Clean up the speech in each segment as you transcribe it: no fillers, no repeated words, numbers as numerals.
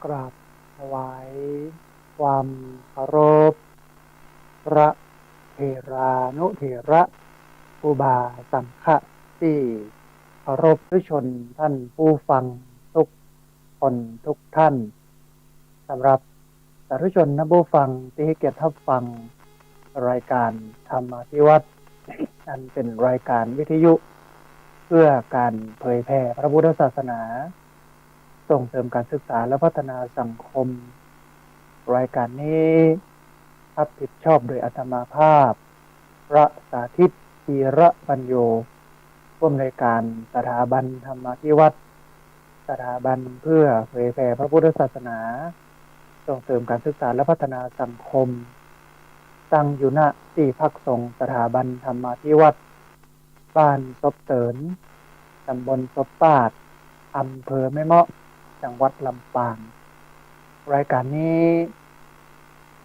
กราบถวายความเคารพพระเถรานุเถระครูบาสังฆะที่เคารพทุกชนท่านผู้ฟังทุกคนทุกท่านสำหรับสาธุชนท่านผู้ฟังที่ให้เกียรติรับฟังรายการธรรมาภิวัตน์อันเป็นรายการวิทยุเพื่อการเผยแผ่พระพุทธศาสนาส่งเสริมการศึกษาและพัฒนาสังคมรายการนี้รับผิดชอบโดยอาตมาภาพพระสาธิตธีระปัญโยผู้อำนวยการสถาบันธรรมาภิวัตน์สถาบันเพื่อเผยแผ่พระพุทธศาสนาส่งเสริมการศึกษาและพัฒนาสังคมตั้งอยู่ณที่พักสงฆ์สถาบันธรรมาภิวัตน์บ้านซบเตินตำบลซบปาดอำเภอแม่เมาะจังหวัดลำปางรายการนี้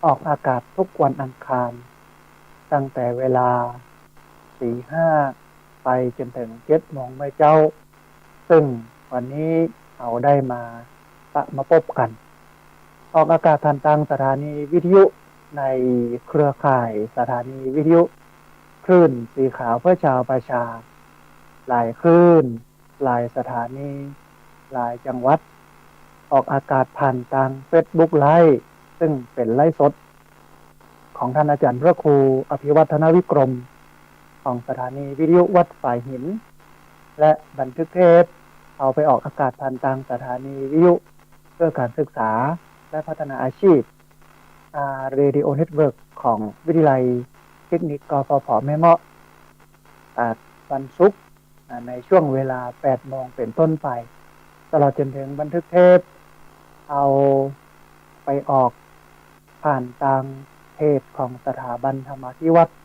ออกอากาศทุกวันอังคารตั้งแต่เวลา4-5ไปจนถึง7 โมงเมื่อเจ้าซึ่งวันนี้เราได้มาพบกันออกอากาศทางสถานีวิทยุในเครือข่ายสถานีวิทยุคลื่นสีขาวเพื่อชาวประชาหลายคลื่นหลายสถานีหลายจังหวัดออกอากาศผ่านทาง Facebook Live ซึ่งเป็นไลฟ์สดของท่านอาจารย์พระครูอภิวัฒนวิกรมของสถานีวิทยุวัดฝ่ายหินและบันทึกเทปเอาไปออกอากาศผ่านทางสถานีวิทยุเพื่อการศึกษาและพัฒนาอาชีพเรดิโอเน็ตเวิร์กของวิทยาลัยเทคนิคกฟผแม่เมาะวันศุกร์ในช่วงเวลา 8 โมงเป็นต้นไปตลอดจนถึงบันทึกเทปเอาไปออกผ่านทางเพจของสถาบันธรรมาภิวัตน์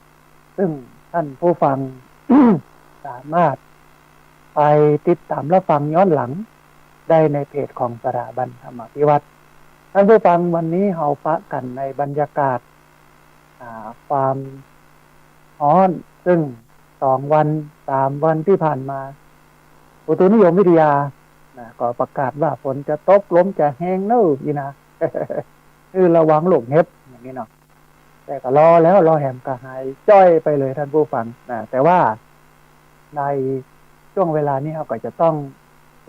ซึ่งท่านผู้ฟัง สามารถไปติดตามและฟังย้อนหลังได้ในเพจของสถาบันธรรมาภิวัตน์ท่านผู้ฟังวันนี้เฮาปะกันในบรรยากาศความร้อนซึ่ง2 วัน3 วันที่ผ่านมาอุตุนิยมวิทยาก็ประกาศว่าฝนจะตกลมจะแห้งเน้อนี่นะ คือระวังลูกเห็บอย่างนี้เนาะแต่ก็รอแล้วรอแหมก็หายจ้อยไปเลยท่านผู้ฟังแต่ว่าในช่วงเวลานี้เราก็จะต้อง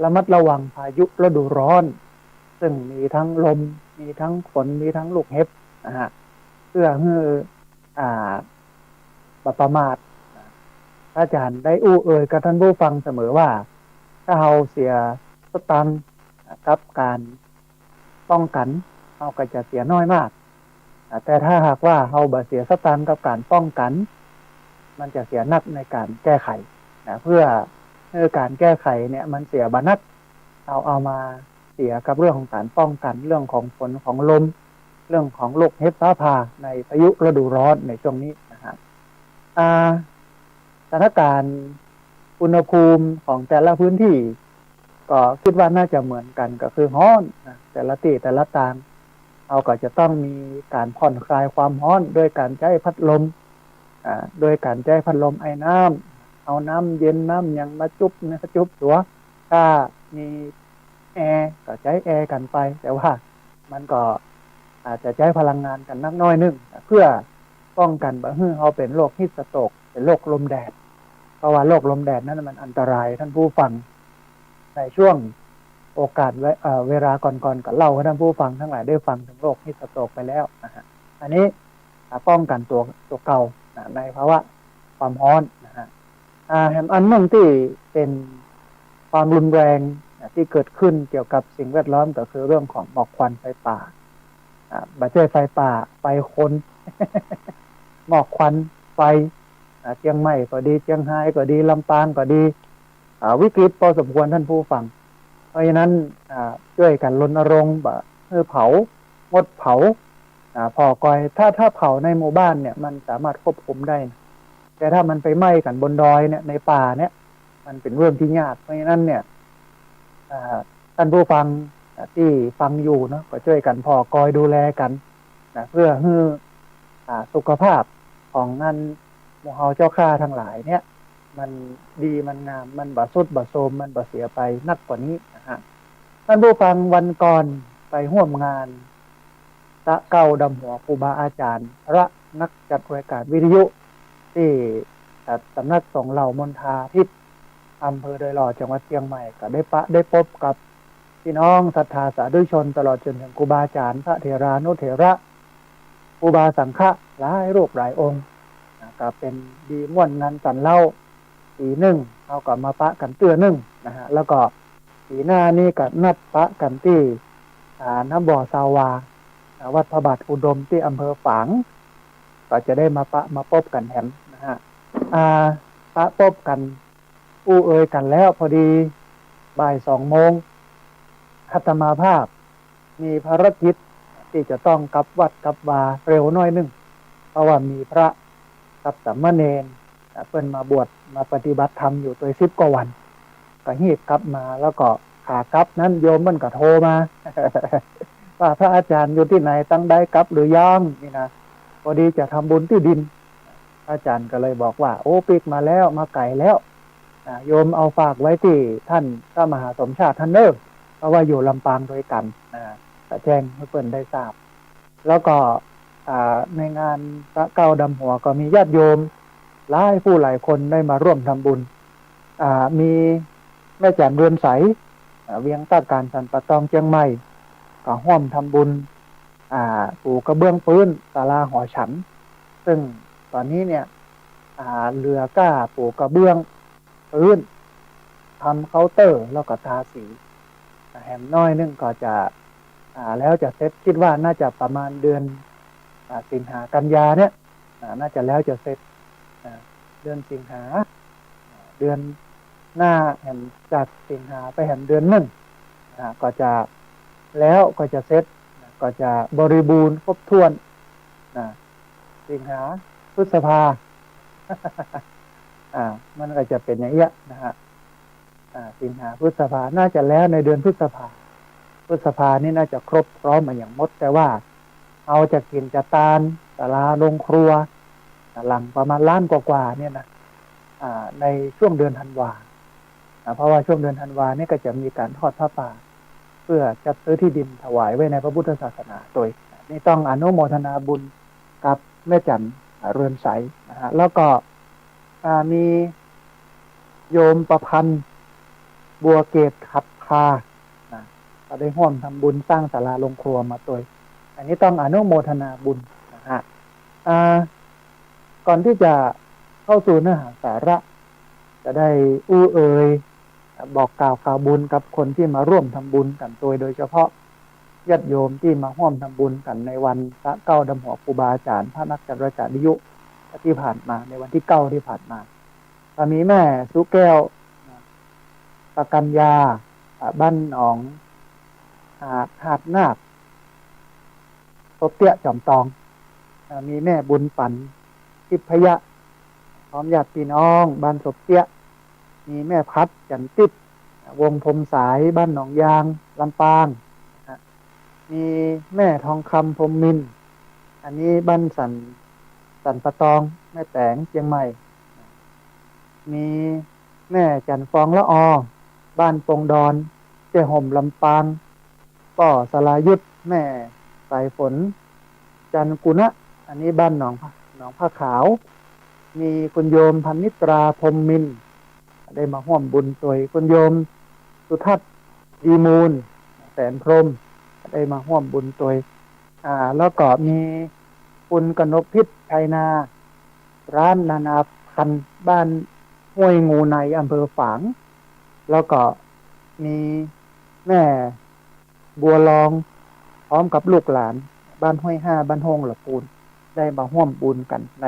ระมัดระวังพายุฤดูร้อนซึ่งมีทั้งลมมีทั้งฝนมีทั้งลูกเห็บนะฮะเพื่อให้ประมาทอาจารย์ได้อู้เอ่ยกับท่านผู้ฟังเสมอว่าถ้าเราเสียสตังค์กับการป้องกันเราก็จะเสียน้อยมากแต่ถ้าหากว่าเราบ่เสียสตังค์กับการป้องกันมันจะเสียนักในการแก้ไขเพื่อการแก้ไขเนี่ยมันเสียบานักเอามาเสียกับเรื่องของการป้องกันเรื่องของฝนของลมเรื่องของลูกเห็บฟ้าผ่าในพายุฤดูร้อนในช่วงนี้นะฮะสถานการณ์อุณหภูมิของแต่ละพื้นที่ก็คิดว่าน่าจะเหมือนกันก็คือร้อนแต่ละที่แต่ละต่างเราก็จะต้องมีการผ่อนคลายความร้อนด้วยการใช้พัดลมโดยการใช้พัดลมไอ้น้ำเอาน้ำเย็นน้ำยังมาจุ๊บตัวถ้ามีแอร์ก็ใช้แอร์กันไปแต่ว่ามันก็อาจจะใช้พลังงานกันนักน้อยนึงเพื่อป้องกันบ่ให้เราเป็นโรคฮีทสโตรกเป็นโรคลมแดดเพราะว่าโรคลมแดดนั้นมันอันตรายท่านผู้ฟังในช่วงโอกาสเวลาก่อนๆก็เล่าให้ท่านผู้ฟังทั้งหลายได้ฟังถึงโรคฮีทสโตรกไปแล้วนะฮะอันนี้ป้องกันตัวเก่าในภาวะความร้อนนะฮะอันหนึ่งที่เป็นความรุนแรงที่เกิดขึ้นเกี่ยวกับสิ่งแวดล้อมก็คือเรื่องของหมอกควันไฟป่าบัจเจไฟป่าไฟคน หมอกควันไฟเชียงใหม่ก็ดีเชียงรายก็ดีลำปางก็ดีวิกฤตพอสมควรท่านผู้ฟังเพราะฉะนั้นช่วยกันรณรงค์เผางดเผาพอกอยถ้าเผาในหมู่บ้านเนี่ยมันสามารถควบคุมได้แต่ถ้ามันไปไหม้กันบนดอยเนี่ยในป่าเนี่ยมันเป็นเรื่องที่ยากเพราะฉะนั้นเนี่ยท่านผู้ฟังที่ฟังอยู่เนาะก็ช่วยกันพอกอยดูแลกันเพื่อให้สุขภาพของนั่นหมู่เฮาเจ้าข้าทั้งหลายเนี่ยมันดีมันงามมันบ่สุดบ่โทรมมันบ่เสียไปนักกว่านี้นะฮะท่านผู้ฟังวันก่อนผ ไปร่วมงานตะเก้าดำหัวครูบาอาจารย์พระนักจัดรายการวิทยุที่สำนักสงฆ์เหล่ามณฑาทิพย์อำเภอดอยหล่อจังหวัดเชียงใหม่ก็ได้พบกับพี่น้องศรัทธาสาธุชนตลอดจนถึงครูบาอาจารย์พระเถรานุเถระครูบาสังฆะหลายรูปหลายองค์ก็เป็นดีม่วนงานสันเล่าปีหนึ่งเอากับมาปะกันเตื้อหนึ่งนะฮะแล้วก็ปีหน้านี้ก็นัดปะกันที่น้ำบ่อซาวาวัดพระบาทอุดมที่อำเภอฝางก็จะได้มาปะมาพบกันแถมนะฮะปะพบกันอู้เอ่ยกันแล้วพอดีบ่าย2 โมงอาตมาภาพมีภารกิจที่จะต้องกลับวัดกลับวาเร็วน้อยนึงเพราะว่ามีพระกับสามเณรเพิ่นมาบวชมาปฏิบัติธรรมอยู่ตัว10 กว่าวันก็ฮีบกลับมาแล้วก็ขากลับนั้นโยมมันก็โทรมา ว่าพระอาจารย์อยู่ที่ไหนตั้งได้กลับหรือยังนี่นะพอดีจะทำบุญที่ดินอาจารย์ก็เลยบอกว่าโอ้ปิกมาแล้วมาไก่แล้วโยมเอาฝากไว้ที่ท่านพระมหาสมชาติท่านเนิ่เพราะว่าอยู่ลำปางด้วยกันแจ้งให้เพิ่นได้ทราบแล้วก็ในงานพระเก้าดำหัวก็มีญาติโยมหลายผู้หลายคนได้มาร่วมทำบุญมีแม่จันเรือนใสเวียงต้าการสันปะตองเชียงใหม่ก็ร่วมทำบุญปูกระเบื้องปืนศาลาหอฉันซึ่งตอนนี้เนี่ยเรือก้าปูกระเบื้องปืนทำเคาน์เตอร์แล้วก็ทาสีแหมน้อยนึงก็จะแล้วจะเสร็จคิดว่าน่าจะประมาณเดือนสิงหากันยาเนี่ยน่าจะแล้วจะเสร็จเดือนสิงหาเดือนหน้าแหมจากสิงหาไปแหมเดือนหนึ่งก็จะแล้วก็จะเสร็จก็จะบริบูรณ์ครบถ้วนสิงหาพฤษภา มันก็จะเป็นอย่างเงี้ยนะฮะสิงหาพฤษภาน่าจะแล้วในเดือนพฤษภานี่น่าจะครบพร้อมมาอย่างหมดแต่ว่าเอาจากกินจากตาลศาลาโรงครัวหลังประมาณล้านกว่าเนี่ยนะในช่วงเดือนธันวาเพราะว่าช่วงเดือนธันวานี่ก็จะมีการทอดผ้าป่าเพื่อจัดซื้อที่ดินถวายไว้ในพระพุทธศาสนาโดยนี่ต้องอนุโมทนาบุญกับแม่จันเรือนใสนะฮะแล้วก็มีโยมประพันธ์บัวเกตขัดพาก็ได้ร่วมทำบุญสร้างศาลาโรงครัวมาโดยอันนี้ต้องอนุโมทนาบุญนะฮะก่อนที่จะเข้าสู่เนื้อหาสาระจะได้อู้เอ่ยบอกกล่าวบุญกับคนที่มาร่วมทำบุญกันโดยเฉพาะญาติโยมที่มาร่วมทำบุญกันในวันพระเก้าดำหัวครูบาอาจารย์พระนักจัดรายการวิทยุที่ผ่านมาในวันที่9ที่ผ่านมาก็มีแม่สุแก้วประกันยาบ้านหนองหาดนาคศพเตี้ยจอมตองมีแม่บุญปันทิพยะพร้อมญาติพี่น้องบ้านศพเตี้ยมีแม่พัดจันติดวงพรมสายบ้านหนองยางลำปางมีแม่ทองคำพรมมินอันนี้บ้านสันปะตองแม่แตงเชียงใหม่มีแม่จันฟองละอบ้านปงดอนเจ้ห่มลำปางป่อสลายุทธแม่สายฝนจันกุณะอันนี้บ้านหนองผ้าขาวมีคุณโยมพันนิตราพรมมินได้มาร่วมบุญโดยคุณโยมสุทัศน์ดีมูลแสนพรหมได้มาร่วมบุญโดยแล้วก็มีคุณกนกพิษชัยนาร้านนานาพันบ้านห้วยงูในอำเภอฝางแล้วก็มีแม่บัวลองพร้อมกับลูกหลานบ้านห้วย5บ้านห้องหละปูนได้มาร่วมบุญกันใน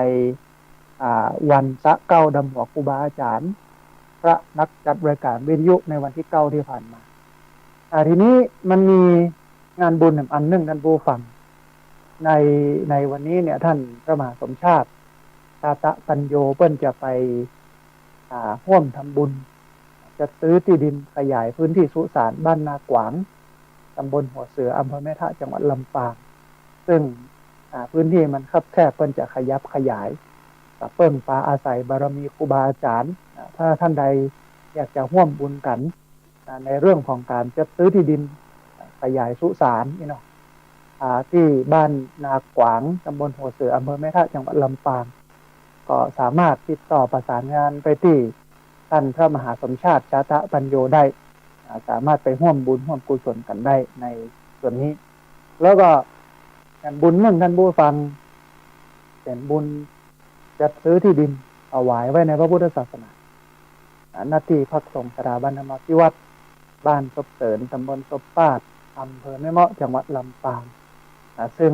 วันพระเก้าดำหัวครูบาอาจารย์พระนักจัดรายการวิทยุในวันที่9ที่ผ่านมาทีนี้มันมีงานบุญอันหนึ่งท่านผู้ฟังในวันนี้เนี่ยท่านพระมหาสมชาติตาตะปัญโยเปิ้นจะไปร่วมทำบุญจะซื้อที่ดินขยายพื้นที่สุสานบ้านนากวางตำบลหัวเสืออำเภอแม่ทะจังหวัดลำปางซึ่งพื้นที่มันคับแคบเปิ้นจะขยับขยายเปิ้นปาอาศัยบารมีครูบาอาจารย์ถ้าท่านใดอยากจะร่วมบุญกันในเรื่องของการจัดซื้อที่ดิน ขยายสุสานนี่เนาะที่บ้านนากวางตำบลหัวเสืออำเภอแม่ทะจังหวัดลำปางก็สามารถติดต่อประสานงานไปที่ท่านพระมหาสมชาติชาตะปัญโยได้สามารถไปร่วมบุญร่วมกุศลกันได้ในส่วนนี้แล้วก็การบุญเมื่อท่านผู้ฟังเป็นบุญจัดซื้อที่ดินเอาไว้ไว้ในพระพุทธศาสนาหน้าที่พักสงฆ์สถาบันธรรมพิวัตรบ้านศพเสริญตำบลศพปาดอำเภอแม่เมาะจังหวัดลำปางซึ่ง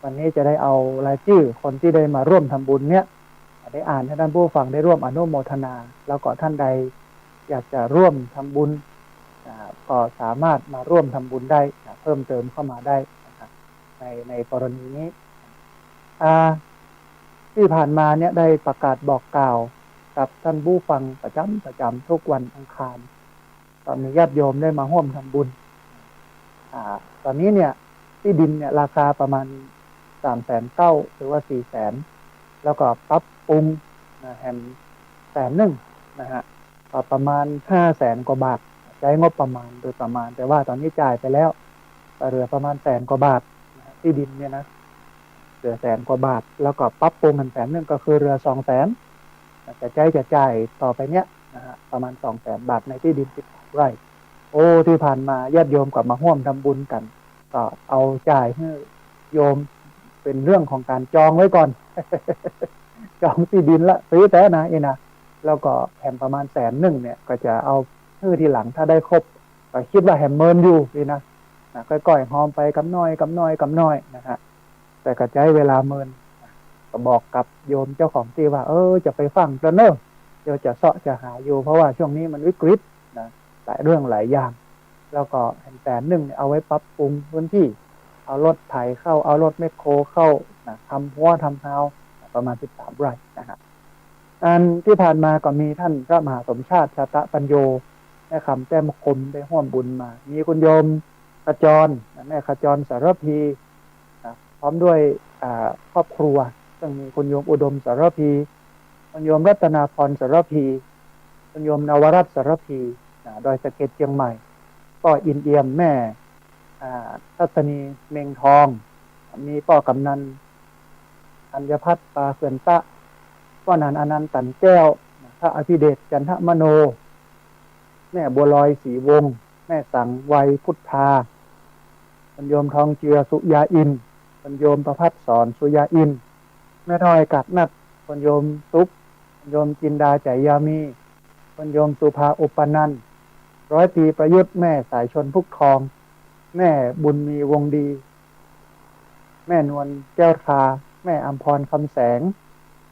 วันนี้จะได้เอารายชื่อคนที่ได้มาร่วมทำบุญเนี้ยได้อ่านให้ท่านผู้ฟังได้ร่วมอนุโมทนาแล้วก็ท่านใดอยากจะร่วมทำบุญก็สามารถมาร่วมทำบุญได้เพิ่มเติมเข้ามาได้นะครับในกรณีนี้ที่ผ่านมาเนี่ยได้ประกาศบอกกล่าวกับท่านผู้ฟังประจำทุกวันอังคารตอนนี้ญาติโยมได้มาร่วมทำบุญตอนนี้เนี่ยที่ดินเนี่ยราคาประมาณ390,000หรือว่า400,000แล้วก็ปรับปรุงแห่ง100,000นะฮะประมาณ500,000 กว่าบาทใช้งบประมาณโดยประมาณแต่ว่าตอนนี้จ่ายไปแล้วเหลือประมาณ100,000 กว่าบาทที่ดินเนี่ยนะเหลือ100,000 กว่าบาทแล้วก็ปรับปรุงกัน100,000ก็คือเรือ200,000จะจ่ายต่อไปเนี้ยนะฮะประมาณ200,000 บาทในที่ดิน10 ไร่โอ้ที่ผ่านมาญาติโยมกลับมาร่วมทำบุญกันก็เอาจ่ายให้โยมเป็นเรื่องของการจองไว้ก่อน จองที่ดินละซื้อแต่นะนะแล้วก็แฮมประมาณ100,000เนี่ยก็จะเอาซื้อทีหลังถ้าได้ครบก็คิดว่าแฮมเมินอยู่ดีนะก้อยๆหอมไปกำน้อยนะฮะแต่ก็ใช้เวลาเมินก็บอกกับโยมเจ้าของที่ว่าจะไปฟังกันเนอะเดี๋ยวจะเสาะจะหาอยู่เพราะว่าช่วงนี้มันวิกฤตนะหลายเรื่องหลายอย่างแล้วก็แฮม100,000เนี่ยเอาไว้ปรับปรุงพื้นที่เอารถไถเข้าเอารถแมคโครเข้าทำหัวทำเท้าประมาณ13 ไร่นะฮะอันที่ผ่านมาก็มีท่านพระมหาสมชาติชาตะปัญโยแม่คำแต้มคมได้ร่วมบุญมามีคุณโยมขจรแม่ขจรสารพีพร้อมด้วยครอบครัวซึ่งมีคุณโยมอุดมสารพีคุณโยมรัตนาพรสารพีคุณโยมนวรัตน์สารพีดอยสะเก็ดเชียงใหม่ก็อินเอี่ยมแม่ทัศนีเมงทองมีป้อกำนันอัญพัฒน์ปาเขื่อนตะป้อนันอนันต์ตันแก้วพระอภิเดชจันทมโนแม่บัวลอยศรีวงศ์แม่สังไวยพุทธาคุณโยมทองเจือสุยาอินคุณโยมประภัสสอนสุยาอินแม่ทอยกัดนัดคุณโยมซุปคุณโยมจินดาใจยามีคุณโยมสุภาอุปนันท์100 ปีประยุทธ์แม่สายชนพุกทองแม่บุญมีวงดีแม่นวลแก้วทาแม่อัมพรคำแสง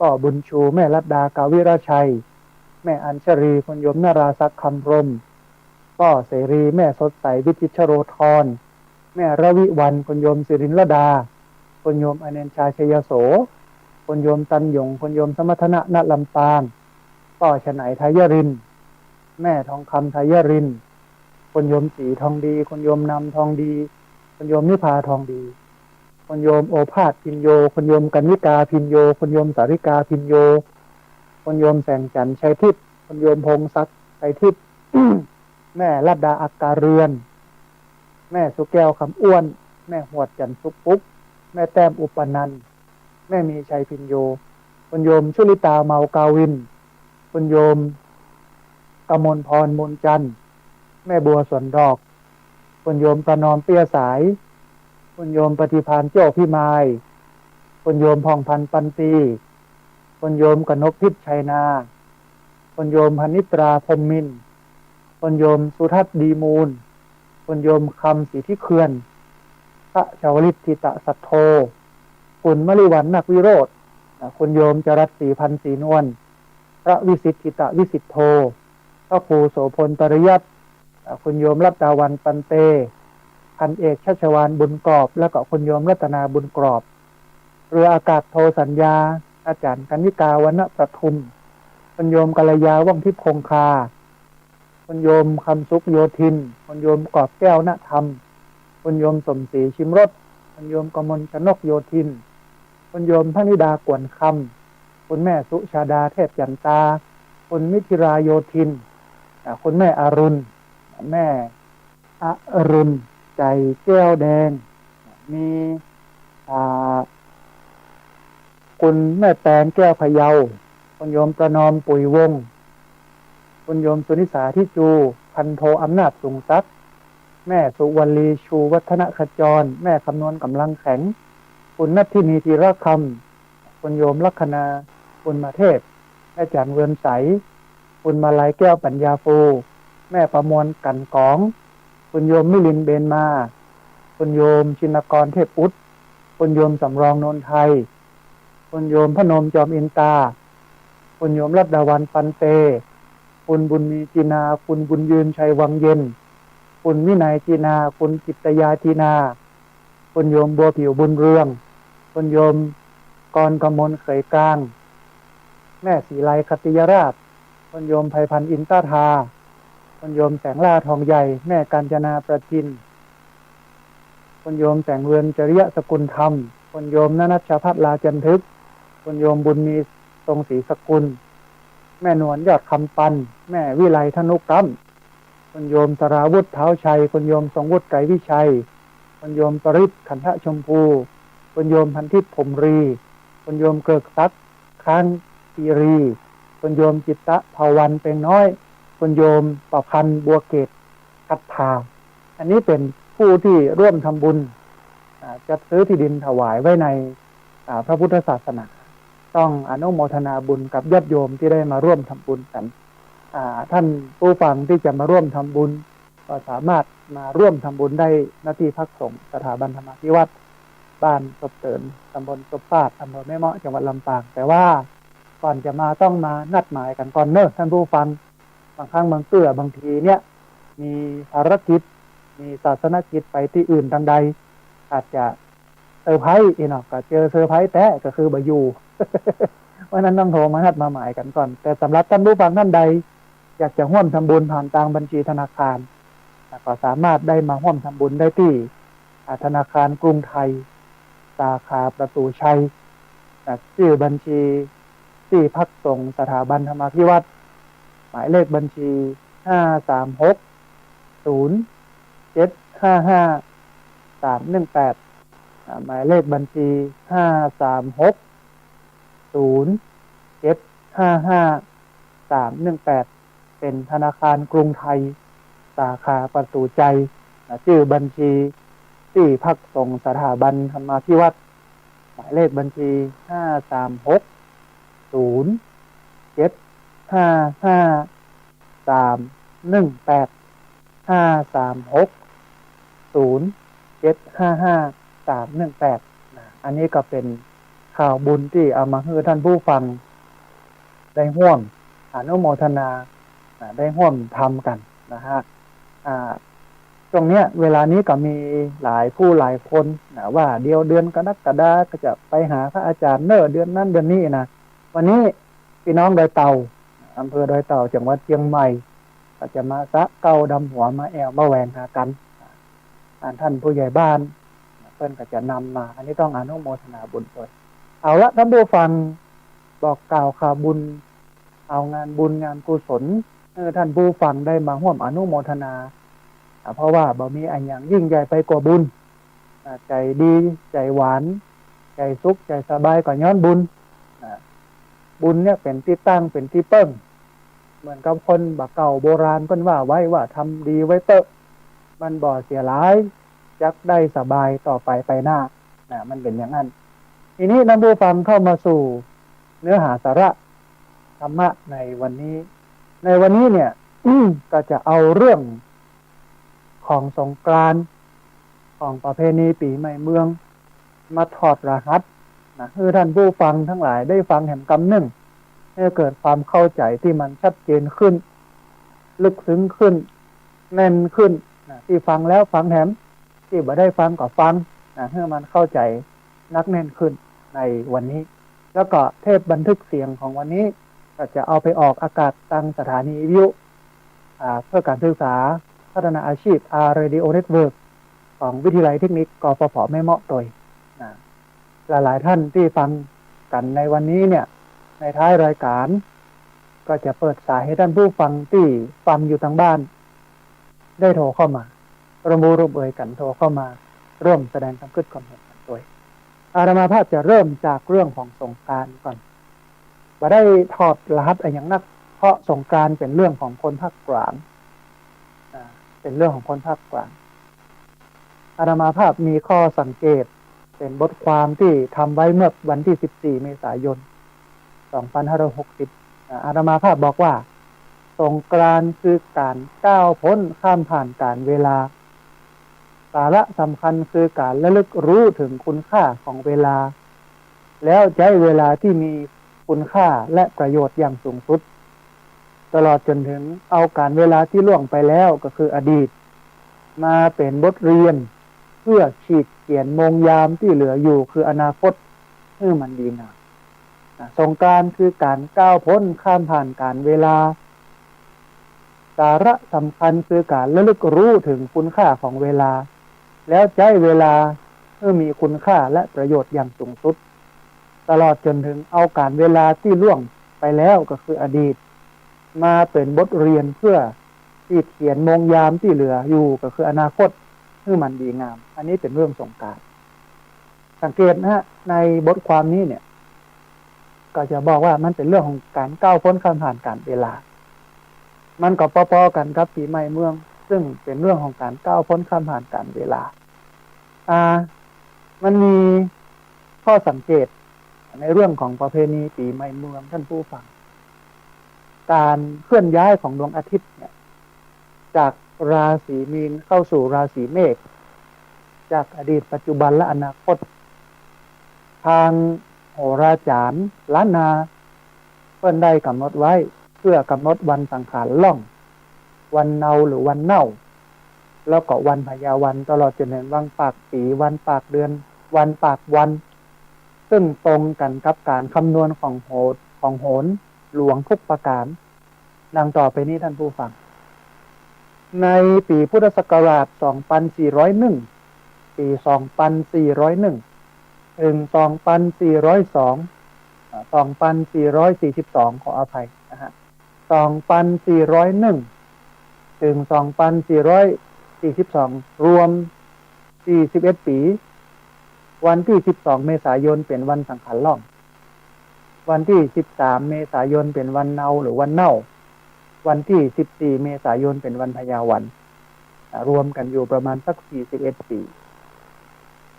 ก็บุญชูแม่รัตดากาวิราชัยแม่อัญชรีคุณโยมนาราศักดิ์คำรมก็เสรีแม่สดใสวิจิตรโรธรแม่ระวิวันคุณโยมสิรินลดาคุณโยมอเนนชาชัยโสคุณโยมตันยงคุณโยมสมทนะณลำปางก็ฉไนไทยรินแม่ทองคำไทยรินคุณโยมสีทองดีคุณโยมนำทองดีคุณโยมนิพาทองดีคุณโยมโอภาสพินโยคุณโยมกนิกาพินโยคุณโยมสาริกาพินโยคุณโยมแสงจันทร์ชัยทิพย์คุณโยมพงศักดิ์ชัยทิพย์ แม่รัตดาอักการเรือนแม่สุแก้วคำอ้วนแม่หวดจันทร์สุปุ๊กแม่แต้มอุปนันท์แม่มีชัยพินโยคุณโยมชุลิตาเมากาวินคุณโยมกมลพรมูลจันทร์แม่บัวสวนดอกคุณโยมประนอมเปี้ยสายคุณโยมปฏิภาณเจ้าพิมายคุณโยมพองพันธ์ปันตีคุณโยมกนกพิษชัยนาคุณโยมพนิตราพรหมมินทร์คุณโยมสุทัศน์ดีมูลคุณโยมคำศรีที่เขื่อนพระชาวลิตทิตะสัทโธคุณมลิวันนักวิโรธคุณโยมจรัสศรีพันธ์ศรีนวลพระวิสิทธิตะวิสิทธโธพระครูโสพลปริยัติคุณโยมรัตดาวันปันเตพันเอกชัชวานบุญกรอบและก็คุณโยมรัตนาบุญกรอบเรืออากาศโทสัญญาอาจารย์กนิกาวรรณประทุมคุณโยมกัลยาว่องทิพย์คงคาคุณโยมคำสุขโยธินคุณโยมกอบแก้วณธรรมคุณโยมสมศรีชิมรสคุณโยมกมลชนกโยธินคุณโยมพนิดากวนคำคุณแม่สุชาดาเทพจันตาคุณมิถิราโยธินคุณแม่อรุณแม่อรุณจ ใจแก้วแดงมีอ่าคุณแม่แตงแก้วพะเยาคุณโยมประนอมปุ๋ยวงศ์คุณโยมสุนิสาทิจูพันโทอำนาจสุงทรัพย์แม่สุวรรลีชูวัฒนขจรแม่คำนวณกำลังแข็งคุณนัทธินีธีรคำคุณโยมลัคนาคุณมาเทพแม่จันเวือนใสคุณมาลัยแก้วปัญญาฟูแม่ประมวลกันกองคุณโยมมิลินเบนมาคุณโยมชินกรเทพอุตคุณโยมสำรองนนไทยคุณโยมพนมจอมอินตาคุณโยมรัตดาวันปันเตคุณบุญมีจีนาคุณบุญยืนชัยวังเย็นคุณวินัยจีนาคุณกิตยาจีนาคุณโยมบัวผิวบุญเรืองคุณโยมกรกมลเขยกลางแม่ศรีไลคติยราชคุณโยมไพพันธ์อินตาทาคุณโยมแสงล่าทองใหญ่แม่กาญจนาประจินคุณโยมแสงเรือนจริยสกุลธรรมคุณโยมณนัชชพัฒน์ลาจันทึกคุณโยมบุญมีทรงศรีสกุลแม่นวลยอดคำปันแม่วิไลธนุกรรมคุณโยมสราวุฒิเท้าชัยคุณโยมทรงวุฒิไกรวิชัยคุณโยมปริศขันธชมพูคุณโยมพันทิพย์ผมรีคุณโยมเกิกซักค้างปีรีคุณโยมจิตตะภาวันเป็นน้อยคุณโยมประพันธ์บัวเกตกัตถาอันนี้เป็นผู้ที่ร่วมทำบุญจัดซื้อที่ดินถวายไว้ในพระพุทธศาสนาต้องอนุโมทนาบุญกับญาติโยมที่ได้มาร่วมทำบุญกันท่านผู้ฟังที่จะมาร่วมทำบุญก็สามารถมาร่วมทำบุญได้ณที่พักสงฆ์สถาบันธรรมาภิวัตรบ้านศพเตินตำบลศพปาดอำเภอแม่เมาะจังหวัดลำปางแต่ว่าก่อนจะมาต้องมานัดหมายกันก่อนเนอะท่านผู้ฟังบางครั้งบางเตื้อบางทีเนี่ยมีภารกิจมีศาสนกิจไปที่อื่นทางใดอาจจะเซอร์ไพรส์เนาะก็เจอเซอร์ไพรส์แต่ก็คือบอยู่ เพราะนั้นต้องโทรมานัดมาหมายกันก่อนแต่สำหรับท่านผู้ฟังท่านใดอยากจะร่วมทำบุญผ่านทางบัญชีธนาคารก็สามารถได้มาร่วมทำบุญได้ที่ธนาคารกรุงไทยสาขาประตูชัยชื่อบัญชีที่พักสงฆ์สถาบันธรรมาภิวัตรหมายเลขบัญชี5360755 318หมายเลขบัญชี5360755 318เป็นธนาคารกรุงไทยสาขาประตูใจชื่อบัญชีที่พักสงฆ์สถาบันธรรมาภิวัตรหมายเลขบัญชี5360755 อันนี้ก็เป็นข่าวบุญที่เอามาให้ท่านผู้ฟังได้ร่วมอนุโมทนาได้ร่วมทำกันนะฮะตรงเนี้ยเวลานี้ก็มีหลายผู้หลายคนนะว่าเดือนกรกฎาคมก็จะไปหาพระอาจารย์เนอะเดือนนั้นเดือนนี้นะวันนี้พี่น้องดอยเต่าอำเภอดอยเต่าจังหวัดเชียงใหม่ก็จะมาสะเก้าดำหัวมาแอวมาแหวงหากันท่านผู้ใหญ่บ้านเพิ่นก็จะนำมาอันนี้ต้องอนุโมทนาบุญด้วยเอาละท่านผู้ฟังบอกกล่าวข่าวบุญเอางานบุญงานกุศลท่านผู้ฟังได้มาร่วมอนุโมทนาเพราะว่าบ่มีอันอย่างยิ่งใหญ่ไปกว่าบุญใจดีใจหวานใจสุขใจสบายกว่าย้อนบุญบุญเนี่ยเป็นที่ตั้งเป็นที่เปิ้งเหมือนกับคนบักเก่าโบราณเพิ่นว่าไว้ว่าทำดีไว้เตอะมันบ่เสียหลายจักได้สบายต่อไปหน้ามันเป็นอย่างนั้นทีนี้ท่านผู้ฟังเข้ามาสู่เนื้อหาสาระธรรมะในวันนี้เนี่ย ก็จะเอาเรื่องของสงกรานต์ของประเพณีปีใหม่เมืองมาถอดรหัสให้ท่านผู้ฟังทั้งหลายได้ฟังแห่งกำหนึ่งให้เกิดความเข้าใจที่มันชัดเจนขึ้นลึกซึ้งขึ้นแน่นขึ้นที่ฟังแล้วฟังแถมที่บ่ได้ฟังก็ฟังให้มันเข้าใจนักแน่นขึ้นในวันนี้แล้วก็เทปบันทึกเสียงของวันนี้ก็จะเอาไปออกอากาศทางสถานีวิทยุเพื่อการศึกษาพัฒนาอาชีพRadio Network ของวิทยาลัยเทคนิคกฟผแม่เมาะโดยหลายท่านที่ฟังกันในวันนี้เนี่ยในท้ายรายการก็จะเปิดสายให้ท่านผู้ฟังที่ฟังอยู่ทางบ้านได้โทรเข้ามา ระมูรบเอ่ยกันโทรเข้ามาร่วมแสดงความคิดความเห็นกันด้วยอาตมาภาพจะเริ่มจากเรื่องของสงกรานต์ก่อนมาได้ถอดรหัสอะไรอย่างนักเพราะสงกรานต์เป็นเรื่องของคนภาคกลางเป็นเรื่องของคนภาคกลางอาตมาภาพมีข้อสังเกตเป็นบทความที่ทำไว้เมื่อวันที่14เมษายน2560อาตมาภาพบอกว่าสงกรานต์คือการก้าวพ้นข้ามผ่านการเวลาสาระสำคัญคือการระลึกรู้ถึงคุณค่าของเวลาแล้วใช้เวลาที่มีคุณค่าและประโยชน์อย่างสูงสุดตลอดจนถึงเอาการเวลาที่ล่วงไปแล้วก็คืออดีตมาเป็นบทเรียนเพื่อขีดเขียนมงยามที่เหลืออยู่คืออนาคตให้มันดีงามสงกรานต์คือการก้าวพ้นข้ามผ่านการเวลาสาระสำคัญคือการระลึกรู้ถึงคุณค่าของเวลาแล้วใช้เวลาให้มีคุณค่าและประโยชน์อย่างสูงสุดตลอดจนถึงเอาการเวลาที่ล่วงไปแล้วก็คืออดีตมาเป็นบทเรียนเพื่อขีดเขียนมงยามที่เหลืออยู่ก็คืออนาคตให้มันดีงามอันนี้เป็นเรื่องสงกรานต์สังเกตนะฮะในบทความนี้เนี่ยก็จะบอกว่ามันเป็นเรื่องของการก้าวพ้นข้ามผ่านการเวลามันก็พอๆกันกับปีใหม่เมืองซึ่งเป็นเรื่องของการก้าวพ้นข้ามผ่านการเวลามันมีข้อสังเกตในเรื่องของประเพณีปีใหม่เมืองท่านผู้ฟังการเคลื่อนย้ายของดวงอาทิตย์เนี่ยจากราศีมีนเข้าสู่ราศีเมษจากอดีตปัจจุบันและอนาคตทางโหราจารย์ล้านนาเพิ่นได้กำหนดไว้เพื่อกำหนดวันสังขารล่องวันเนาหรือวันเน่าแล้วก็วันพยาวันตลอดจนถึงวันปากปีวันปากเดือนวันปากวันซึ่งตรงกันกับการคำนวณของโหรหลวงทุกประการดังต่อไปนี้ท่านผู้ฟังในปีพุทธศักราช2401ปี2401ถึง2402 2442ขออภัยนะฮะ2401ถึง2442รวม41ปีวันที่12เมษายนเป็นวันสังขารล่องวันที่13เมษายนเป็นวันเนาหรือวันเน่าวันที่14เมษายนเป็นวันพยาวันรวมกันอยู่ประมาณสัก41ปี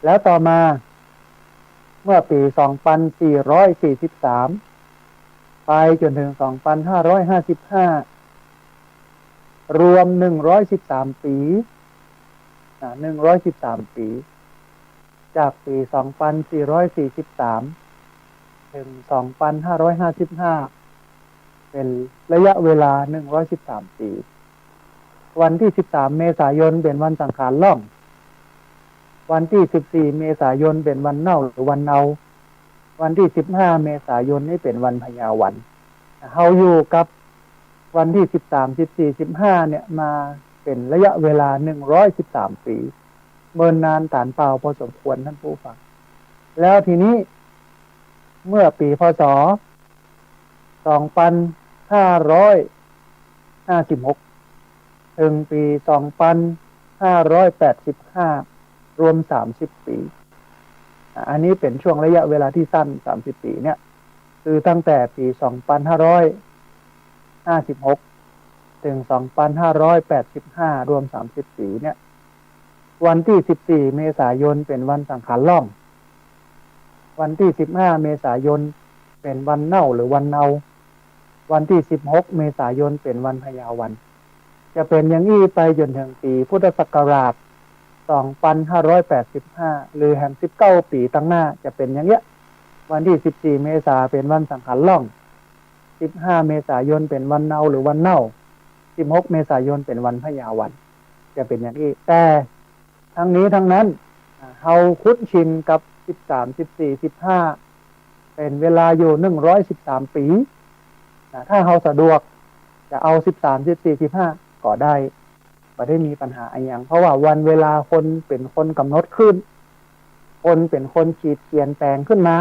แล้วต่อมาเมื่อปี2443ไปจนถึง2555รวม113ปี113ปีจากปี2443ถึง2555เป็นระยะเวลา113ปีวันที่13เมษายนเป็นวันสังขารล่องวันที่14เมษายนเป็นวันเน่าหรือวันเนาวันที่15เมษายนนี่เป็นวันพยาวันเฮาอยู่กับวันที่13 14 15เนี่ยมาเป็นระยะเวลา113ปีเมินนานฐานเปล่าพอสมควรท่านผู้ฟังแล้วทีนี้เมื่อปีพศ2556ถึงปี2585รวม30ปีอันนี้เป็นช่วงระยะเวลาที่สั้น30ปีเนี่ยคือตั้งแต่ปี2556ถึง2585รวม30ปีเนี่ยวันที่14เมษายนเป็นวันสังขารล่องวันที่15เมษายนเป็นวันเน่าหรือวันเนาวันที่16เมษายนเป็นวันพยาวันจะเป็นอย่างนี้ไปจนถึงปีพุทธศักราช2585หรือแห่ง19ปีตั้งหน้าจะเป็นอย่างเงี้ยวันที่14เมษายนเป็นวันสังขารล่อง15เมษายนเป็นวันเนาหรือวันเน่า16เมษายนเป็นวันพยาวันจะเป็นอย่างนี้แต่ทั้งนี้ทั้งนั้นเฮาคุ้นชินกับ13 14 15เป็นเวลาอยู่113ปีถ้าเฮาสะดวกจะเอา13 14 15ก็ได้ไม่ได้มีปัญหาอะไรอย่างเพราะว่าวันเวลาคนเป็นคนกำหนดขึ้นคนเป็นคนขีดเขียนแปลงขึ้นมา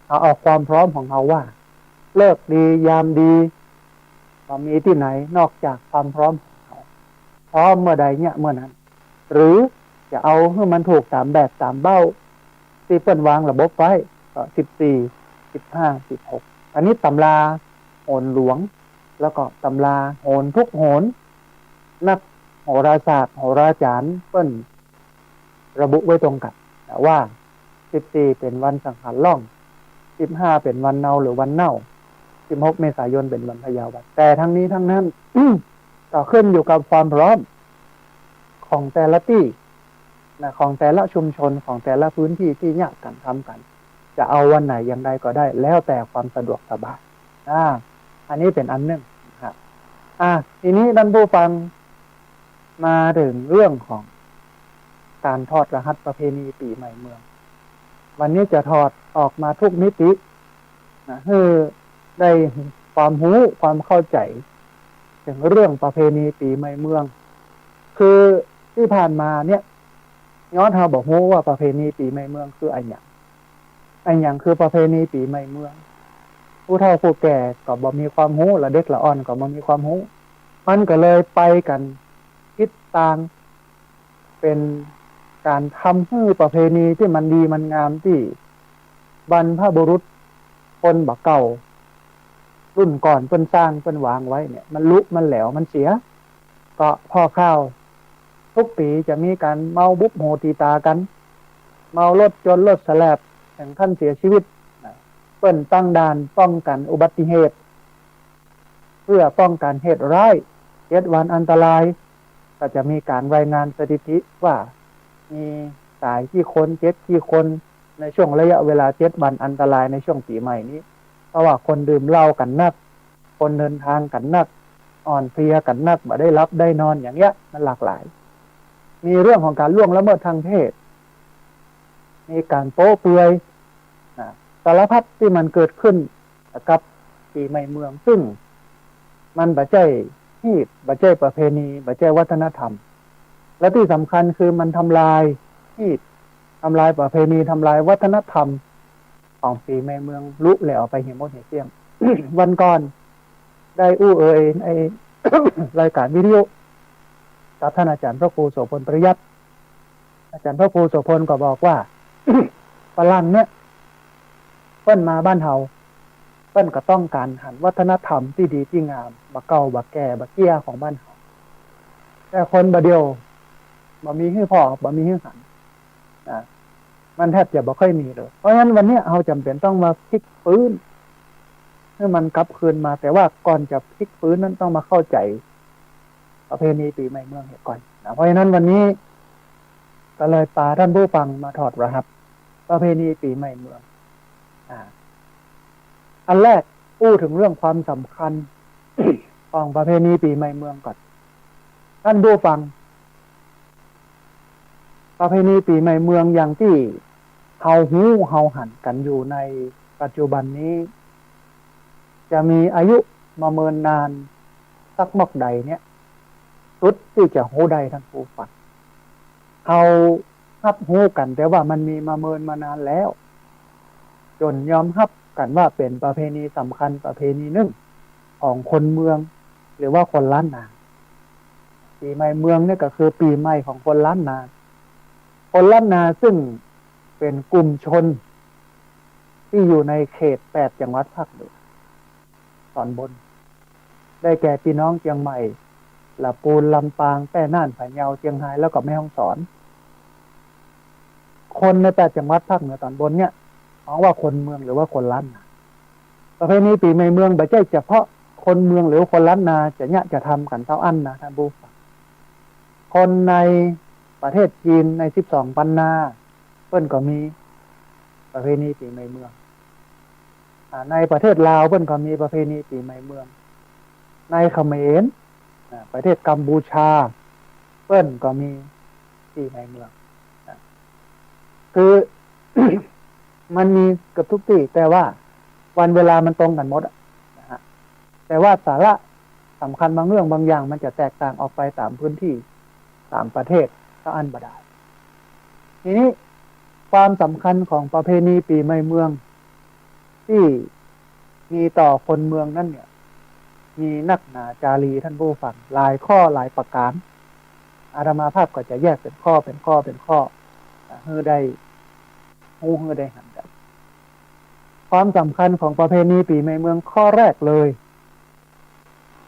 เอาความพร้อมของเราว่าเลิกดียามดีมีที่ไหนนอกจากความพร้อมของเราพร้อมเมื่อใดเนี่ยเมื่อนั้น หรือจะเอาให้มันถูกตามแบบตามเบ้าที่เปิ้นวางระบบไว้ก็14 15 16อันนี้ตำราโหรหลวงแล้วก็ตำราโหรทุกโหรนักโหราศาสตร์โหราจารย์เปิ้นระบุไว้ตรงกันว่า14เป็นวันสังหารล่อง15เป็นวันเนาหรือวันเน่า16เมษายนเป็นวันพยาวันแต่ทั้งนี้ทั้งนั้น ก็ขึ้นอยู่กับความพร้อมของแต่ละที่นะของแต่ละชุมชนของแต่ละพื้นที่ที่เนี่ยกันทำกันจะเอาวันไหนอย่างใดก็ได้แล้วแต่ความสะดวกสบายอันนี้เป็นอันหนึ่งนะครับทีนี้ท่านผู้ฟังมาถึงเรื่องของการทอดรหัสประเพณีปีใหม่เมืองวันนี้จะถอดออกมาทุกมิตินะให้ได้ความรู้ความเข้าใจถึงเรื่องประเพณีปีใหม่เมืองคือที่ผ่านมาเนี่ยย้อนเราบอกรู้ว่าประเพณีปีใหม่เมืองคืออะไรอย่างคือประเพณีปีใหม่เมืองผู้เฒ่าผู้แก่ก็บ่มีความรู้และเด็กละอ่อนก็บ่มีความรู้มันก็เลยไปกันคิดต่างเป็นการทำให้ประเพณีที่มันดีมันงามที่บรรพบุรุษคนบักเก่ารุ่นก่อนเพิ่นสร้างเพิ่นวางไว้เนี่ยมันลุมันแหลวมันเสียก็พ่อข้าวทุกปีจะมีการเมาบุบโหตีตากันเมารถจนรถสแลบถึงขั้นเสียชีวิตเปิ้นตั้งด่านป้องกันอุบัติเหตุเพื่อป้องกันเหตุร้าย7 วันอันตรายก็จะมีการรายงานสถิติว่ามีตายกี่คนเจ็บกี่คนในช่วงระยะเวลา7 วันอันตรายในช่วงปีใหม่นี้เพราะว่าคนดื่มเหล้ากันนักคนเดินทางกันนักอ่อนเพลียกันนักบ่ได้รับได้นอนอย่างเงี้ยมันหลากหลายมีเรื่องของการล่วงละเมิดทางเพศมีการโป๊เปลือยสารพัดที่มันเกิดขึ้นกับปีใหม่เมืองซึ่งมันบ่ใช่ที่บ่ใช่ประเพณีบ่ใช่วัฒนธรรมและที่สำคัญคือมันทำลายที่ทำลายประเพณีทำลายวัฒนธรรมของปีใหม่เมืองลุแหลวไปเหี่ยมดเหี่ยเสียม วันก่อนได้ใน รายการวิทยุกับท่านอาจารย์พระครูโสพลปริยัติอาจารย์พระครูโสพลก็บอกว่า ฝรั่งเนี่ยเปิ้นมาบ้านเฮาเปิ้นก็ต้องการหันวัฒนธรรมที่ดีที่งามบักเก่าบักแก่บักเกี้ยของบ้านเฮาแต่คนบ่เดียวบ่มีให้พ่อบ่มีให้หันมันแทบจะบ่ค่อยมีเลยเพราะฉะนั้นวันนี้เราจำเป็นต้องมาพลิกฟื้นให้มันกลับคืนมาแต่ว่าก่อนจะพลิกฟื้นนั้นต้องมาเข้าใจประเพณีปีใหม่เมืองก่อนเพราะฉะนั้นวันนี้ก็เลยพาท่านผู้ฟังมาถอดรหัสประเพณีปีใหม่เมืองอันแรกพูดถึงเรื่องความสำคัญ ของประเพณีปีใหม่เมืองก่อนท่านผู้ฟังประเพณีปีใหม่เมืองอย่างที่เฮาฮู้เฮาหันกันอยู่ในปัจจุบันนี้จะมีอายุมาเมินนานสักมอกใดเนี่ยสุดที่จะฮู้ได้ท่านผู้ฟังเฮารับฮู้กันแต่ว่ามันมีมาเมินมานานแล้วจนยอมรับกันว่าเป็นประเพณีสำคัญประเพณีหนึ่งของคนเมืองหรือว่าคนล้านนาปีใหม่เมืองเนี่ยก็คือปีใหม่ของคนล้านนาคนล้านนาซึ่งเป็นกลุ่มชนที่อยู่ในเขต8 จังหวัดภาคเหนือตอนบนได้แก่พี่น้องเชียงใหม่ลำพูนลำปางแพร่น่านพะเยาเชียงรายแล้วก็แม่ฮ่องสอนคนใน8 จังหวัดภาคเหนือตอนบนเนี่ยมองว่าคนเมืองหรือว่าคนล้านนาประเพณีปีใหม่เมืองไม่ใช่เฉพาะคนเมืองหรือคนล้านนาจะทำกันเท่าอันนะท่านผู้ฟังคนในประเทศจีนใน12 ปันนาเพิ่นก็มีประเพณีปีใหม่เมืองในประเทศลาวเพิ่นก็มีประเพณีปีใหม่เมืองในเขมรประเทศกัมพูชาเพิ่นก็มีปีใหม่เมืองคือ มันมีเกือบทุกที่แต่ว่าวันเวลามันตรงกันหมดนะฮะแต่ว่าสาระสำคัญบางเรื่องบางอย่างมันจะแตกต่างออกไปตามพื้นที่ตามประเทศก็อันบ่ได้ทีนี้ความสำคัญของประเพณีปีใหม่เมืองที่มีต่อคนเมืองนั่นเนี่ยมีนักหนาจารีท่านผู้ฟังหลายข้อหลายประการ อาตมาภาพก็จะแยกเป็นข้อเพื่อได้ฮู้เพื่อได้หันกันความสำคัญของประเพณีปีใหม่เมืองข้อแรกเลย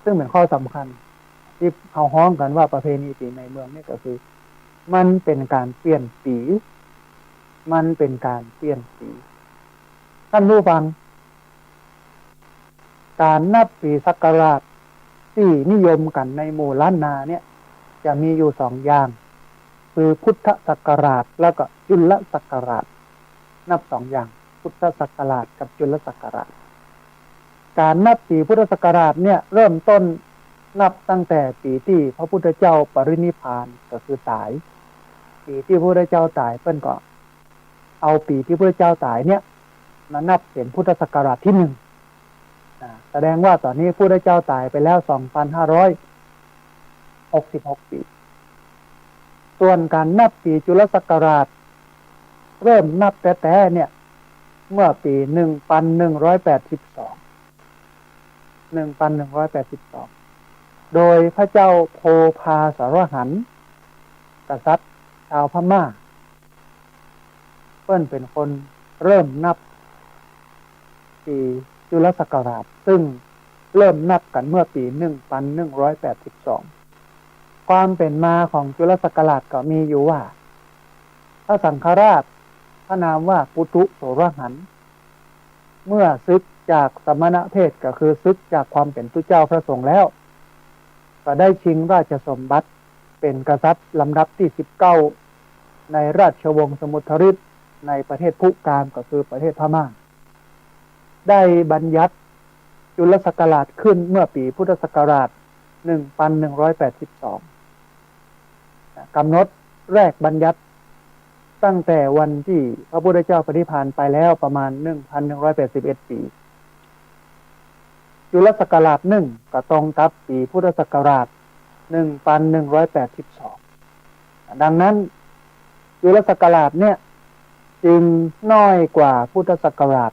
ซึ่งเป็นข้อสำคัญที่เขาฮ้องกันว่าประเพณีปีใหม่เมืองนี่ก็คือมันเป็นการเปลี่ยนปีท่านผู้ฟังการนับปีศักราชที่นิยมกันในหมู่ล้านนาเนี่ยจะมีอยู่2อย่างคือพุทธศักราชแล้วก็จุลศักราชนับ2อย่างพุทธศักราชกับจุลศักราชการนับปีพุทธศักราชเนี่ยเริ่มต้นนับตั้งแต่ปีที่พระพุทธเจ้าปรินิพพานก็คือตายปีที่พระพุทธเจ้าตายเพิ่นก็เอาปีที่พระพุทธเจ้าตายเนี่ยมานับเป็นพุทธศักราชที่1แสดงว่าตอนนี้พระพุทธเจ้าตายไปแล้ว 2,566 ปีส่วนการนับปีจุลศักราชเริ่มนับแต่เนี่ยเมื่อปี 1182 โดยพระเจ้าโพพาสารหันกษัตริย์ชาวพม่าเพิ่นเป็นคนเริ่มนับปีจุลศักราชซึ่งเริ่มนับกันเมื่อปี 1182 ความเป็นมาของจุลศักราชก็มีอยู่ว่าพระสังฆราชพระนามว่าปุถุโสรหันเมื่อศึกจากสมณเพศก็คือศึกจากความเป็นตุเจ้าพระสงฆ์แล้วก็ได้ชิงราชสมบัติเป็นกษัตริย์ลำดับที่19ในราชวงศ์สมุทรฤทธิ์ในประเทศพุกามก็คือประเทศพม่าได้บัญญัติจุลศักราชขึ้นเมื่อปีพุทธศักราช 1182 กำหนดแรกบัญญัติตั้งแต่วันที่พระพุทธเจ้าปฏิพานไปแล้วประมาณ 1,181 ปีจุลศักราช1ก็ตรงกับปีพุทธศักราช 1,182 ดังนั้นจุลศักราชเนี่ยจึงน้อยกว่าพุทธศักราช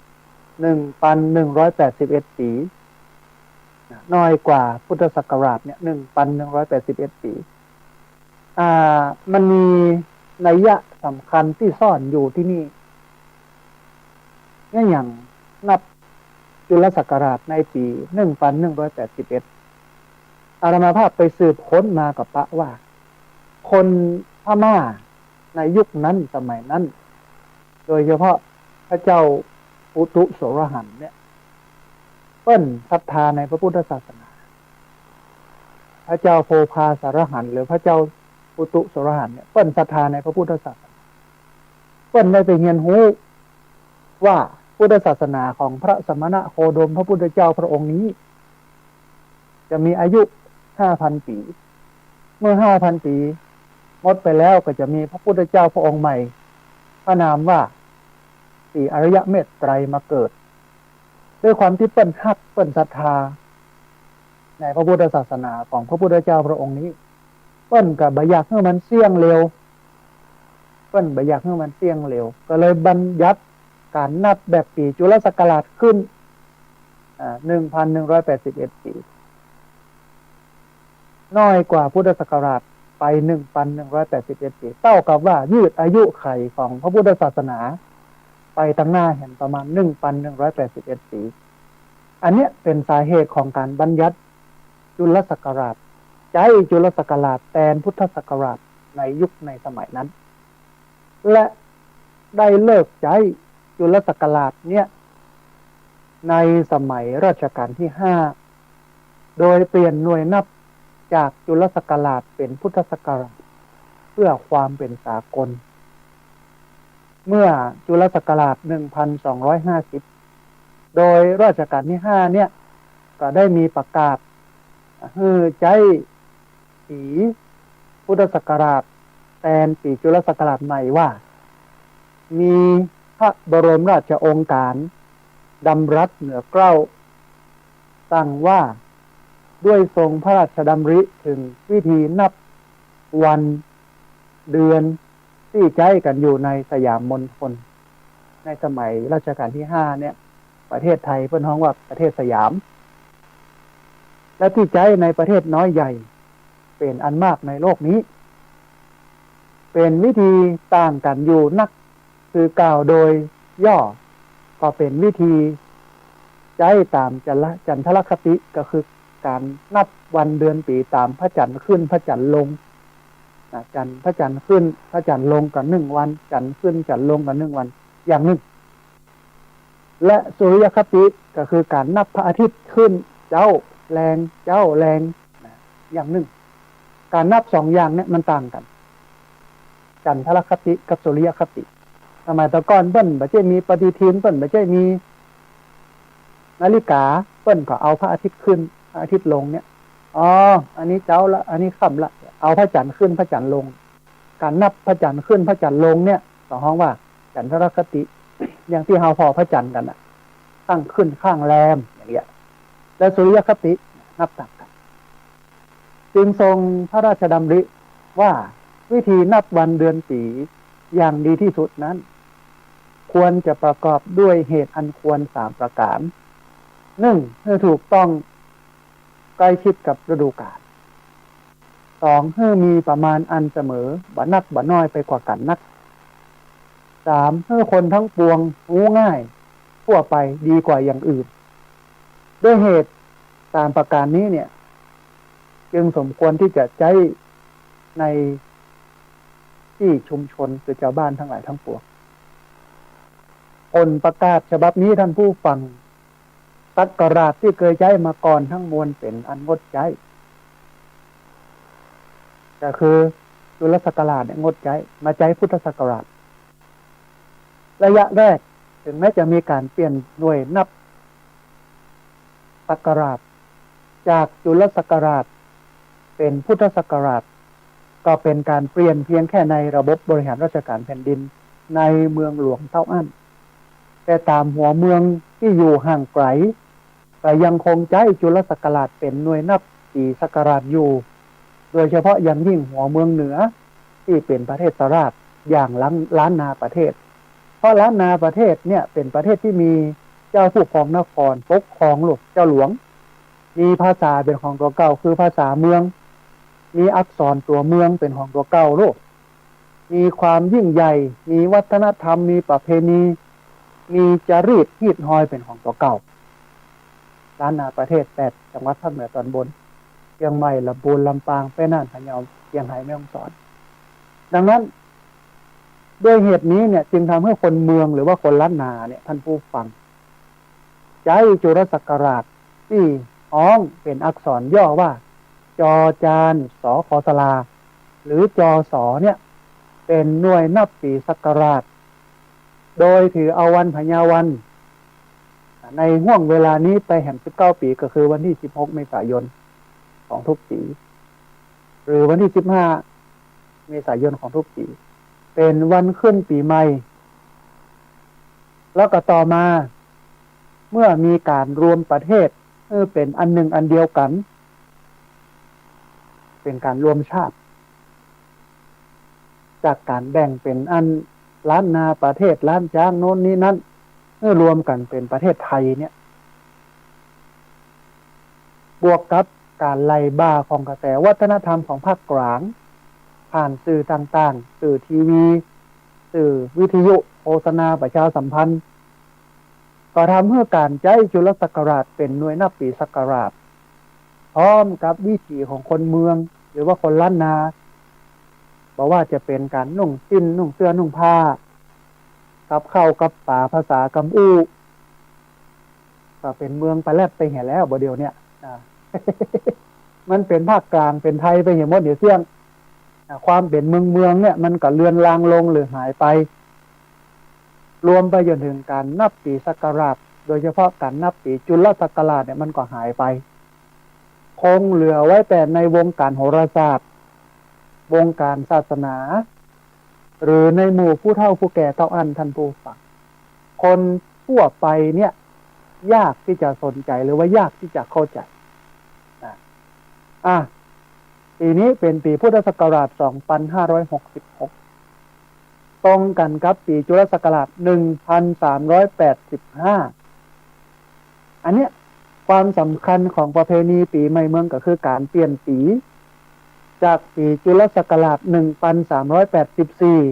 1,181 ปีน้อยกว่าพุทธศักราชเนี่ย 1,181 ปีมันมีนัยยะสำคัญที่ซ่อนอยู่ที่นี่อย่างนับจุลศักราชในปี 1181 อาตมาภาพไปสืบค้นมากับปะว่าคนพม่าในยุคนั้นสมัยนั้นโดยเฉพาะพระเจ้าปุถุโสรหันเนี่ยเปิ้นศรัทธาในพระพุทธศาสนาพระเจ้าโพพาสารหันหรือพระเจ้าปุถุโสรหันเนี่ยเปิ้นศรัทธาในพระพุทธศาสนาเปิ้นได้ไปเรียนรู้ว่าพุทธศาสนาของพระสมณะโคดมพระพุทธเจ้าพระองค์นี้จะมีอายุ 5,000 ปีเมื่อ 5,000 ปีหมดไปแล้วก็จะมีพระพุทธเจ้าพระองค์ใหม่พระนามว่าศรีอริยเมตไตรมาเกิดด้วยความที่เปิ้นฮักเปิ้นศรัทธาในพระพุทธศาสนาของพระพุทธเจ้าพระองค์นี้เปิ้นก็บ่อยากให้มันเสี่ยงเร็วก็เลยบัญญัติการนับแบบปีจุลศักราชขึ้น1,181 ปีน้อยกว่าพุทธศักราชไป 1,181 ปีเท่ากับว่ายืดอายุไขของพระพุทธศาสนาไปตั้งหน้าเห็นประมาณ 1,181 ปีอันเนี้ยเป็นสาเหตุของการบัญญัติจุลศักราชใจจุลศักราชแทนพุทธศักราชในยุคในสมัยนั้นและได้เลิกใช้จุลศักราชเนี่ยในสมัยรัชกาลที่5โดยเปลี่ยนหน่วยนับจากจุลศักราชเป็นพุทธศักราชเพื่อความเป็นสากลเมื่อจุลศักราช 1,250 โดยรัชกาลที่5เนี่ยก็ได้มีประกาศให้ใช้ปีพุทธศักราชแทนปีจุลศักราชใหม่ว่ามีพระบรมราชโองการดำรัสเหนือเกล้าสั่งว่าด้วยทรงพระราชดำริถึงวิธีนับวันเดือนที่ใช้กันอยู่ในสยามมณฑลในสมัยรัชกาลที่5เนี่ยประเทศไทยเพิ่นฮ้องว่าประเทศสยามและที่ใช้ในประเทศน้อยใหญ่เป็นอันมากในโลกนี้ เป็นวิธีต่างกันอยู่นักคือกล่าวโดยย่อก็เป็นวิธีใจตามจันทรคติก็คือการนับวันเดือนปีตามพระจันทร์ขึ้นพระจันทร์ลงพระจันทร์ขึ้นพระจันทร์ลงกัน1 วันจันทร์ขึ้นจันทร์ลงกัน1 วันอย่างหนึ่งและสุริยคติก็คือการนับพระอาทิตย์ขึ้นเจ้าแรงอย่างหนึ่งการนับ2 อย่างเนี่ยมันต่างกันจันทรคติกับสุริยคติสมัยตะก่อนเปิ้นบ่ใช่มีปฏิทินเปิ้นบ่ใช่มีนาฬิกาเปิ้นก็เอาพระอาทิตย์ขึ้นพระอาทิตย์ลงเนี่ยอันนี้เจ้าละอันนี้ค่ำละเอาพระจันทร์ขึ้นพระจันทร์ลงการนับพระจันทร์ขึ้นพระจันทร์ลงเนี่ยก็ฮ้องว่าจันทรคติอย่างที่เฮาพอพระจันทร์กันน่ะข้างขึ้นข้างแรมอย่างเงี้ยและสุริยคตินับต่างกันจึงทรงพระราชดำริว่าวิธีนับวันเดือนปีอย่างดีที่สุดนั้นควรจะประกอบด้วยเหตุอันควร3 ประการ1ให้ถูกต้องใกล้ชิดกับฤดูกาล2ให้มีประมาณอันเสมอบ่นักบ่น้อยไปกว่ากันนัก3ให้คนทั้งปวงรู้ง่ายทั่วไปดีกว่าอย่างอื่นด้วยเหตุ3 ประการนี้เนี่ยจึงสมควรที่จะใช้ในที่ชุมชนคือชาวบ้านทั้งหลายทั้งปวงผลประกาศฉบับนี้ท่านผู้ฟังศักราชที่เคยใช้มาก่อนทั้งมวลเป็นอันงดใช้ก็คือจุลศักราชเนี่ยงดใช้มาใช้พุทธศักราชระยะแรกถึงแม้จะมีการเปลี่ยนหน่วยนับศักราชจากจุลศักราชเป็นพุทธศักราชก็เป็นการเปลี่ยนเพียงแค่ในระบบบริหารราชการแผ่นดินในเมืองหลวงเท่านั้นแต่ตามหัวเมืองที่อยู่ห่างไกลแต่ยังคงใช้จุลศักราชเป็นหน่วยนับปีศักราชอยู่โดยเฉพาะอย่างยิ่งหัวเมืองเหนือที่เป็นประเทศสราชอย่างล้านนาประเทศเพราะล้านนาประเทศเนี่ยเป็นประเทศที่มีเจ้าผู้ครองนครปกครองลูกเจ้าหลวงมีภาษาเป็นของตัวเก่าคือภาษาเมืองมีอักษรตัวเมืองเป็นของตัวเก่าโลกมีความยิ่งใหญ่มีวัฒนธรรมมีประเพณีมีจารีตฮีดฮอยเป็นของตัวเก่าล้านนาประเทศ8 จังหวัดภาคเหนือตอนบนเชียงใหม่ลำพูนลำปางแม่น่านพะเยาเชียงรายแม่ฮ่องสอนดังนั้นด้วยเหตุนี้เนี่ยจึงทำให้คนเมืองหรือว่าคนล้านนาเนี่ยท่านผู้ฟังใช้จุลศักราชที่ฮ้องเป็นอักษรย่อว่าจอจานสคสลาหรือจอสอเนี่ยเป็นหน่วยนับปีศักราชโดยถือเอาวันพญาวันในห่วงเวลานี้ไปแห่ง19 ปีก็คือวันที่16 เมษายนของทุกปีหรือวันที่15 เมษายนของทุกปีเป็นวันขึ้นปีใหม่แล้วก็ต่อมาเมื่อมีการรวมประเทศเป็นอันหนึ่งอันเดียวกันเป็นการรวมชาติจากการแบ่งเป็นอันล้านนาประเทศล้านช้างโน้นนี้นั้นเมื่อรวมกันเป็นประเทศไทยเนี่ยบวกกับการไล่บ้าของกระแสวัฒนธรรมของภาคกลางผ่านสื่อต่างๆสื่อทีวีสื่อวิทยุโฆษณาประชาสัมพันธ์ก็ทำให้การใช้จุลศักราชเป็นหน่วยนับปีศักราชพร้อมกับวิถีของคนเมืองหรือว่าคนล้านนาบอกว่าจะเป็นการนุ่งสิ้นนุ่งเสื้อนุ่งผ้ากับข้าวกับป่าภาษากำอู้ก็เป็นเมืองไปแลบไปเห็นแล้วบ่เดียวเนี่ย มันเป็นภาคกลางเป็นไทยไปเห็นหมดเดี๋ยวเสี่ยงความเป็นเมืองเนี่ยมันก็เลือนลางลงหรือหายไปรวมไปจนถึงการนับปีศักราชโดยเฉพาะการนับปีจุลศักราชเนี่ยมันก็หายไปคงเหลือไว้แต่ในวงการโหราศาสตร์วงการศาสนาหรือในหมู่ผู้เฒ่าผู้แก่เท่าอันท่านผู้ฟังคนทั่วไปเนี่ยยากที่จะสนใจหรือว่ายากที่จะเข้าใจปีนี้เป็นปีพุทธศักราช 2566 ตรงกันกับปีจุลศักราช 1385 อันเนี้ยความสำคัญของประเพณีปีใหม่เมืองก็คือการเปลี่ยนปีจ จากปีจุลศักราช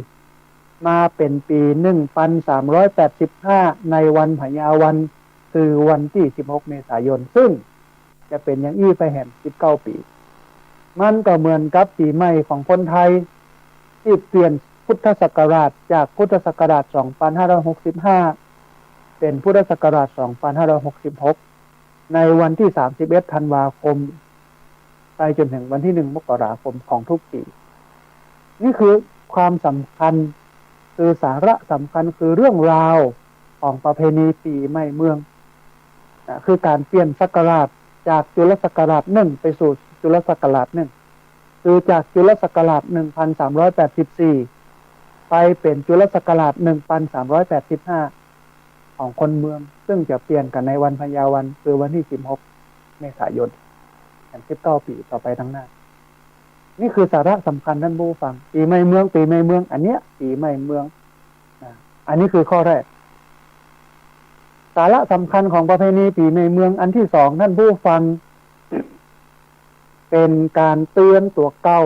1384มาเป็นปี1385ในวันพญาวันคือวันที่16เมษายนซึ่งจะเป็นอย่างอี้ไปแห่ง19ปีมันก็เหมือนกับปีใหม่ของคนไทยที่เปลี่ยนพุทธศักราชจากพุทธศักราช2565เป็นพุทธศักราช2566ในวันที่31ธันวาคมไปจนถึงวันที่1มกราคมของทุกปีนี่คือความสำคัญคือสาระสำคัญคือเรื่องราวของประเพณีปีใหม่เมืองคือการเปลี่ยนศักราชจากจุลศักราช1ไปสู่จุลศักราช1คือจากจุลศักราช1384ไปเป็นจุลศักราช1385ของคนเมืองซึ่งจะเปลี่ยนกันในวันพญาวันคือวันที่16เมษายน19ปีต่อไปทั้งหน้านี่คือสาระสำคัญท่านผู้ฟังปีใหม่เมืองปีใหม่เมืองอันเนี้ยปีใหม่เมืองอันนี้คือข้อแรกสาระสำคัญของประเพณีปีใหม่เมืองอันที่สองท่านผู้ฟังเป็นการเตือนตัวเก่า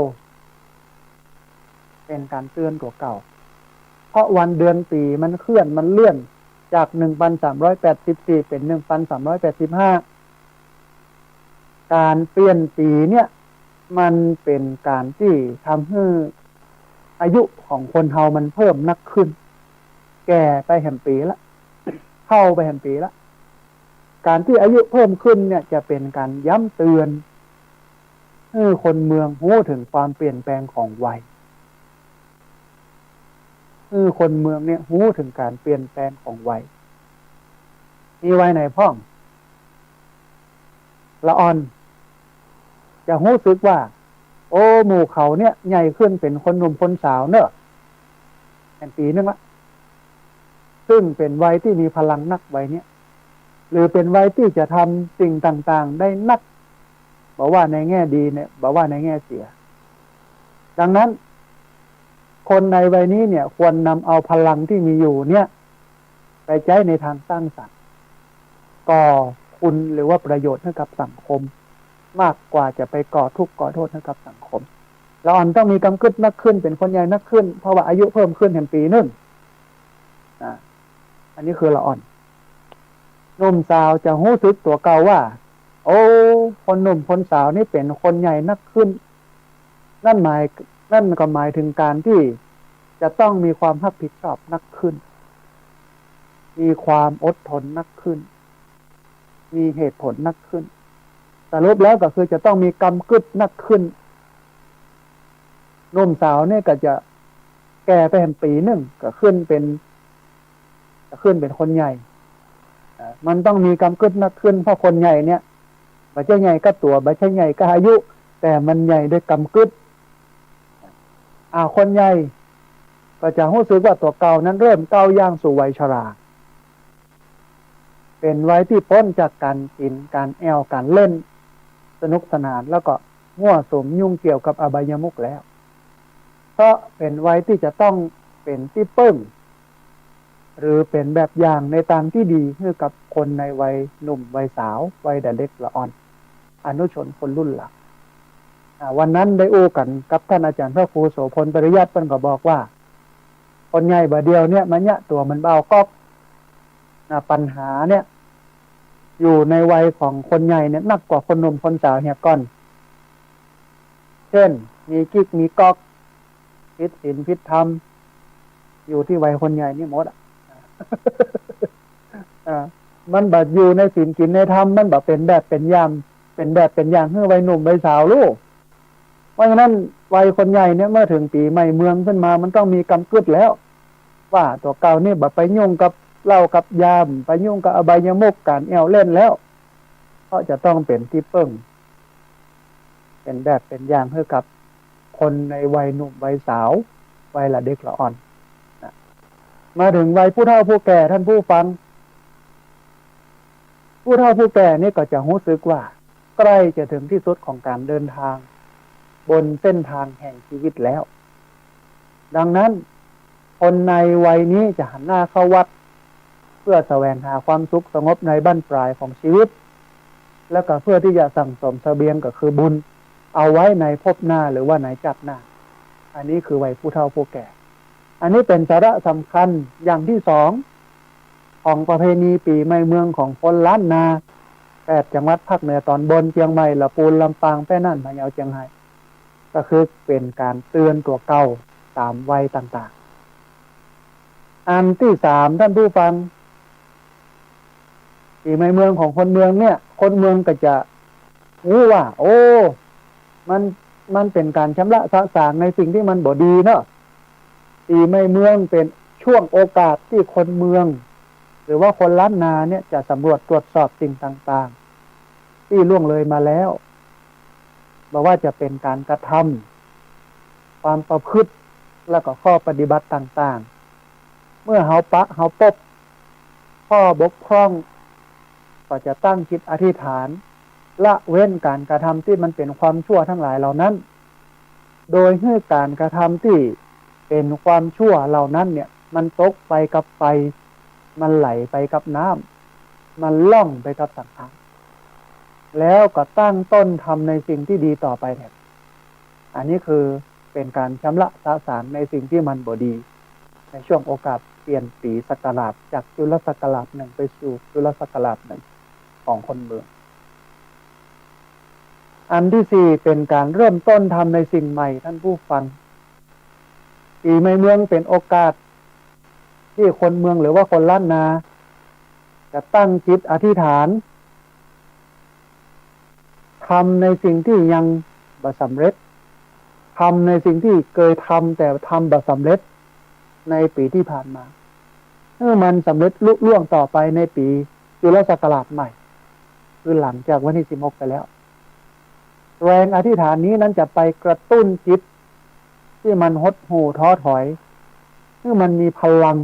เป็นการเตือนตัวเก่าเพราะวันเดือนปีมันเคลื่อนมันเลื่อนจาก1384เป็น1385การเปลี่ยนปีเนี่ยมันเป็นการที่ทำให้อายุของคนเฮามันเพิ่มนักขึ้นแก่ไปแห่งปีละเข้าไปแห่งปีละการที่อายุเพิ่มขึ้นเนี่ยจะเป็นการย้ำเตือนให้คนเมืองรู้ถึงความเปลี่ยนแปลงของวัยให้คนเมืองเนี่ยรู้ถึงการเปลี่ยนแปลงของวัยมีวัยไหนพ้องละอ่อนจะรู้สึกว่าโอ้หมู่เขาเนี่ยใหญ่ขึ้นเป็นคนหนุ่มคนสาวเนอะแห่งปีนึงละซึ่งเป็นวัยที่มีพลังนักวัยเนี้ยหรือเป็นวัยที่จะทำสิ่งต่างๆได้นักบอกว่าในแง่ดีเนี่ยบอกว่าในแง่เสียดังนั้นคนในวัยนี้เนี่ยควรนำเอาพลังที่มีอยู่เนี่ยไปใช้ในทางสร้างสรรค์ก่อคุณหรือว่าประโยชน์ให้กับสังคมมากกว่าจะไปก่อทุกข์ก่อโทษให้กับสังคมละอ่อนต้องมีกำกึดนักขึ้นเป็นคนใหญ่นักขึ้นเพราะว่าอายุเพิ่มขึ้นแห่งปีนึงอันนี้คือละอ่อนหนุ่มสาวจะรู้สึกตัวเก่าว่าโอ้คนหนุ่มคนสาวนี่เป็นคนใหญ่นักขึ้นนั่นก็หมายถึงการที่จะต้องมีความรับผิดชอบนักขึ้นมีความอดทนนักขึ้นมีเหตุผลนักขึ้นสรุปแล้วก็คือจะต้องมีกำกึดนักขึ้นหนุ่มสาวเนี่ยก็จะแก่ไปแห่งปีนึงก็ขึ้นเป็นคนใหญ่มันต้องมีกำกึดนักขึ้นเพราะคนใหญ่เนี่ยบัจเจใหญ่ก็ตัวบัจเจใหญ่ก็อายุแต่มันใหญ่ด้วยกำกึดคนใหญ่ก็จะรู้สึกว่าตัวเก่านั้นเริ่มก้าวย่างสู่วัยชราเป็นวัยที่พ้นจากการกินการแอวการเล่นสนุกสนานแล้วก็มั่วสุมยุ่งเกี่ยวกับอบายมุขแล้วเพราะเป็นวัยที่จะต้องเป็นที่ปึ้งหรือเป็นแบบอย่างในทางที่ดีให้กับคนในวัยหนุ่มวัยสาววัยเด็กละอ่อนอนุชนคนรุ่นหลังวันนั้นได้อู้กันกับท่านอาจารย์พระครูโสพลปริยัติเพิ่นก็บอกว่าคนใหญ่บ่เดียวเนี่ยมันเนี่ยตัวมันเบาก๊อกปัญหาเนี่ยอยู่ในวัยของคนใหญ่เนี่ยหนักกว่าคนหนุ่มคนสาวเนี่ยก่อนเช่นมีกิ๊กมีก๊อกผิดศีลผิดธรรมอยู่ที่วัยคนใหญ่นี่หมดมันบัดอยู่ในศีลกินในธรรมมันบัดเป็นแบบเป็นอย่างให้วัยหนุ่มวัยสาวลูกเพราะฉะนั้นวัยคนใหญ่เนี่ยเมื่อถึงปีใหม่เมืองขึ้นมามันต้องมีกำกึดแล้วว่าตัวเก่านี่บัดไปยุ่งกับเหล้ากับยามไปยุ่งกับอบายมุขการแอวเล่นแล้วเพราะจะต้องเป็นที่เปิ้งเป็นแบบเป็นอย่างให้กับคนในวัยหนุ่มวัยสาววัยละเด็กละอ่อนมาถึงวัยผู้เฒ่าผู้แก่ท่านผู้ฟังผู้เฒ่าผู้แก่นี่ก็จะรู้สึกว่าใกล้จะถึงที่สุดของการเดินทางบนเส้นทางแห่งชีวิตแล้วดังนั้นคนในวัยนี้จะหันหน้าเข้าวัดเพื่อแสวงหาความสุขสงบในบั้นปลายของชีวิตแล้วก็เพื่อที่จะสั่งสมเสบียงก็คือบุญ เอาไว้ในภพหน้าหรือว่าในจับหน้าอันนี้คือไว้ผู้เฒ่าผู้แก่อันนี้เป็นสาระสำคัญอย่างที่สองของประเพณีปีใหม่เมืองของคนล้านนา8จังหวัดภาคเหนือตอนบนเชียงใหม่ลำพูนลำปางแพร่น่านพะเยาเชียงรายก็คือเป็นการเตือนตัวเก่าตามวัยต่างๆอันที่สามท่านผู้ฟังปีใหม่เมืองของคนเมืองเนี่ยคนเมืองก็จะรู้ว่าโอ้มันเป็นการชำระสะสางในสิ่งที่มันบ่ดีเนาะปีใหม่เมืองเป็นช่วงโอกาสที่คนเมืองหรือว่าคนล้านนาเนี่ยจะสำรวจตรวจสอบสิ่งต่างๆที่ล่วงเลยมาแล้วบอกว่าจะเป็นการกระทำความประพฤติแล้วก็ข้อปฏิบัติต่างๆเมื่อเฮาพบข้อบกพร่องก็จะตั้งจิตอธิษฐานละเว้นการกระทำที่มันเป็นความชั่วทั้งหลายเหล่านั้นโดยให้การกระทำที่เป็นความชั่วเหล่านั้นเนี่ยมันตกไปกับไฟมันไหลไปกับน้ำมันล่องไปกับสังขารแล้วก็ตั้งต้นทำในสิ่งที่ดีต่อไปแทนอันนี้คือเป็นการชำระสะสางในสิ่งที่มันบ่ดีในช่วงโอกาสเปลี่ยนปีศักราชจากจุลศักราชหนึ่งไปสู่จุลศักราชหนึ่งของคนเมืองอันที่สี่เป็นการเริ่มต้นทำในสิ่งใหม่ท่านผู้ฟังปีใหม่เมืองเป็นโอกาสที่คนเมืองหรือว่าคนล้านนาจะตั้งจิตอธิษฐานทำในสิ่งที่ยังบ่สำเร็จทำในสิ่งที่เคยทำแต่ทำบ่สำเร็จในปีที่ผ่านมาเมื่อมันสำเร็จลุล่วงต่อไปในปีจุลศักราชใหม่คือหลังจากวันที่16ไปแล้วแรงอธิษฐานนี้นั้นจะไปกระตุ้นจิตที่มันหดหู่ท้อถอยเมื่อมันมีพลัง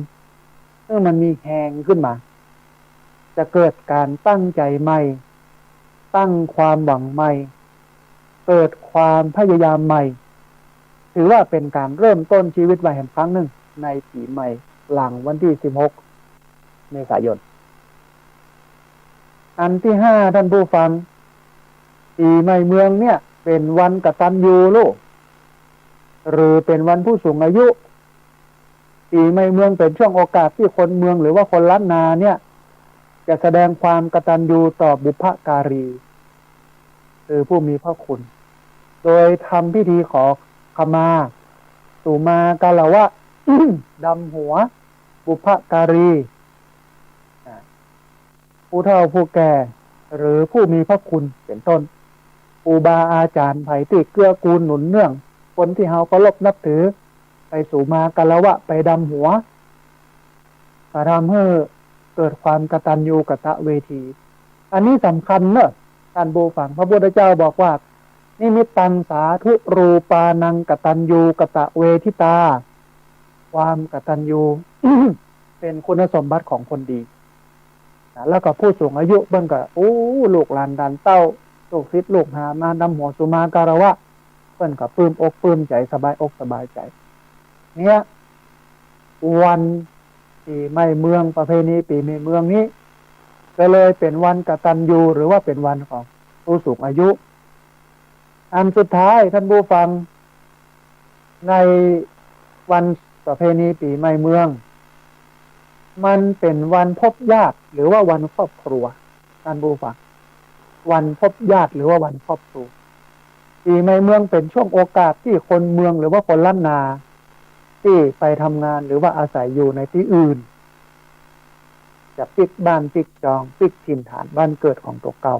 เมื่อมันมีแรงขึ้นมาจะเกิดการตั้งใจใหม่ตั้งความหวังใหม่เกิดความพยายามใหม่ถือว่าเป็นการเริ่มต้นชีวิตใหม่แห่งครั้งหนึ่งในปีใหม่หลังวันที่16เมษายนอันที่ห้าท่านผู้ฟังปีใหม่เมืองเนี่ยเป็นวันกตัญญูลูกหรือเป็นวันผู้สูงอายุปีใหม่เมืองเป็นช่วงโอกาสที่คนเมืองหรือว่าคนล้านนาเนี่ยจะแสดงความกตัญญูต่อบุพการีคือผู้มีพระคุณโดยทำพิธีขอขมาสุมากาละวะ ดำหัวบุพการีผู้เฒ่าผู้แก่หรือผู้มีพระคุณเป็นต้นครูบาอาจารย์ไผที่เกื้อกูลหนุนเนื่องคนที่เฮาเคารพนับถือไปสู่มากาละวะไปดำหัวก็ทำให้เกิดความกตัญญูกตเวทีอันนี้สำคัญเนอะท่านผู้ฟังพระพุทธเจ้าบอกว่านิมิตตังสาธุรูปานังกตัญญูกตเวทิตาความกตัญญู เป็นคุณสมบัติของคนดีแล้วก็ผู้สูงอายุเบิ่งก็โอ้ลูกหลานดันเต้าลูกศิษย์ลูกหามานำหัวสุมาการะวะเพิ่นก็ปลื้มอกปลื้มใจสบายอกสบายใจเนี่ยวันปีใหม่เมืองประเพณีปีใหม่เมืองนี้ก็เลยเป็นวันกตัญญูหรือว่าเป็นวันของผู้สูงอายุอันสุดท้ายท่านผู้ฟังในวันประเพณีปีใหม่เมืองมันเป็นวันพบญาติหรือว่าวันครอบครัวท่านผู้ฟังวันพบญาติหรือว่าวันครอบครัวปีใหม่เมืองเป็นช่วงโอกาสที่คนเมืองหรือว่าคนล้านนาที่ไปทำงานหรือว่าอาศัยอยู่ในที่อื่นจะปิกบ้านปิกจองปิกถิ่นฐานบ้านเกิดของตัวเก่า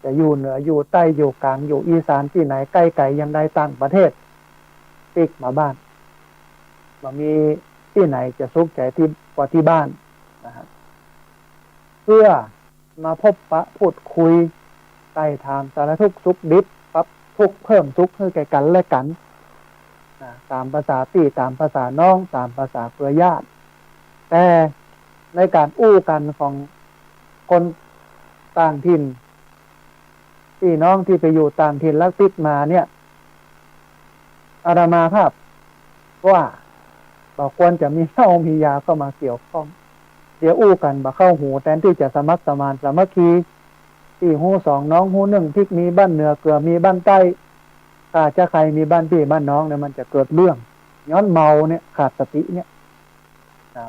จะอยู่เหนืออยู่ใต้อยู่กลางอยู่อีสานที่ไหนใกล้ไกลยังใดต่างประเทศปิกมาบ้านบ่มีที่ไหนจะสุขใจที่กว่าที่บ้านนะครับเพื่อมาพบปะพูดคุยใต้ถามสารทุกข์สุขดิบปรับทุกข์เพิ่มทุกข์ให้แก่กันและกันตามภาษาพี่ตามภาษาน้องตามภาษาเครือญาติแต่ในการอู้กันของคนต่างถิ่นพี่น้องที่ไปอยู่ต่างถิ่นแล้วติดมาเนี่ยอาตมาภาพว่าบอกควรจะมีเหล้ามียาเข้ามาเกี่ยวข้องเดี๋ยวอู้กันบ่เข้าหูแทนที่จะสมัครสมานสามัคคีที่ ที่หูสองน้องหูหนึ่งพริกมีบ้านเหนือเกลือมีบ้านใต้ถ้าจะใครมีบ้านพี่บ้านน้องเนี่ยมันจะเกิดเรื่องย้อนเมาเนี่ยขาดสติเนี่ย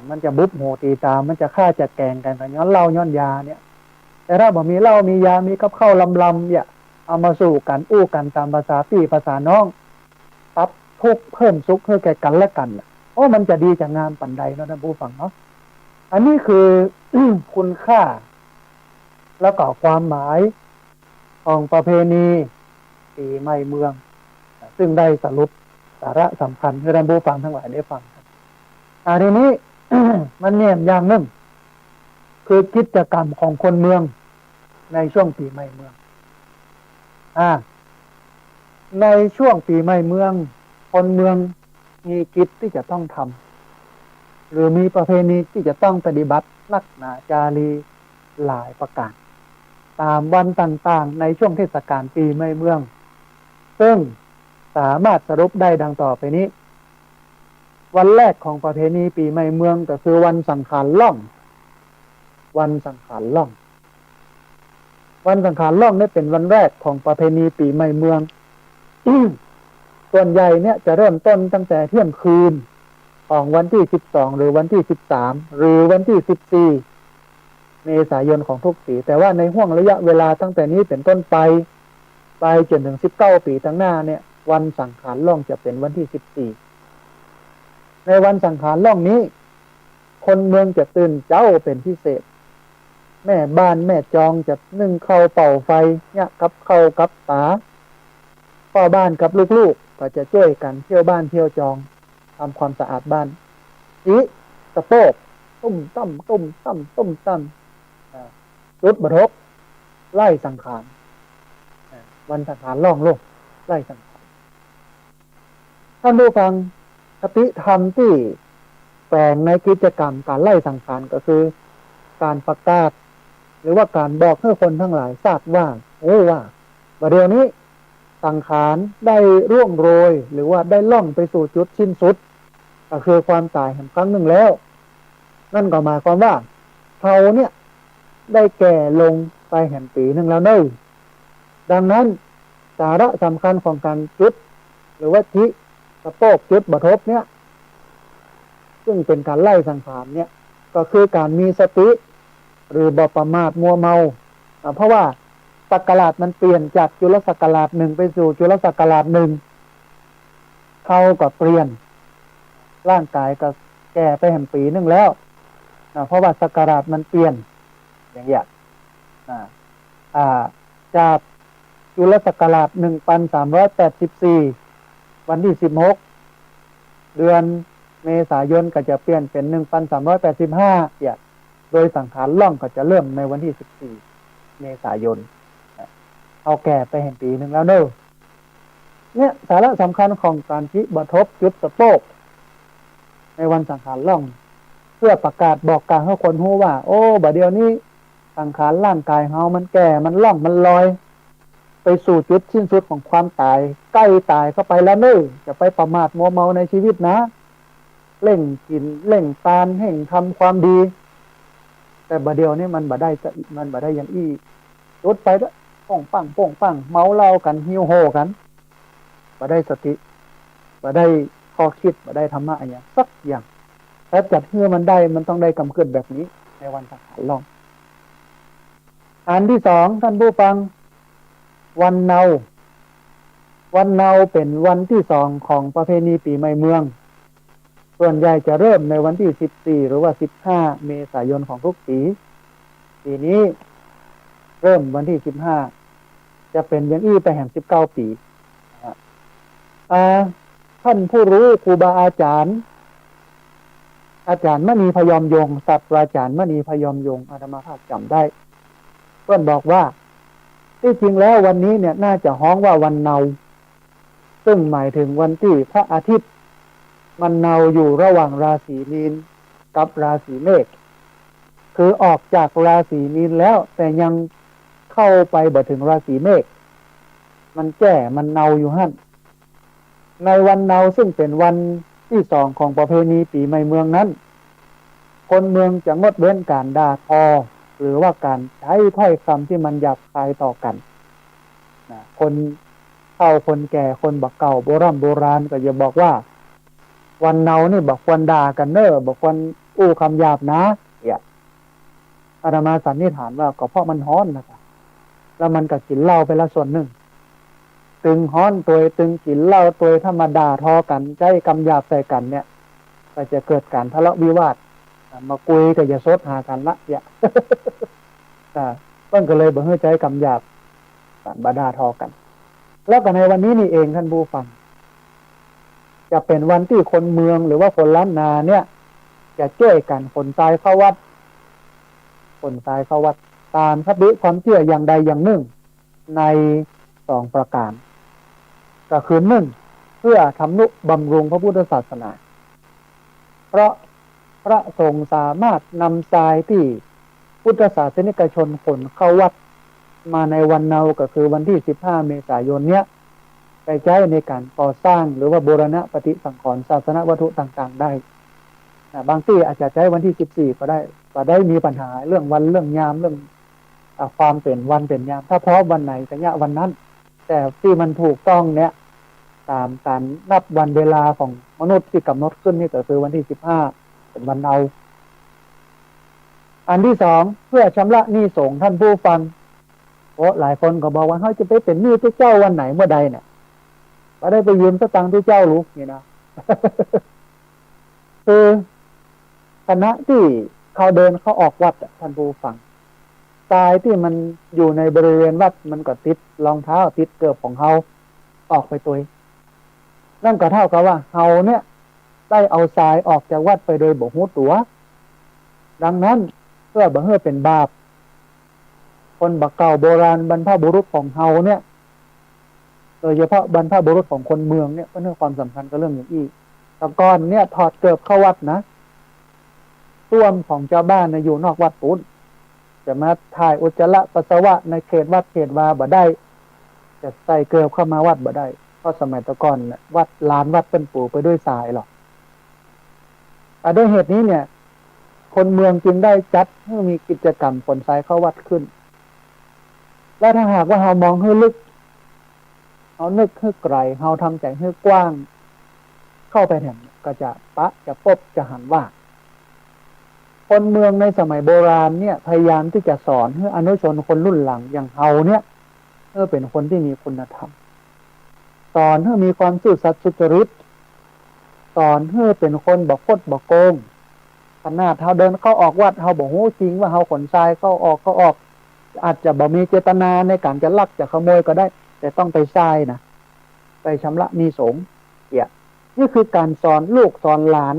มันจะบุบโหตีตามมันจะฆ่าจะแกงกันย้อนเหล้าย้อนยาเนี่ยแต่ถ้าบอกมีเหล้ามียามีกับข้าวลำๆเนี่ยเอามาสู่กันอู้กันตามภาษาพี่ภาษาน้องปรับทุกเพิ่มสุขให้แก่กันและกันโอ้มันจะดีจะงามปันใดเนาะท่านผู้ฟังเนาะอันนี้คือ คุณค่าแล้วก็ความหมายของประเพณีปีใหม่เมืองซึ่งได้สรุปสาระสำคัญให้ท่านผู้ฟังทั้งหลายได้ฟังครับทีนี้ มันเนี่ยอย่างหนึ่งคือกิจกรรมของคนเมืองในช่วงปีใหม่เมืองในช่วงปีใหม่เมืองคนเมืองมีกิจที่จะต้องทำหรือมีประเพณีที่จะต้องปฏิบัติลักษณะจารีหลายประการตามวันต่างๆในช่วงเทศกาลปีใหม่เมืองซึ่งสามารถสรุปได้ดังต่อไปนี้วันแรกของประเพณีปีใหม่เมืองก็คือวันสังขารล่องวันสังขารล่องวันสังขารล่องนี่เป็นวันแรกของประเพณีปีใหม่เมือง ส่วนใหญ่เนี่ยจะเริ่มต้นตั้งแต่เที่ยงคืนของวันที่12หรือวันที่13หรือวันที่14เมษายนของทุกปีแต่ว่าในห่วงระยะเวลาตั้งแต่นี้เป็นต้นไปจนถึง19ปีตั้งหน้าเนี่ยวันสังขารล่องจะเป็นวันที่14ในวันสังขารล่องนี้คนเมืองจะตื่นเจ้าเป็นพิเศษแม่บ้านแม่จองจะนึ่งข้าวเป่าไฟเนี่ยกับข้าวกับตาพ่อบ้านกับลูกๆก็จะช่วยกันเที่ยวบ้านเที่ยวจองทำความสะอาดบ้านตะโปกตุ้มตั้มตุ้มตั้มตุ้มตั้มจุดบทกไล่สังขารวันสังขารล่องโลกไล่สังขารท่านผู้ฟังคติธรรมที่แฝงในกิจกรรมการไล่สังขารก็คือการประกาศหรือว่าการบอกให้คนทั้งหลายทราบว่าว่าเดี๋ยวนี้สังขารได้ร่วงโรยหรือว่าได้ล่องไปสู่จุดสิ้นสุดก็คือความตายแห่งครั้งหนึ่งแล้วนั่นก็หมายความว่าเขาเนี่ยได้แก่ลงไปแห่งปีหนึ่งแล้วเนอะดังนั้นสาระสำคัญของการจุดหรือว่าสะโพกจุดบทบเนี่ยซึ่งเป็นการไล่สังขารเนี่ยก็คือการมีสติหรือบ่ประมาทมัวเมาเพราะว่าศักราชมันเปลี่ยนจากจุลศักราชหนึ่งไปสู่จุลศักราชหนึ่งเขาก็เปลี่ยนร่างกายก็แก่ไปแห่งปีหนึ่งแล้วเพราะว่าศักราชมันเปลี่ยนอย่างเงี้ยจากจุลศักราช1384วันที่16เดือนเมษายนก็จะเปลี่ยนเป็น1385เนี่ยโดยสังขารล่องก็จะเริ่มในวันที่14เมษายนเอาแก่ไปแห่งปีหนึ่งแล้วเนอะเนี่ยสาระสำคัญของการที่บทบจุดสะโพกในวันสังขารล่องเพื่อประกาศบอกกล่าวให้คนรู้ว่าโอ้บัดเดี๋ยวนี้สังขารร่างกายเฮามันแก่มันล่องมันลอยไปสู่จุดสิ้นสุดของความตายใกล้ตายเข้าไปแล้วเนอะจะไปประมาทมัวเมาในชีวิตนะเร่งกินเร่งทานเร่งทำความดีแต่บัดเดี๋ยวนี้มันบ่ได้อย่างอี้จุดไปแล้วป้องปังเมาเหล้ากันหิวโหกันบ่ได้สติบ่ได้ข้อคิดบ่ได้ธรรมะอย่างสักอย่างแต่จัดเพื่อมันได้มันต้องได้กำเกิดแบบนี้ในวันสังขารล่องอันที่สองท่านผู้ฟังวันเนาเป็นวันที่สองของประเพณีปีใหม่เมืองส่วนใหญ่จะเริ่มในวันที่14หรือว่า15เมษายนของทุกปีนี้เริ่มวันที่15จะเป็นอย่างอี้ไปแห่ง19ปีท่านผู้รู้ครูบาอาจารย์มณีพยอมยงศาสตราจารย์มณีพยอมยงอาตมาภาพจำได้เพื่อนบอกว่าที่จริงแล้ววันนี้เนี่ยน่าจะฮ้องว่าวันเนาซึ่งหมายถึงวันที่พระอาทิตย์มันเนาอยู่ระหว่างราศีมีนกับราศีเมษคือออกจากราศีมีนแล้วแต่ยังเข้าไปบ่ถึงราศีเมษมันแก่มันเนาอยู่หั่นในวันเนาซึ่งเป็นวันที่สองของประเพณีปีใหม่เมืองนั้นคนเมืองจะงดเว้นการด่าทอ หรือว่าการใช้ถ้อยคำที่มันหยาบคายต่อกันนะคนเฒ่าคนแก่คนบักเก่าโบราณก็จะบอกว่าวันเนานี่บอกควรด่ากันเนอะบอกควรอู้คำหยาบนะเนี่ยอาตมาสันนิษฐานว่าก็เพราะมันฮ้อนนะครับแล้วมันก็กินเหล้าไปละส่วนหนึ่งตึงฮ้อนตัวตึงกินเหล้าตัวธรรมดาทอกันใจคำหยาบใส่กันเนี่ยก็จะเกิดการทะเลาะวิวาทมาคุยก็จะซดหากันละอย่าเพิ่นก็เลยบ่ให้ใจคำหยาบการบาดาทอกันแล้วก็ในวันนี้นี่เองท่านผู้ฟังจะเป็นวันที่คนเมืองหรือว่าคนล้านนาเนี่ยจะช่วยกันขนทรายเข้าวัดขนทรายเข้าวัดตามคติความเชื่ออย่างใดอย่างหนึ่งใน2ประการก็คือ1เพื่อทำนุบำรุงพระพุทธศาสนาเพราะพระสงฆ์สามารถนำทรายที่พุทธศาสนิกชนขนเข้าวัดมาในวันเนาก็คือวันที่15เมษายนเนี้ยไปใช้ในการก่อสร้างหรือว่าบูรณะปฏิสังขรณ์ศาสนวัตถุต่างๆได้บางที่อาจจะใช้วันที่14ก็ได้มีปัญหาเรื่องวันเรื่องยามเรื่องความเป็นวันเป็นยามถ้าพร้อมวันไหนก็เนี่ยวันนั้นแต่ที่มันถูกต้องเนี่ยตามการนับวันเวลาของมนุษย์ที่กำหนดขึ้นนี่ก็คือวันที่15เป็นวันเนาอันที่2เพื่อชำระหนี้สงฆ์ท่านผู้ฟังโอ้หลายคนก็บอกว่าเขาจะไปเป็นหนี้ทุกเจ้าวันไหนเมื่อใดเนี่ยก็ได้ไปยืมสตังค์ทุกเจ้ารู้นี่นะ คือคณะที่เขาเดินเขาออกวัดท่านผู้ฟังทรายที่มันอยู่ในบริเวณวัดมันก็ติดรองเท้าติดเกือบของเขาออกไปตัวนั่นก็เท่ากับว่าเขาเนี่ยได้เอาทรายออกจากวัดไปโดยบ่ฮู้ตัวดังนั้นเพื่อบ่ให้เป็นบาปคนบักเก่าโบราณบรรพบุรุษของเฮาเนี่ยโดยเฉพาะบรรพบุรุษของคนเมืองเนี่ยก็เรื่องความสำคัญกับเรื่องอย่างนี้แต่ก่อนเนี่ยถอดเกือบเข้าวัดนะส้วมของเจ้าบ้านอยู่นอกวัดปุ๊บจะมาถ่ายอุจจาระปัสสาวะในเขตวัดเขตวาบ่ได้จะใส่เกือบเข้ามาวัดบ่ได้เพราะสมัยตะก่อนวัดลานวัดเป็นปูไปด้วยทรายหรอกด้วยเหตุนี้เนี่ยคนเมืองจึงได้จัดให้มีกิจกรรมขนทรายเข้าวัดขึ้นและถ้าหากว่าเรามองให้ลึกเรานึกให้ไกลเราทำใจให้กว้างเข้าไปแถมก็จะจะพบจะหันว่าคนเมืองในสมัยโบราณเนี่ยพยายามที่จะสอนให้อนุชนคนรุ่นหลังอย่างเราเนี่ยเป็นคนที่มีคุณธรรมสอนให้มีความซื่อสัตย์สุจริตสอนให้เป็นคนบ่คดบ่โกงขนาดเราเดินเข้าออกวัดเราบ่ฮู้จริงว่าเราขนทรายเข้าออกอาจจะบ่มีเจตนาในการจะลักจะขโมยก็ได้แต่ต้องไปทรายนะไปชำระหนี้สงฆ์นี่คือการสอนลูกสอนหลาน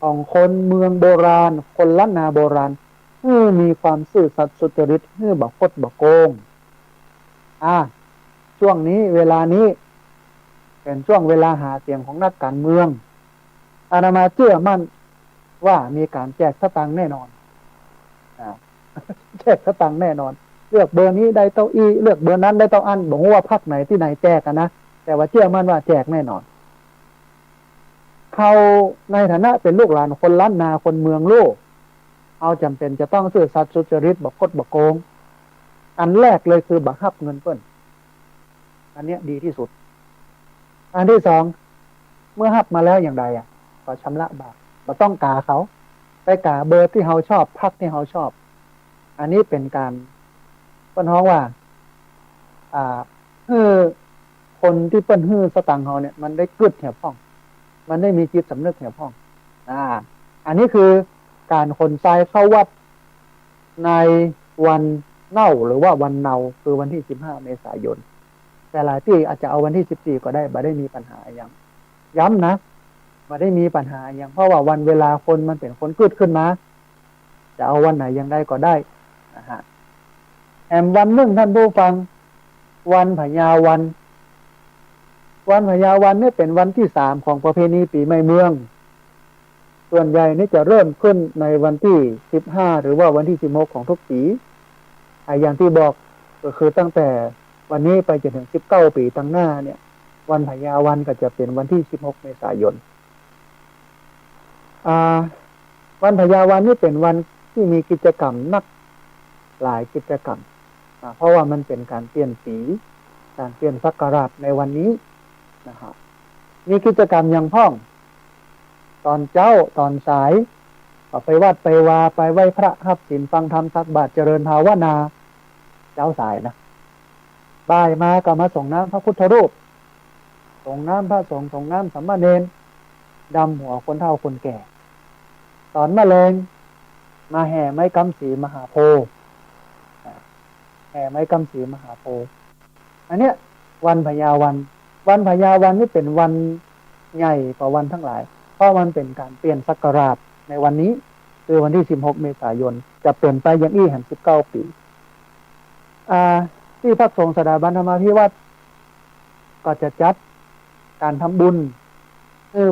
ของคนเมืองโบราณคนล้านนาโบราณให้มีความซื่อสัตย์สุจริตให้บ่คดบ่โกงช่วงนี้เวลานี้เป็นช่วงเวลาหาเสียงของนักการเมืองอาตมาเชื่อมั่นว่ามีการแจกสตางค์แน่นอนแจกสตางค์แน่นอนเลือกเบอร์นี้ได้เต้าอี้เลือกเบอร์นั้นได้เต้าอันบอกว่าพรรคไหนที่ไหนแจกกันนะแต่ว่าเชื่อมั่นว่าแจกแน่นอนเขาในฐานะเป็นลูกหลานคนล้านนาคนเมืองโลกเอาจำเป็นจะต้องซื่อสัตย์สุจริตบ่คดบ่โกงอันแรกเลยคือบังคับเงินเปิ้นอันนี้ดีที่สุดอันที่สองเมื่อหับมาแล้วอย่างใดก็ชำระบาปบ่ต้องกาเขาไปกาเบอร์ที่เขาชอบพรรคที่เขาชอบอันนี้เป็นการเปิ้นฮ้องว่าคนที่เปิ้นฮื้อสตังค์เขาเนี่ยมันได้กึดแถบพ้องมันได้มีจิตสำนึกแถบพ้องอันนี้คือการขนทรายเข้าวัดในวันเน่าหรือว่าวันเนาคือวันที่15เมษายนแต่หลายที่อาจจะเอาวันที่14ก็ได้บ่ได้มีปัญหาอย่างย้ำนะบ่ได้มีปัญหาอย่างเพราะว่าวันเวลาคนมันเป็นคนกึดขึ้นมาจะเอาวันไหนยังได้ก็ได้แอมวันหนึ่งท่านผู้ฟังวันพญาวันพญาวันนี่เป็นวันที่3ของประเพณีปีใหม่เมืองส่วนใหญ่นี่จะเริ่มขึ้นในวันที่15หรือว่าวันที่16ของทุกปีอย่างที่บอกก็คือตั้งแต่วันนี้ไปจนถึง19ปีตั้งหน้าเนี่ยวันพญาวันก็จะเป็นวันที่16เมษายนวันพญาวันนี่เป็นวันที่มีกิจกรรมนัก หลายกิจกรรมเพราะว่ามันเป็นการเปลี่ยนสีการเปลี่ยนศักราชในวันนี้นะครับมีกิจกรรมอย่างพ้องตอนเจ้าตอนสายก็ไปวัดไปวาไปไหว้พระรับศีลฟังธรรมตักบาตรเจริญภาวนาเจ้าสายนะบ่ายมาก็มาส่งน้ำพระพุทธรูปส่งน้ำพระสงฆ์ส่งน้ำสามเณรดำหัวคนเฒ่าคนแก่ตอนมะแรงมาแห่ไม้กำสีมหาโพธิ์แห่ไม้กำสีมหาโพธิ์อันเนี้ยวันพญาวันวันพญาวันนี่เป็นวันใหญ่กว่าวันทั้งหลายเพราะมันเป็นการเปลี่ยนศักราชในวันนี้คือวันที่16 เมษายนจะเปลี่ยนไปอย่างอี้หัน19 ปีที่พระสงฆ์สถาบันธรรมาภิวัตรก็จะจัดการทำบุญ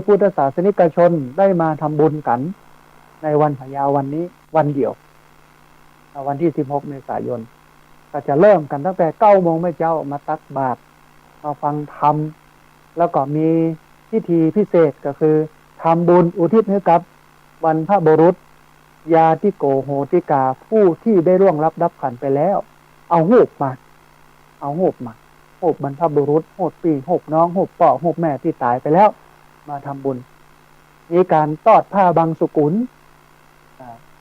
พุทธศาสนิกชนได้มาทำบุญกันในวันพญาวันนี้วันเดียววันที่16 เมษายนก็จะเริ่มกันตั้งแต่9 โมงเจ้ามาตักบาตรมาฟังธรรมแล้วก็มีพิธีพิเศษก็คือทำบุญอุทิศให้กับวันพระบุรุษญาติโกโหติกาผู้ที่ได้ร่วงรับดับขันไปแล้วเอาหูบมาหูบบรรพบุรุษหูบปีหูบน้องหูบป่อหูบแม่ที่ตายไปแล้วมาทำบุญมีการตอดผ้าบางสุกุล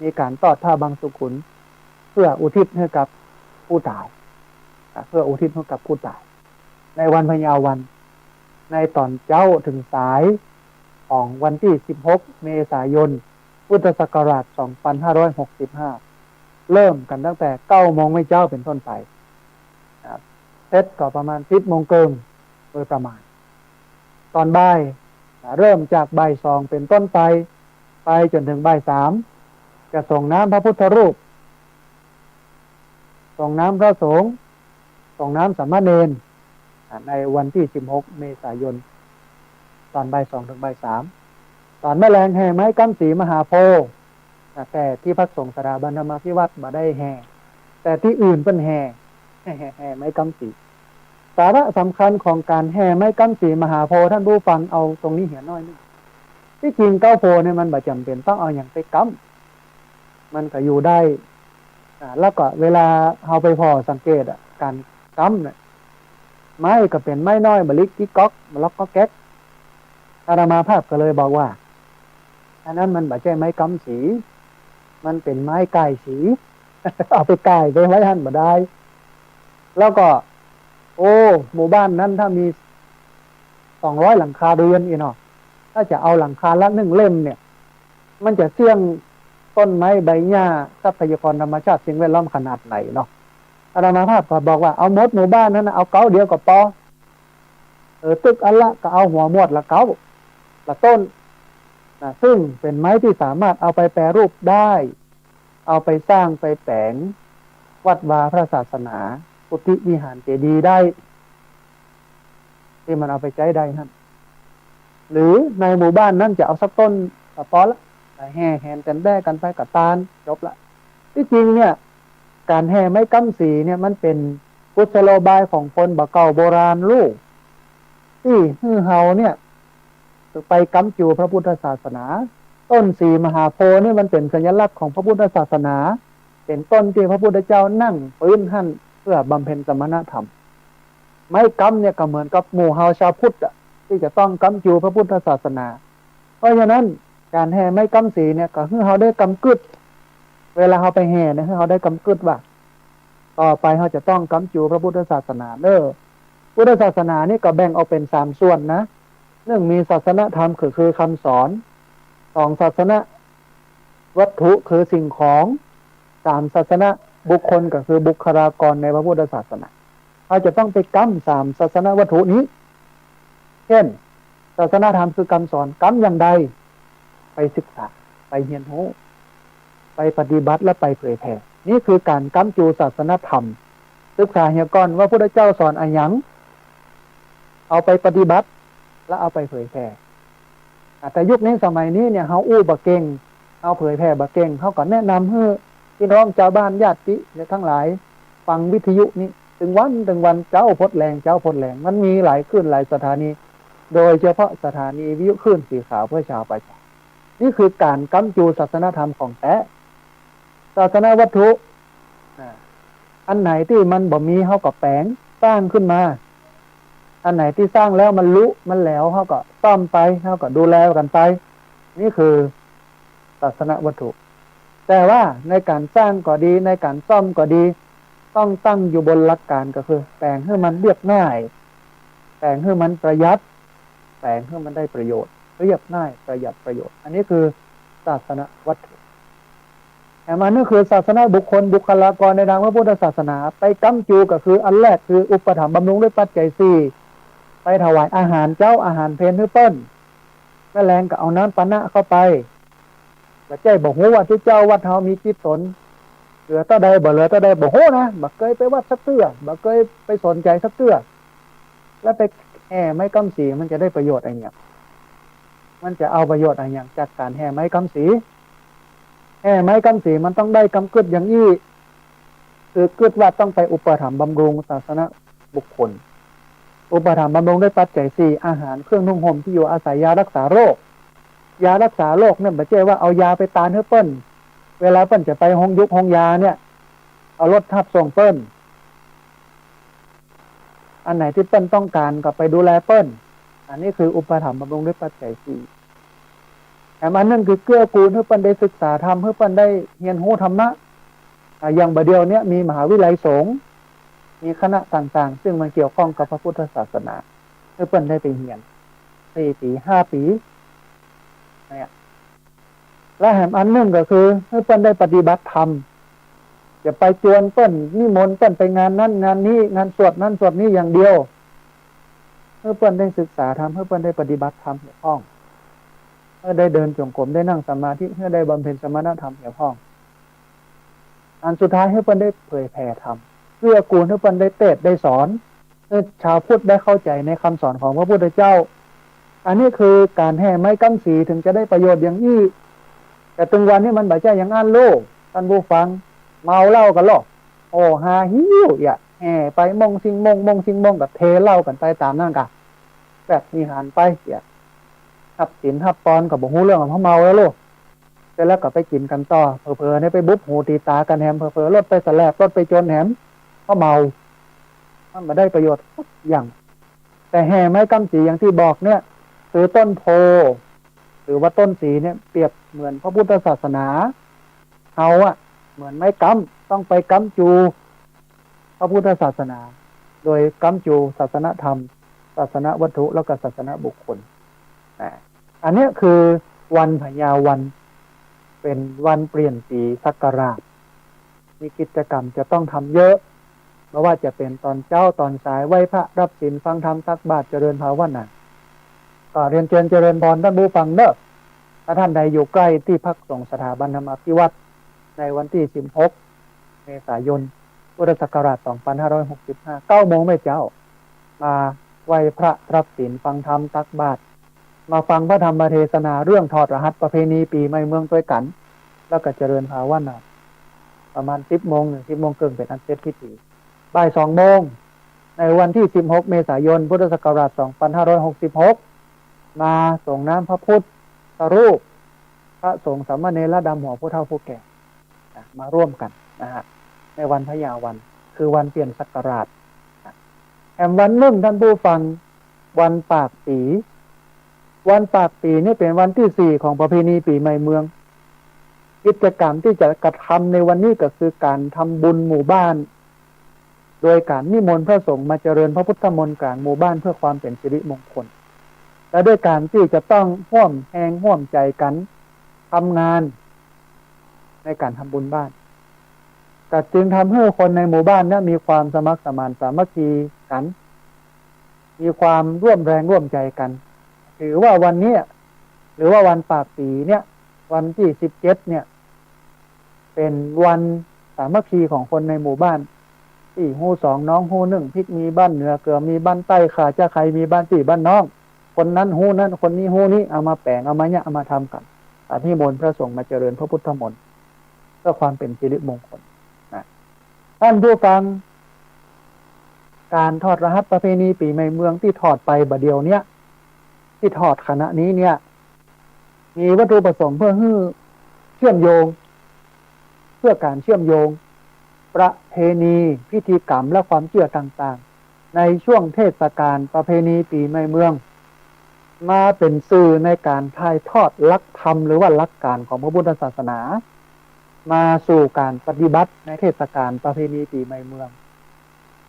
มีการตอดผ้าบางสุกุลเพื่ออุทิศให้กับผู้ตายเพื่ออุทิศให้กับผู้ตายในวันพญาวันในตอนเจ้าถึงสายของวันที่16 เมษายนพุทธศักราช2565เริ่มกันตั้งแต่9 โมงเจ้าเป็นต้นไปเสร็จก็ประมาณ10 โมงเกินโดยประมาณตอนบ่ายเริ่มจากบ่าย 2เป็นต้นไปจนถึงบ่าย 3จะส่งน้ำพระพุทธรูปส่งน้ำพระสงฆ์ส่งน้ำสามเณรในวันที่16 เมษายนตอนบ่าย 2ถึงบ่าย 3ตอนแม่แรงแห่ไม้กำสีมหาโพธิ์แต่ที่พระสงฆ์สถาบันธรรมาภิวัตรมาได้แห่แต่ที่อื่นเป็นแห่ไม้กำสีสาระสำคัญของการแห่ไม้กำสีมหาโพธิ์ท่านผู้ฟังเอาตรงนี้เห็นน้อยนึงที่จริงเก้าโพเนี่ยมันบ่จำเป็นต้องเอาอย่างไปกำมันก็อยู่ได้แล้วก็เวลาเราไปพอสังเกตการกำเนี่ยไม้ก็เป็นไม้น้อยบลิกกิ๊กก๊อกมาล็อกก็แก๊กอาตมาภาพก็เลยบอกว่าอันนั้นมันบ่ใช่ไม้กำสีมันเป็นไม้ก่ายสี เอาไปก่ายไปไว้ท่านบ่ได้แล้วก็หมู่บ้านนั้นถ้ามี200 หลังคาเรือนอีกเนาะถ้าจะเอาหลังคาละ1 เล่มเนี่ยมันจะเสี่ยงต้นไม้ใบหญ้าทรัพยากรธรรมชาติสิ่งแวดล้อมขนาดไหนเนาะอาตมาภาพก็บอกว่าเอาหมดหมู่บ้านนั้นเอาเก้าเดียวก็พอตึกอันละก็เอาหัวหมดละเก้าละต้นซึ่งเป็นไม้ที่สามารถเอาไปแปรรูปได้เอาไปสร้างไปแปลงวัดวาพระศาสนากุฏิวิหารเจดีย์ได้ที่มันเอาไปใช้ได้นั่นหรือในหมู่บ้านนั้นจะเอาสักต้นก็พอละแห่แหนกันแบ่กันไปกับตาลจบละที่จริงเนี่ยการแห่ไม้กำสีเนี่ยมันเป็นกุศโลบายของคนบ่เก่าโบราณลูกที่เฮาเนี่ยไปกำจูพระพุทธศาสนาต้นสีมหาโพธิ์นี่มันเป็นสัญลักษณ์ของพระพุทธศาสนาเป็นต้นที่พระพุทธเจ้านั่งปืนหั่นเพื่อบำเพ็ญสมณธรรมไม้กำเนี่ยก็เหมือนกับหมู่เฮาชาวพุทธที่จะต้องกำจูพระพุทธศาสนาเพราะฉะนั้นการแห่ไม้กำสีเนี่ยก็คือเฮาได้กำกึดเวลาเฮาไปแห่เนี่ยเฮาได้กำกึดว่าต่อไปเฮาจะต้องกำจูพระพุทธศาสนาพุทธศาสนานี่ก็แบ่งออกเป็น3 ส่วนนะ1มีศาสนธรรมคือคำสอน2ศาสนวัตถุคือสิ่งของ3ศาสนบุคคลก็คือบุคลากรในพระพุทธศาสนาเราจะต้องไปกำ3ศาสนวัตถุนี้เช่นศาสนธรรมคือคำสอนกำอย่างใดไปศึกษาไปเรียนรู้ไปปฏิบัติและไปเผยแผ่นี่คือการกำจูศาสนธรรมศึกษาเฮียก่อนว่าพระพุทธเจ้าสอนอะไรหยังเอาไปปฏิบัติและเอาไปเผยแผ่แต่ยุคนี้สมัยนี้เนี่ยเฮาอู้บ่เก่งเอาเผยแผ่บ่เก่งเขาก็แนะนำให้พี่น้องชาวบ้านญาติและทั้งหลายฟังวิทยุนี้ถึงวันเจ้าพดแรงมันมีหลายคลื่นหลายสถานีโดยเฉพาะสถานีวิทยุคลื่นสีขาวเพื่อชาวประชานี่คือการกำจูศาสนธรรมของแท้ศาสนาวัตถุ อันไหนที่มันบ่มีเฮาก็แปลงสร้างขึ้นมาอันไหนที่สร้างแล้วมันลุมันแหลวเฮาก็ซ่อมไปเฮาก็ดูแลกันไปนี่คือศาสนวัตถุแต่ว่าในการสร้างก็ดีในการซ่อมก็ดีต้องตั้งอยู่บนหลักการก็คือแปลงให้มันเรียบง่ายแปลงให้มันประหยัดแปลงให้มันได้ประโยชน์เรียบง่ายประหยัดประโยชน์อันนี้คือศาสนวัตถุแต่มันนี่คือศาสนาบุคคลบุคลากรในทางพระพุทธศาสนาไปกำจูก็คืออันแรกคืออุปถัมภ์บำรุงด้วยปัจจัยสี่ไปถวายอาหารเจ้าอาหารเพลให้เปิ้นแม่แรงก็เอาน้ำปานะเข้าไปแล้วใจบอกว่าที่เจ้าวัดเฮามีจิตตนเหลือต่อใดบ่เหลือต่อใดบ่โหนะบ่เคยไปวัดสักเตื้อบ่เคยไปสนใจสักเตื้อแล้วไปแห่ไม้กำสีมันจะได้ประโยชน์อะไรอย่างมันจะเอาประโยชน์อะไรอย่างจากการแห่ไม้กำสีแห่ไม้กำสีมันต้องได้กำกึดอย่างอี้คือกึดว่าต้องไปอุปถัมภ์บำรุงศาสนบุคคลอุปถัมภ์บำรุงด้วยปัจจัยสี่อาหารเครื่องนุ่งห่มที่อยู่อาศัยยารักษาโรคยารักษาโรคเนี่ยไม่ใช่ว่าเอายาไปตานให้เปิ้นเวลาเปิ้นจะไปห้องยุกห้องยาเนี่ยเอารถทับส่งเปิ้นอันไหนที่เปิ้นต้องการก็ไปดูแลเปิ้นอันนี้คืออุปถัมภ์บำรุงด้วยปัจจัยสี่แต่มันนั่นคือเกื้อกูลให้เปิ้นได้ศึกษาธรรมให้เปิ้นได้เรียนรู้ธรรมะอย่างบัดเดียวเนี่ยมีมหาวิทยาลัยสงฆ์มีคณะต่างๆซึ่งมันเกี่ยวข้องกับพระพุทธศาสนาให้เปิ้นได้ไปเรียน4 ปี5 ปีเนี่ยและแถมอันนึงก็คือให้เปิ้นได้ปฏิบัติธรรมจะไปจวนเปิ้นนิมนต์เปิ้นไปงานนั้นงานนี้งานสวดนั้นสวดนี้อย่างเดียวให้เปิ้นได้ศึกษาธรรมให้เปิ้นได้ปฏิบัติธรรมเกี่ยวข้องให้ได้เดินจงกรมได้นั่งสมาธิให้ได้บำเพ็ญสมณธรรมเกี่ยวข้องอันสุดท้ายให้เปิ้นได้เผยแผ่ธรรมเพื่อกูลให้เปิ้นได้เทศน์ได้สอนให้ชาวพุทธได้เข้าใจในคำสอนของพระพุทธเจ้าอันนี้คือการแห่ไม้กำสีถึงจะได้ประโยชน์อย่างยิ่งแต่ถึงวันนี้มันบ่ใช่อย่างนั้นโลกท่านผู้ฟังเมาเหล้ากันหรอกโอ้หาหิ้วอย่าแห่ไปมงสิงมงกับเทเหล้ากันไปตามนั่นกะแบบมีหารไปอย่าทับศีลทับปอนกับบ่ฮู้เรื่องของเขาเมาแล้วโลกเสร็จแล้วก็ไปกินกันต่อเผลอๆเนี่ยไปบุบหูตีตากันแหมเผลอๆรถไปสแลบรถไปจนแหมเขาเมามันบ่ได้ประโยชน์อย่างแต่แห่ไม้กำสีอย่างที่บอกเนี่ยคือต้นโพหรือว่าต้นสีเนี่ยเปรียบเหมือนพระพุทธศาสนาเฮาอะเหมือนไม้กำต้องไปกำจูพระพุทธศาสนาโดยกำจูศาสนธรรมศาสนวัตถุแล้วก็ศาสนบุคคลอันนี้คือวันพญาวันเป็นวันเปลี่ยนปีศักราชมีกิจกรรมจะต้องทำเยอะไม่ว่าจะเป็นตอนเช้าตอนสายไหว้พระรับศีลฟังธรรมตักบาตรเจริญภาวนาก็เรียนเจริญพรท่านผู้ฟังเด้อถ้าท่านใดอยู่ใกล้ที่พักสงฆ์สถาบันธรรมาภิวัตรในวันที่16 เมษายนพุทธศักราช 2565 9 โมงไม่เจ้ามาไหว้พระรับศีลฟังธรรมตักบาตรมาฟังพระธรรมเทศนาเรื่องถอดรหัสประเพณีปีใหม่เมืองด้วยกันแล้วก็เจริญภาวนาประมาณ 10 โมงถึง 10 โมงครึ่งเป็นอันเสร็จพิธีบ่าย 2 โมงในวันที่16 เมษายนพุทธศักราช 2566มาส่งน้ำพระพุทธรูปพระสงฆ์สามเณรและดำหัวผู้เฒ่าผู้แก่มาร่วมกันนะฮะในวันพญาวันคือวันเปลี่ยนศักราชแถมวันหนึ่งท่านผู้ฟังวันปากปีวันปากปีนี่เป็นวันที่ 4ของประเพณีปีใหม่เมืองกิจกรรมที่จะกระทำในวันนี้ก็คือการทำบุญหมู่บ้านโดยการนิมนต์พระสงฆ์มาเจริญพระพุทธมนต์กลางหมู่บ้านเพื่อความเป็นสิริมงคลและด้วยการที่จะต้องร่วมแรงร่วมใจกันทำงานในการทำบุญบ้านก็จึงทำให้คนในหมู่บ้านนี้มีความสมัครสมานสามัคคีกันมีความร่วมแรงร่วมใจกันถือว่าวันนี้หรือว่าวันปากปีเนี่ยวันที่17เนี่ยเป็นวันสามัคคีของคนในหมู่บ้านที่ฮู้2น้องฮู้1พริกมีบ้านเหนือเกลือมีบ้านใต้ขาจะใครมีบ้านที่บ้านน้องคนนั้นฮู้นั้นคนนี้ฮู้นี้เอามาแปลงเอามาเนี่ยเอามาทำกันที่มนต์พระสงฆ์มาเจริญพระพุทธมนต์เพื่อความเป็นสิริมงคลท่านผู้ฟังการทอดรหัสประเพณีปีใหม่เมืองที่ทอดไปบัดเดียวเนี้ยที่ทอดขณะนี้เนี่ยมีวัตถุประสงค์เพื่อเชื่อมโยงเพื่อการเชื่อมโยง ประเพณีพิธีกรรมและความเชื่อต่างๆในช่วงเทศกาลประเพณีปีใหม่เมืองมาเป็นสื่อในการถ่ายทอดหลักธรรมหรือว่าหลักการของพระพุทธศาสนามาสู่การปฏิบัติในเทศกาลประเพณีปีใหม่เมือง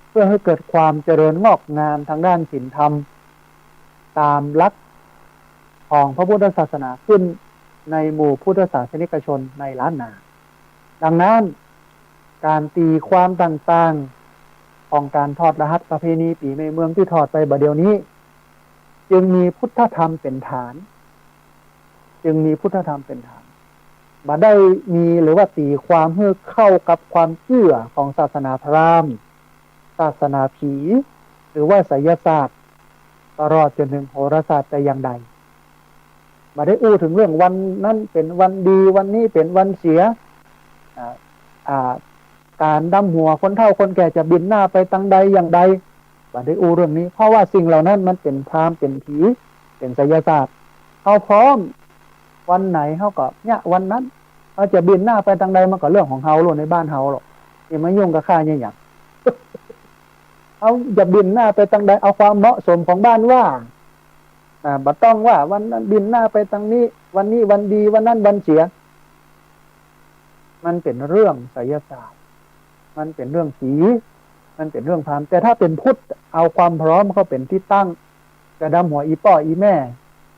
เพื่อให้เกิดความเจริญงอกงามทางด้านศีลธรรมตามหลักของพระพุทธศาสนาขึ้นในหมู่พุทธศาสนิกชนในล้านนาดังนั้นการตีความต่างๆของการทอดรหัสประเพณีปีใหม่เมืองที่ทอดไปบัดเดี๋ยวนี้จึงมีพุทธธรรมเป็นฐานบ่ได้มีหรือว่าตีความให้เข้ากับความเชื่อของศาสนาพราหมณ์ศาสนาผีหรือว่าไสยศาสตร์ตลอดจนถึงโหราศาสตร์แต่อย่างใดบ่ได้อู้ถึงเรื่องวันนั้นเป็นวันดีวันนี้เป็นวันเสียการดำหัวคนเฒ่าคนแก่จะบินหน้าไปทางใดอย่างใดบ่ได้อู้เรื่องนี้เพราะว่าสิ่งเหล่านั้นมันเป็นพราหมณ์เป็นผีเป็นไสยศาสตร์เขาพร้อมวันไหนเขาก็เนี่ยวันนั้นเขาจะบินหน้าไปทางใดมันก็เรื่องของเขาหรอกในบ้านเขาหรอกอย่ามายุ่งกับข้าเนี่ยอย่างเขาจะบินหน้าไปทางใดเอาความเหมาะสมของบ้านว่าบ่ต้องว่าวันนั้นบินหน้าไปทางนี้วันนี้วันดีวันนั้นวันเสียมันเป็นเรื่องไสยศาสตร์มันเป็นเรื่องผีมันเป็นเรื่องพราหมณ์แต่ถ้าเป็นพุทธเอาความพร้อมเขาเป็นที่ตั้งจะดำหัวอีป้ออีแม่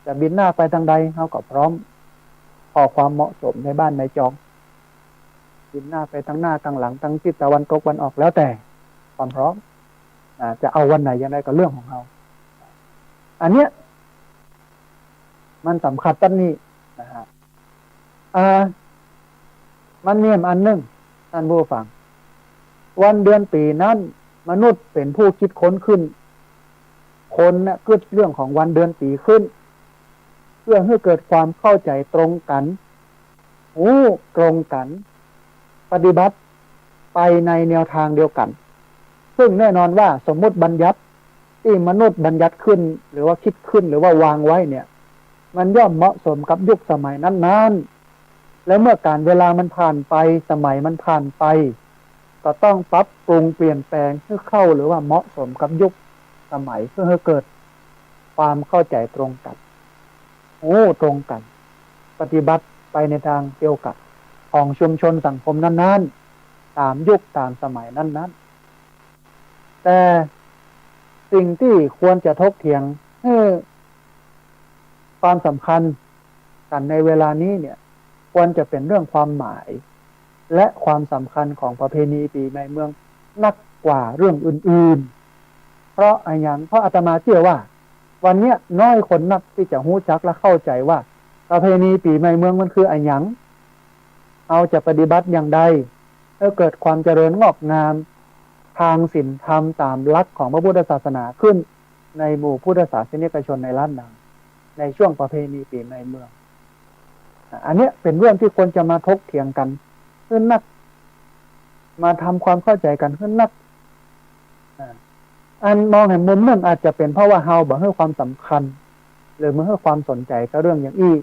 จะบินหน้าไปทางใดเขาก็พร้อมพอความเหมาะสมในบ้านในจองบินหน้าไปทางหน้าทางหลังทางทิศตะวันตกวันออกแล้วแต่ความพร้อมจะเอาวันไหนยังไงก็เรื่องของเขาอันเนี้ยมันสำคัญตั้งนี้นะฮะมันเนียมอันหนึ่งท่านผู้ฟังวันเดือนปีนั้นมนุษย์เป็นผู้คิดค้นขึ้นคนน่ะคิดเรื่องของวันเดือนปีขึ้นเพื่อให้เกิดความเข้าใจตรงกันตรงกันปฏิบัติไปในแนวทางเดียวกันซึ่งแน่นอนว่าสมมุติบัญญัติที่มนุษย์บัญญัติขึ้นหรือว่าคิดขึ้นหรือว่าวางไว้เนี่ยมันย่อมเหมาะสมกับยุคสมัยนั้นๆและเมื่อการเวลามันผ่านไปสมัยมันผ่านไปก็ต้องปรับปรุงเปลี่ยนแปลงเพื่อเข้าหรือว่าเหมาะสมกับยุคสมัยเพื่อให้เกิดความเข้าใจตรงกันตรงกันปฏิบัติไปในทางเดียวกันของชุมชนสังคมนั้นๆตามยุคตามสมัยนั้นๆแต่สิ่งที่ควรจะทบเถียงความสำคัญกันในเวลานี้เนี่ยควรจะเป็นเรื่องความหมายและความสำคัญของประเพณีปีใหม่เมืองนักกว่าเรื่องอื่นๆเพราะอาตมาเชื่อว่าวันนี้น้อยคนนักที่จะรู้จักและเข้าใจว่าประเพณีปีใหม่เมืองมันคืออะไรเอาจะปฏิบัติอย่างใดให้เกิดความเจริญงอกงามทางศีลธรรมตามหลักของพระพุทธศาสนาขึ้นในหมู่พุทธศาสนิกชนในล้านนาในช่วงประเพณีปีใหม่เมืองอันนี้เป็นเรื่องที่ควรจะมาถกเถียงกันขึ้นนักมาทำความเข้าใจกันขึ้นนักอันมองเห็นมุมหนึ่งอาจจะเป็นเพราะว่าเฮาบ่ให้ความสำคัญหรือไม่ให้ความสนใจกับเรื่องอย่างอี้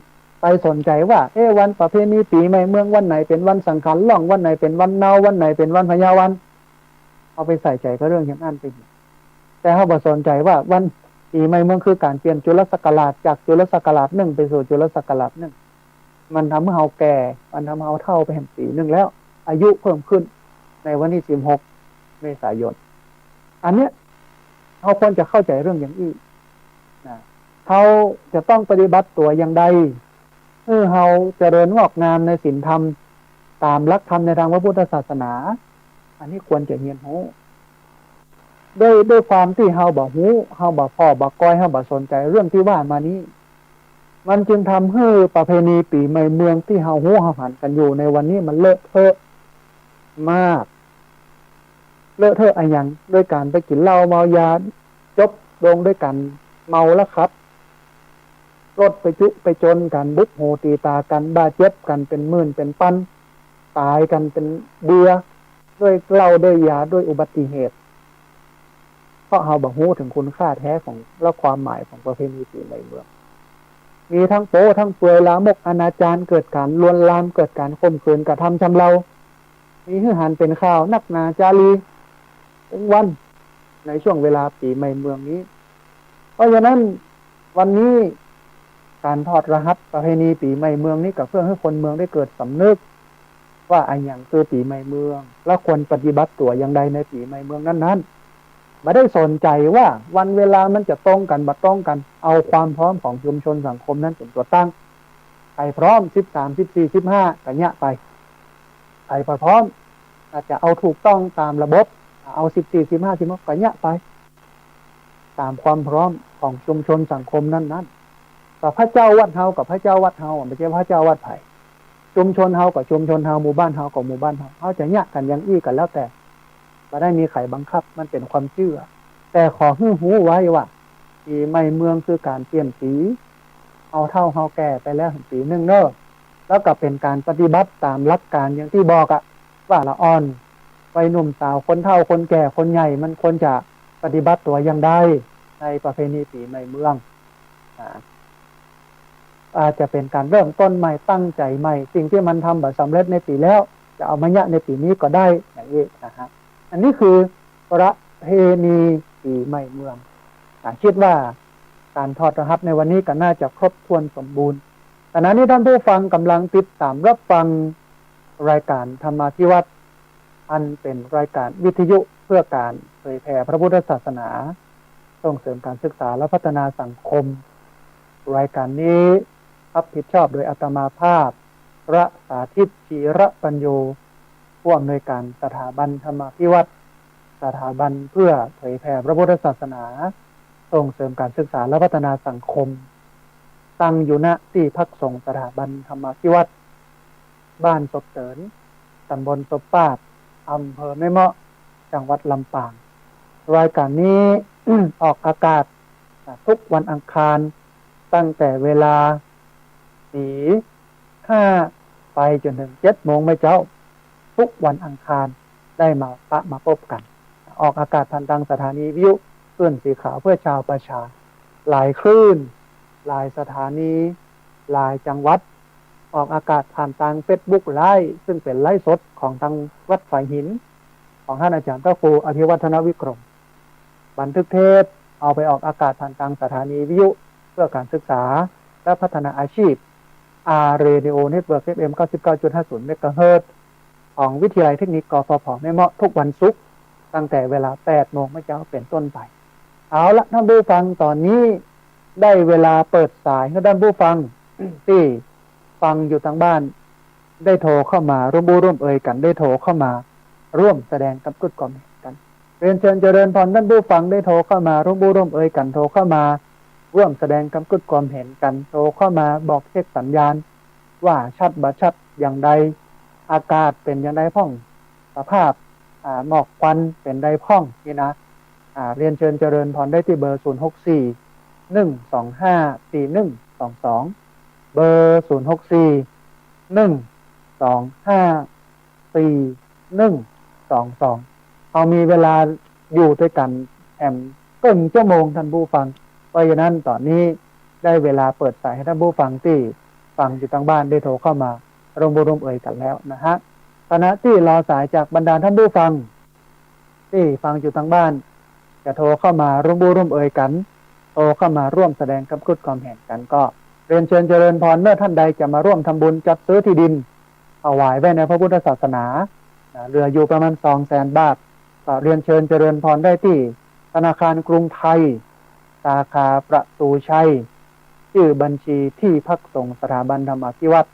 ไปสนใจว่าวันประเพณีปีใหม่เมืองวันไหนเป็นวันสังขารล่องวันไหนเป็นวันเนาวันไหนเป็นวันพญาวันเอาไปใส่ใจกับเรื่องอย่างนั้นไปแต่เฮาบ่สนใจว่าวันปีใหม่เมืองคือการเปลี่ยนจุลศักราชจากจุลศักราช1ไปสู่จุลศักราช1มันทำให้เฮาแก่มันทำให้เฮาเฒ่าไปแห่งปีนึงแล้วอายุเพิ่มขึ้นในวันที่16เมษายนอันเนี้ยเขาควรจะเข้าใจเรื่องอย่างนี้เขาจะต้องปฏิบัติตัวอย่างใดเขาเจริญงอกงามในศีลธรรมตามหลักธรรมในทางพระพุทธศาสนาอันนี้ควรจะเรียนรู้ด้วยความที่เขาบ่ฮู้เขาบ่พอบ่ก้อยเขาบ่สนใจเรื่องที่ว่ามานี้มันจึงทำให้ประเพณีปีใหม่เมืองที่เขาฮู้เขาผ่านกันอยู่ในวันนี้มันเลอะเทอะมากเลอะเทอะอะไรอย่างด้วยการไปกินเหล้าเมายาจบลงด้วยกันเมาแล้วครับรถไปจุไปจนกันบุกโหตีตากันบาดเจ็บกันเป็นหมื่นเป็นพันตายกันเป็นเบื่อด้วยเหล้าด้วยยาด้วยอุบัติเหตุเพราะเราบ่ฮู้ถึงคุณค่าแท้ของและความหมายของประเพณีปีใหม่เมืองมีทั้งโป๊ทั้งเปลือยลามกอนาจารเกิดการลวนลามเกิดการข่มขืนกระทำชำเรา มีฮือหันเป็นข่าวนักนาจารีทุกวันในช่วงเวลาปีใหม่เมืองนี้เพราะฉะนั้นวันนี้การทอดรหัสประเพณีปีใหม่เมืองนี้กับเพื่อให้คนเมืองได้เกิดสำนึกว่าอันอย่างคือปีใหม่เมืองและควรปฏิบัติตัวอย่างใดในปีใหม่เมืองนั้นๆไม่ได้สนใจว่าวันเวลามันจะตรงกันบัดตรงกันเอาความพร้อมของชุมชนสังคมนั้นเป็นตัวตั้งใครพร้อม13 14 15ก็เนี่ยไปใครพร้อมอาจจะเอาถูกต้องตามระบบเอา14 15 16ก็เนี่ยไปตามความพร้อมของชุมชนสังคมนั้นๆกับพระเจ้าวัดเฮากับพระเจ้าวัดเฮาไม่ใช่พระเจ้าวัดไผ่ชุมชนเฮากับชุมชนเฮาหมู่บ้านเฮากับหมู่บ้านเฮาจะเนี่ยกันยังอี้กันแล้วแต่ไม่ได้มีใครบังคับมันเป็นความเชื่อแต่ขอให้หูไว้ว่าปีใหม่เมืองคือการเปลี่ยนสีเอาเท่าเฮาแก่ไปแล้วปีนึงเนอะแล้วก็เป็นการปฏิบัติตามหลักการอย่างที่บอกอะว่าละอ่อนวัยหนุ่มสาวคนเฒ่าคนแก่คนใหญ่มันควรจะปฏิบัติตัวอย่างใดในประเพณีปีใหม่เมืองอาจจะเป็นการเริ่มต้นใหม่ตั้งใจใหม่สิ่งที่มันทำแบบสำเร็จในปีแล้วจะเอามาเนี่ยในปีนี้ก็ได้อย่างนี้นะฮะอันนี้คือประเพณีปีใหม่เมืองคิดว่าการทอดรหัสในวันนี้ก็น่าจะครบถ้วนสมบูรณ์ขณะนี้ท่านผู้ฟังกำลังติดตามรับฟังรายการธรรมาธิวัฒน์อันเป็นรายการวิทยุเพื่อการเผยแผ่พระพุทธศาสนาส่งเสริมการศึกษาและพัฒนาสังคมรายการนี้รับผิดชอบโดยอาตมาภาพพระสาธิตชีระปัญโยผู้อำนวยการสถาบันธรรมาภิวัตรสถาบันเพื่อเผยแผ่พระพุทธศาสนาส่งเสริมการศึกษาและพัฒนาสังคมตั้งอยู่ณที่พักสงฆ์สถาบันธรรมาภิวัตรบ้านศพเสริญตำบลศพปาดอำเภอแม่เมาะจังหวัดลำปางรายการนี้ ออกอากาศทุกวันอังคารตั้งแต่เวลา4:05ไปจนถึง7 โมงไม่เจ้าทุกวันอังคารได้มาพบกันออกอากาศผ่านทางสถานีวิทยุคลื่นสีขาวเพื่อชาวประชาหลายคลื่นหลายสถานีหลายจังหวัดออกอากาศผ่านทาง Facebook ไลฟ์ซึ่งเป็นไลฟ์สดของทางวัดฝายหินของท่านอาจารย์พระครูอภิวัฒนวิกรมบันทึกเทปเอาไปออกอากาศผ่านทางสถานีวิทยุเพื่อการศึกษาและพัฒนาอาชีพRadio Network FM 99.50 เมกะเฮิรตซ์ของวิทยาลัยเทคนิคกฟผ.แม่เมาะทุกวันศุกร์ตั้งแต่เวลา 8 โมงเช้าเป็นต้นไปเอาละท่านผู้ฟังตอนนี้ได้เวลาเปิดสายให้ท่านผู้ฟัง ที่ฟังอยู่ทางบ้านได้โทรเข้ามาร่วมบูร่วมเอ่ยกันได้โทรเข้ามาร่วมแสดงกับกุศลกันเรียนเชิญเจริญพรท่านผู้ฟังได้โทรเข้ามาร่วมบูร่วมเอ่ยกันโทรเข้ามาร่วมแสดงกำกึศความเห็นกันโทรเข้ามาบอกเช็คสัญญาณว่าชัดบ่ชัดอย่างใดอากาศเป็นอย่างใดพ่องสภาพหมอกควันเป็นใดพ่องนี่นะเรียนเชิญเจริญพรได้ที่เบอร์064 125 4122เบอร์064 125 4122เอามีเวลาอยู่ด้วยกันครึ่งชั่วโมงท่านผู้ฟังเพราะฉะนั้นตอนนี้ได้เวลาเปิดสายให้ท่านผู้ฟังที่ฟังอยู่ทางบ้านได้โทรเข้ามาร่วมเอ่ยกันแล้วนะฮะขณะที่รอสายจากบรรดาท่านผู้ฟังที่ฟังอยู่ทางบ้านจะโทรเข้ามาร่วมเอ่ยกันโทรเข้ามาร่วมแสดงกับกุศลความเห็นกันก็เรียนเชิญเจริญพรเมื่อท่านใดจะมาร่วมทำบุญจัดซื้อที่ดินถวายไว้ในพระพุทธศาสนาเหลืออยู่ประมาณ 200,000 บาทก็เรียนเชิญเจริญพรได้ที่ธนาคารกรุงไทยสาขาประตูชัยชื่อบัญชีที่พักสงฆ์สถาบันธรรมาภิวัตร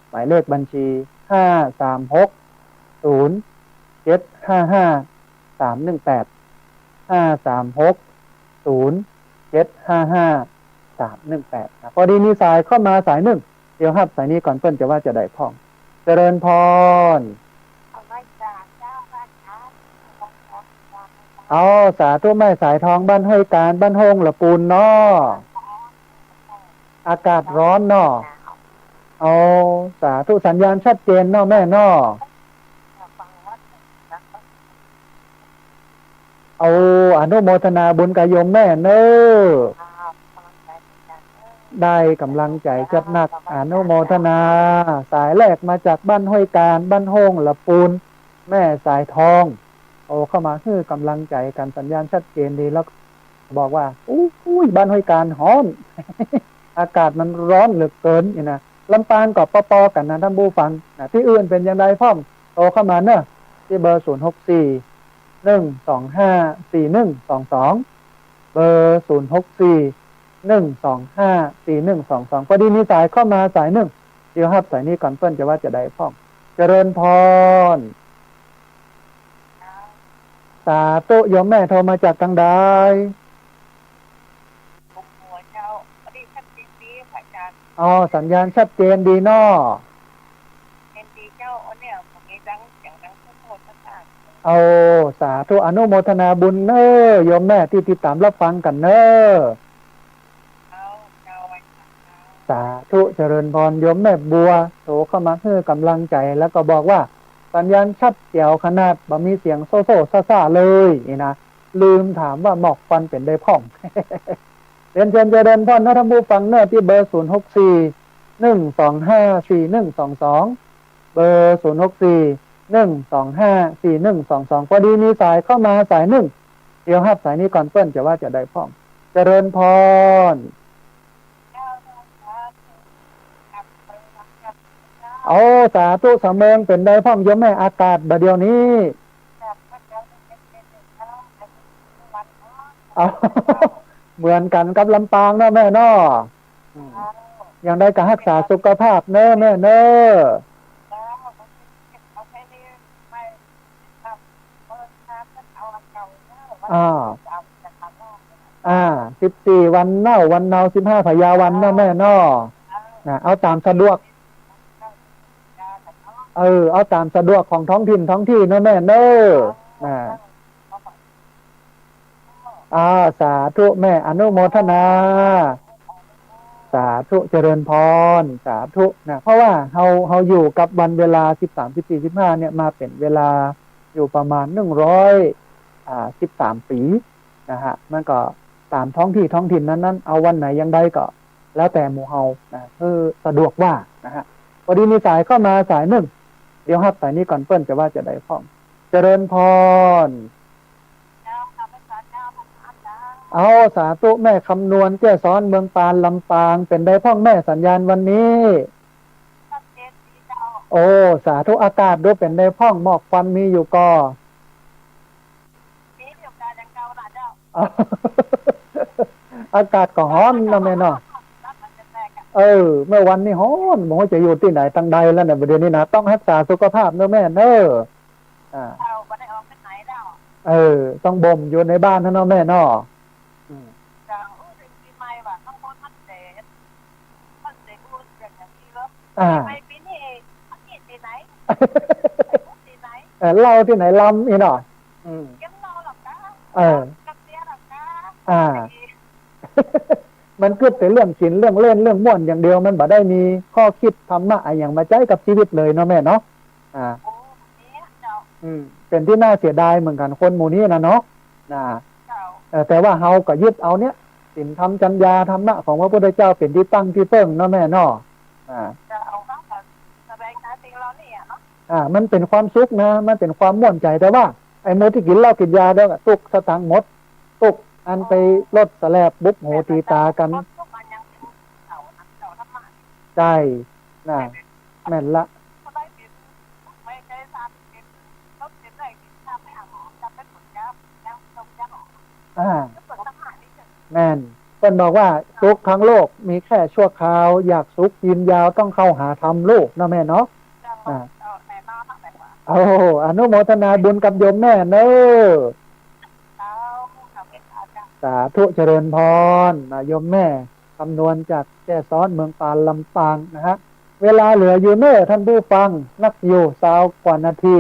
หมายเลขบัญชี536-0755318พอดีมีสายเข้ามาสายหนึ่งเดี๋ยวครับสายนี้ก่อนเพิ่นจะว่าจะได้พ่องเจริญพรเอาสาธุแม่สายทองบ้านห้วยการบ้านโฮงละปูนเนาะอากาศร้อนเนาะเอาสาธุสัญญาณชัดเจนเนาะแม่เนาะเอาอนุโมทนาบุญกับโยมแม่เนอะได้กำลังใจจัดหนักอนุโมทนาสายแรกมาจากบ้านห้วยการบ้านโฮงละปูน แม่สายทองโอ้เข้ามาคือกำลังใจกันสัญญาณชัดเจนดีแล้วบอกว่าอู้ยบ้านห้วยการฮ้อน อากาศมันร้อนเหลือเกินนี่นะลำปางกับปอกันนะท่านผู้ฟังนะที่อื่นเป็นยังไงพ่อมโตเข้ามาเนอะที่เบอร์0641254122เบอร์0641254122พอดีมีสายเข้ามาสายหนึ่งเดี๋ยวครับสายนี้ก่อนเปิ้นจะว่าจะได้พ่อมเจริญพรสาธุโยมแม่โทรมาจากทางใดหัวเจ้าพอดีชัดเจนดีพระอาจารย์อ๋อสัญญาณชัดเจนดีเนาะเห็นดีเจ้าเนี่ยผมมีดังอย่างดังทุกหมดต่างเอาสาธุอนุโมทนาบุญเนอโยมแม่ที่ติดตามรับฟังกันเนอเอาเจ้าไว้สาธุเจริญพรโยมแม่บัวโถเข้ามาให้กำลังใจแล้วก็บอกว่าสัญญาณชัดแจ๋วขนาดบ่มีเสียงโซ่ซ่าเลยนี่นะลืมถามว่าหมอกควันเป็นได้พ่อง เรียนเชิญเจริญพรนะท่านผู้ฟังเนอที่เบอร์0641254122เบอร์0641254122พอดีมีสายเข้ามาสายหนึ่งเดี๋ยวครับสายนี้ก่อนเปิ้นจะว่าจะได้พ่องเจริญพรเอาสาธุสำเริงเป็นได้พ่อมยมแม่อากาศบะเดียวนี้เอาเหมือนกันกับลำปางเนาะแม่เนาะอย่างได้การรักษาสุขภาพเนอะแม่เนอะ14 วันเน่าวันเนา15 พยาวันเนาะแม่เนาะเอาตามสะดวกเอาตามสะดวกของท้องถิ่นท้องที่เนอะแม่เนอะสาธุแม่อนุโมทนาสาธุเจริญพรสาธุนะเพราะว่าเฮาอยู่กับวันเวลา13 14 15เนี่ยมาเป็นเวลาอยู่ประมาณ13 ปีนะฮะมันก็ตามท้องที่ท้องถิ่นนั้นเอาวันไหนยังได้ก็แล้วแต่หมู่เฮานะสะดวกว่านะฮะพอดีมีสายเข้ามาสายหนึ่งเดี๋ยวครับสายนี้ก่อนเปิ้นจะว่าจะได้พร้อมเจริญพรเอาสาธุแม่คำนวณเจ้าซ้อนเมืองปานลำปางเป็นได้พ่องแม่สัญญาณวันนี้โอ้สาธุอากาศด้วยเป็นได้พ่องหมอกควันมีอยู่ก็อากาศก็ร้อนนะแม่เนาะเมื่อวันนี้ร้อนหมอจะอยู่ที่ไหนตั้งใดแล้วเนี่ยประเดี๋ยวนี้นะต้องรักษาสุขภาพเนอะแม่เนอะต้องบ่มอยู่ในบ้านนะเนาะแม่เนาะเล่าที่ไหนลำอีเนาะมันคือแต่เรื่องกินเรื่องเล่นเรื่องม่วนอย่างเดียวมันบ่ได้มีข้อคิดธรรมะอย่างมาใจกับชีวิตเลยเนาะแม่เนาะเป็นที่น่าเสียดายเหมือนกันคนหมู่นี้นะเนาะแต่ว่าเฮาก็ยึดเอาเนี้ยศีลธรรมจัญญาธรรมะของพระพุทธเจ้าเป็นที่ตั้งที่เพิ่งเนาะแม่เนาะมันเป็นความสุขนะมันเป็นความม่วนใจแต่ว่าไอ้โมที่กินเหล้ากินยาเด้อตุกสตังค์หมดตุกอันไปลดแสลบบุกโหตีตากันใช่น่ะแม่นละแม่นเพิ่นบอกว่าสุขทั้งโลกมีแค่ชั่วคราวอยากสุขยืนยาวต้องเข้าหาธรรมโลกนะแม่เนาะอนุโมทนาบุญกับโยมแม่เนอะสาธุเจริญพรโยมแม่คำนวณจากแจ้ซ้อนเมืองปานลำปางนะฮะเวลาเหลืออยู่เนอะท่านผู้ฟังนักอยู่20 กว่านาที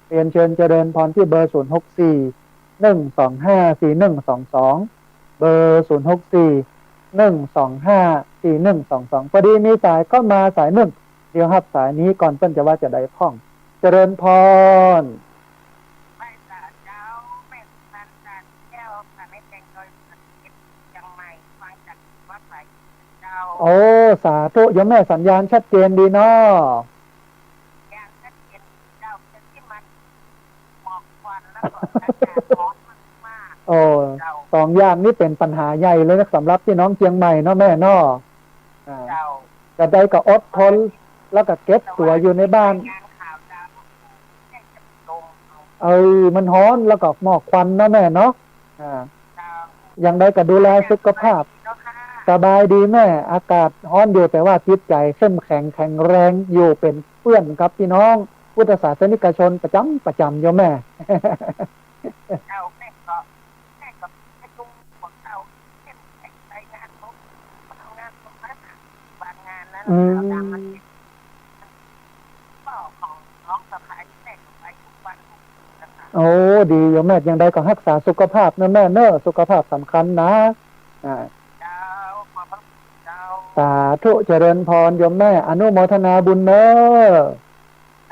เรียนเชิญเจริญพรที่เบอร์0641254122เบอร์0641254122พอดีมีสายก็มาสายหนึ่งเดี๋ยวครับสายนี้ก่อนเพิ่นจะว่าจะได้พ้องเจริญพรโอ้สาธุโยมแม่สัญญาณชัดเจนดีเนาะ อากาศร้อนมาก โอ้ เจ้า สองอย่างนี้เป็นปัญหาใหญ่เลยนะสำหรับพี่น้องเชียงใหม่เนาะแม่เนาะเจ้า จะได้ก็อดทนแล้วก็เก็บตัวอยู่ในบ้าน งานข่าวจะแค่จะลงเอา มันร้อนแล้วก็หมอกควันเนาะแม่เนาะเจ้า อย่างใดก็ดูแลสุขภาพ เจ้าค่ะ สบายดีแม่อากาศร้อนอยู่แต่ว่าจิตใจเข้มแข็งแข็งแรงอยู่เป็นเพื่อนกับพี่น้องพุทธศาสนิกชนประจำโยมแม่ เจ้าแม่ก็ให้ลุงของเจ้าเข้มแข็งใจงานทุกทำงานทุกนั้นบางงานนั้นเราตามมาเก็บก็ของน้องสะพ้ายแม่ก็ไปทุกวันนะคะ โอ้ดีโยมแม่ยังใดก็รักษาสุขภาพนะแม่เนอะสุขภาพสำคัญนะเจ้าขอบพระคุณเจ้า สาธุเจริญพรโยมแม่อนุโมทนาบุญเนอะ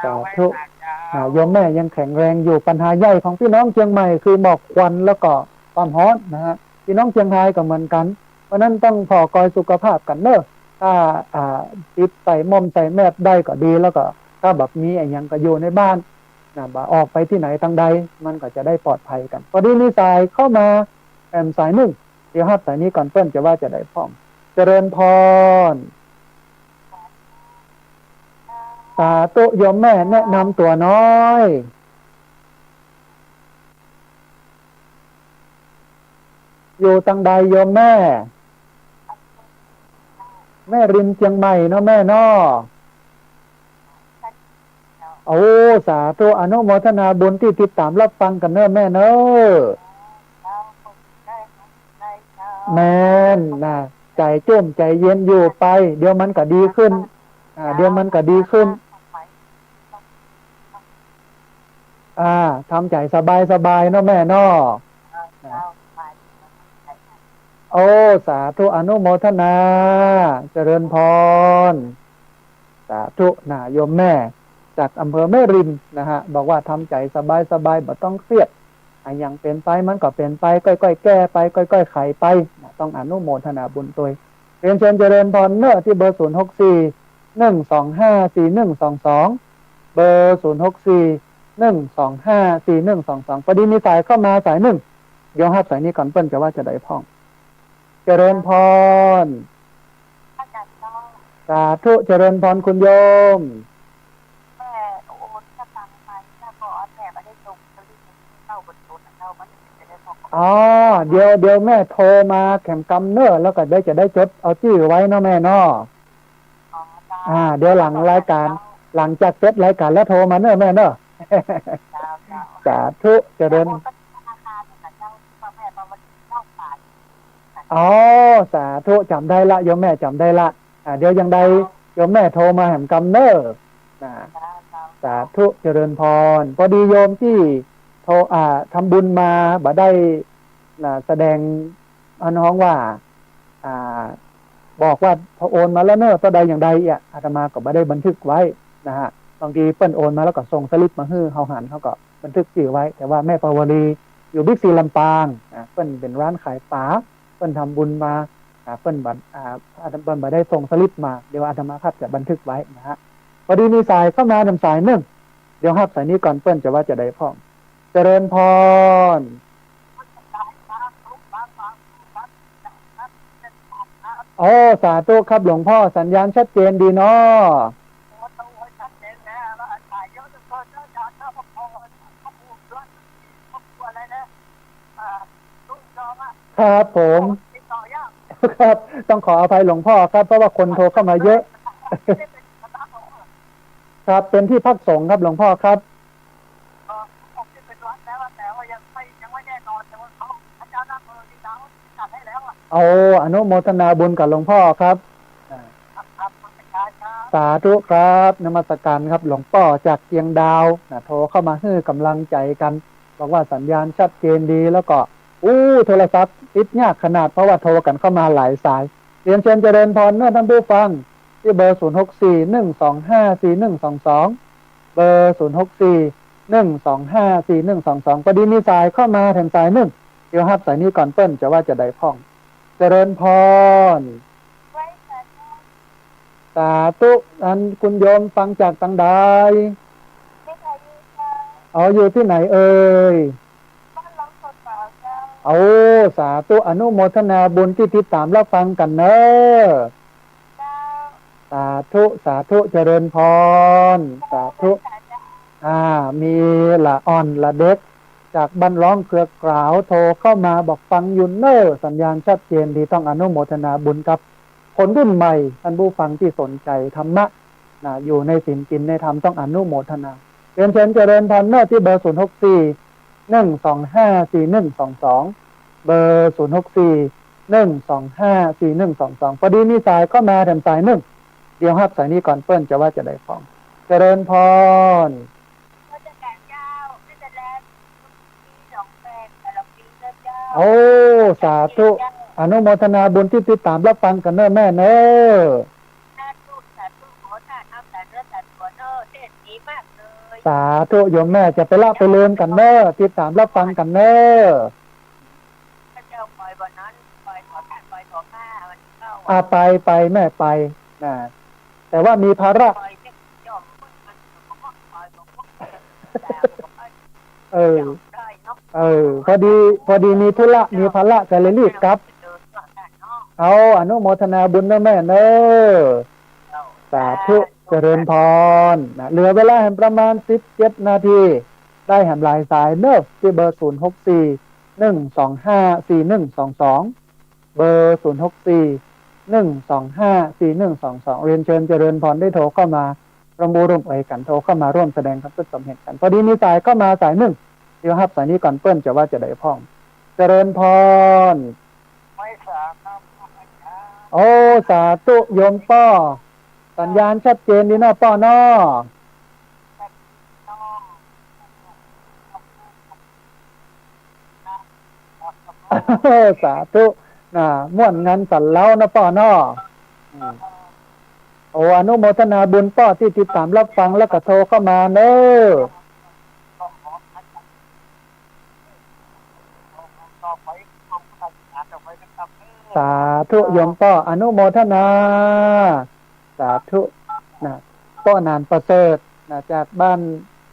เจ้า สา ไว้ ธุ ฝากเจ้า โยมแม่ยังแข็งแรงอยู่ปัญหาใหญ่ของพี่น้องเชียงใหม่คือหมอกควันแล้วก็ความร้อนนะฮะพี่น้องเชียงรายก็เหมือนกันเพราะนั้นต้องพอกอยสุขภาพกันเนอะถ้าติดใส่ม่อมใส่แมสได้ก็ดีแล้วก็ถ้าแบบมีไอ้ยังก็อยู่ในบ้านนะบ่ออกไปที่ไหนทางใดมันก็จะได้ปลอดภัยกันพอดีมีสายเข้ามาสายหนึ่งเดี๋ยวฮับสายนี้ก่อนเปิ้ลจะว่าจะได้พร้อมเจริญพรสาธุโยมแม่แนะนำตัวน้อยอยู่ตังใดโยมแม่ริมเชียงใหม่เนาะแม่เนาะโอ้สาธุอนุโมทนาบุญที่ติดตามรับฟังกันเนอะแม่เนอะแม่นนะใจจุ่มใจเย็นอยู่ไปเดี๋ยวมันก็ดีขึ้นเดี๋ยวมันก็ดีขึ้นทำใจสบายเนาะแม่เนาะโอ้สาธุอนุโมทนาเจริญพรสาธุโยมแม่จากอำเภอแม่ริมนะฮะบอกว่าทำใจสบายบ่ต้องเครียดอย่างเป็นไปมันก็เป็นไปค่อยๆแก้ไปค่อยๆไขไปต้องอนุโมทนาบุญตัวเรียนเชิญเจริญพรเนอะที่เบอร์064 125 4122เบอร์064 125 4122พอดีมีสายเข้ามาสายหนึ่งเดี๋ยวฮับสายนี้ก่อนเปิ้ลจะว่าจะได้พ้องเจริญพรสาธุเจริญพรคุณโยมแม่โอนถ้าตังไปถ้าพอแม่ไม่ได้ส่งจะรีบเข้าบนโต๊ะเข้ามันจะได้พอเดี๋ยวแม่โทรมาแข่งกำเนอะแล้วก็จะได้จดเอาชื่อไว้เนาะแม่เนาะเดี๋ยวหลังรายการหลังจากเสร็จรายการแล้วโทรมาเนอะแม่เนอะสาธุเจริญสาธุจำได้ละโยมแม่จำได้ละเดี๋ยวยังใดโยมแม่โทรมาแห่งกำเนอสาธุเจริญพรพอดีโยมที่โทรทำบุญมาบ่ได้แสดงน้องว่าบอกว่าพอโอนมาแล้วเนอะตัวใดอย่างใดอาตมาก็บ่ได้บันทึกไว้นะฮะบางทีเปิ้นโอนมาแล้วก็ส่งสลิปมาให้เฮาหันเขาก็บันทึกชื่อไว้แต่ว่าแม่ปาวลีอยู่บิ๊กซีลำปางเปิ้นเป็นร้านขายปลาเปิ้นทำบุญมาเปิ้นบัตรอาตมาบ่ได้ส่งสลิปมาเดี๋ยวอาตมาครับจะบันทึกไว้นะฮะพอดีมีสายเข้ามานำสายหนึ่งเดี๋ยวฮับสายนี้ก่อนเปิ้นจะว่าจะได้พร้อมเจริญพรโอ้สาธุครับหลวงพ่อสัญญาณชัดเจนดีเนาะครับผมครับต้องขออภัยหลวงพ่อครับเพราะว่าคนโทรเข้ามาเยอะครับเป็นที่พักสงฆ์ครับหลวงพ่อครับอนุโมทนาบุญกับหลวงพ่อครับสาธุครับนมัสการครับหลวงพ่อจากเชียงดาวโทรเข้ามาให้กำลังใจกันบอกว่าสัญญาณชัดเจนดีแล้วก็โทรศัพท์ติดยากขนาดเพราะว่าโทรกันเข้ามาหลายสายเรียนเชิญเจริญพรเมื่อท่านผู้ฟังที่เบอร์064 125 4122เบอร์064 125 4122พอดีมีสายเข้ามาแทนสายหนึ่งเดี๋ยวฮับสายนี้ก่อนเปิ้ลจะว่าจะได้พ้องเจริญพรสาธุอันคุณโยมฟังจากตังใดอยู่ที่ไหนเอ่ย เอาสาธุอนุโมทนาบุญที่ติดตามรับฟังกันเนอะ เจ้า สาธุสาธุเจริญพรสาธุมีละอ่อนละเด็กจากบ้านร้องเครือกล่าวโทรเข้ามาบอกฟังอยูนเนอร์สัญญาณชัดเจนที่ต้องอนุโมทนาบุญกับคนรุ่นใหม่ท่านผู้ฟังที่สนใจธรรมะอยู่ในศีลกินในธรรมต้องอนุโมทนาเรียนเชิญเจริญพรเนอร์ที่เบอร์064 125 4122เบอร์064 125 4122พอดีมีสายก็มาแถมสายหนึ่งเดี๋ยวฮับสายนี้ก่อนเปิ้นจะว่าจะได้ฟังเจริญพรก็จะแก่เจ้าไม่จะแลปีสองแปดแต่ละปีเจ้าโอ้สาธุอนุโมทนาบุญที่ติดตามรับฟังกันเนอะแม่เนอะสาธุสาธุขอทานเอาแต่เนื้อแต่ตัวเนอะเทศดีมากเลย สาธุโยมแม่จะไปละไปเลินกันเนอะติดตามรับฟังกันเนอะพระเจ้าปล่อยวันนั้นปล่อยขอทานปล่อยขอผ้าวันเข้าไปแม่ไปนะแต่ว่ามีภาระพอดีมีธุระมีภาระกันเลยรีบครับเอาอนุโมทนาบุญนะแม่เนอะสาธุเจริญพรเหลือเวลาแห่งประมาณ17 นาทีได้แห่งลายสายเนอะที่เบอร์064 125 4122เบอร์064 125 4122เรียนเชิญเจริญพรได้โทรเข้ามาร่วมบูร่วมเอ่ยกันโทรเข้ามาร่วมแสดงครับสมเหตุกันพอดีมีสายเข้ามาสายหนึ่งเดี๋ยวครับสายนี้ก่อนเปิ้ลจะว่าจะได้พ้องเจริญพรไม่สาครับโอ้สาธุโยมป้อสัญญาณชัดเจนดีเนาะป้อเนาะสาธุม่วนงานสันเล้านะป้อเนาะโอ้อนุโมทนาบุญป้อที่ติดตามรับฟังแล้วก็โทรเข้ามาเนอะสาธุโยมป้ออนุโมทนาสาธุป้อนานประเสริฐจากบ้าน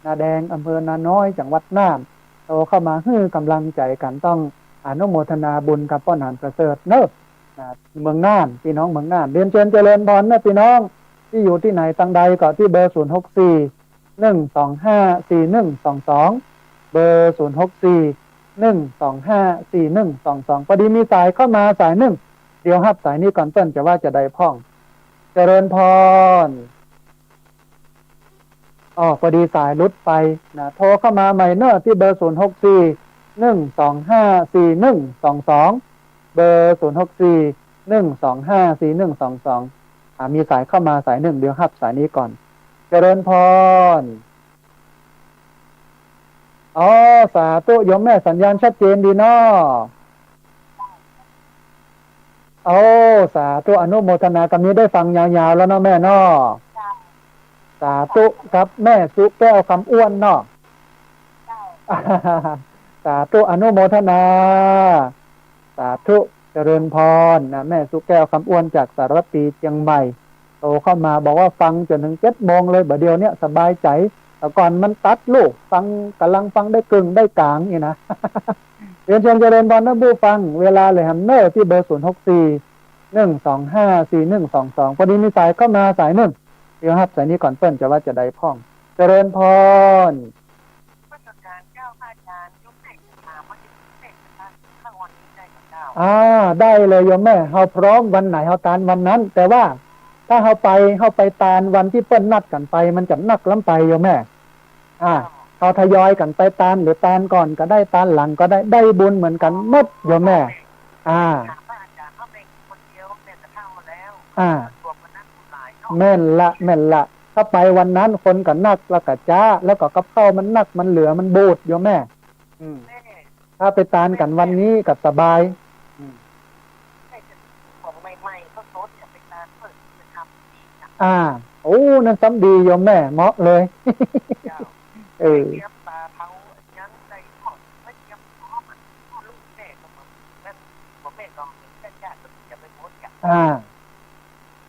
นาแดงอำเภอนาน้อยจังหวัดน่านโตเข้ามาฮื้อกำลังใจกันต้องอนุโมทนาบุญกับป้อนานประเสริฐเนอะเมืองน่านพี่น้องเมืองน่านเรียนเชิญเจริญพรนะพี่น้องที่อยู่ที่ไหนตังใดก็ที่เบอร์064 125 4122เบอร์064 125 4122พอดีมีสายเข้ามาสายหนึ่งเดี๋ยวฮับสายนี้ก่อนเปิ้ลจะว่าจะได้พ้องเจริญพรพอดีสายลุดไปโทรเข้ามาใหม่เนอะที่เบอร์064 125 4122เบอร์064 125 4122มีสายเข้ามาสายหนึ่งเดี๋ยวฮับสายนี้ก่อนเจริญพรสาธุโยมแม่สัญญาณชัดเจนดีเนาะสาธุอนุโมทนากับนี้ได้ฟังยาวๆแล้วเนาะแม่เนาะสาธุครับแม่สุแก้วคำอ้วนเนาะสาธุอนุโมทนาสาธุเจริญพรแม่สุแก้วคำอ้วนจากสารปีเชียงใหม่โตเข้ามาบอกว่าฟังจนถึง7 โมงเลยเดี๋ยวนี้สบายใจแต่ก่อนมันตัดลูกฟังกำลังฟังได้กึ่งได้กลางนี่นะเรียนเชิญเจริญพรนะผู้ฟังเวลาเลยฮัมเนอร์ที่เบอร์064 125 4122พอดีมีสายเข้ามาสายหนึ่งเดี๋ยวครับสายนี้ก่อนเปิ้ลจะว่าจะได้พ้องเจริญพรพระอาจารย์เจ้าพระอาจารย์ยกให้ถามว่าจะเทศข้างวันนี้ได้กับเจ้าได้เลยโยมแม่เฮาพร้อมวันไหนเฮาตานวันนั้นแต่ว่าถ้าเฮาไปตานวันที่เปิ้ลนัดกันไปมันจะนักล้ำไปโยมแม่เฮาทยอยกันไปตานหรือตานก่อนก็ได้ตานหลังก็ได้บุญเหมือนกันหมดโยมแม่พระอาจารย์เขาเป็นคนเดียวเนี่ยจะเข้ามาแล้วแม่นละถ้าไปวันนั้นคนก็นักแล้วก็จ้าแล้วก็กับข้าวมันนักมันเหลือมันบูดโยมแม่ถ้าไปตานกันวันนี้ก็สบายของใหม่ๆเขาโซดจะไปตานเปิดไปทำดีนั่นซ้ำดีโยมแม่เหมาะเลยเทียบตาเท้ายังใจหอดไม่เทียบพ่อมันลูกแม่ก็เหมือนนั่นผมแม่ก็เห็นญาติจะไปโพสกัน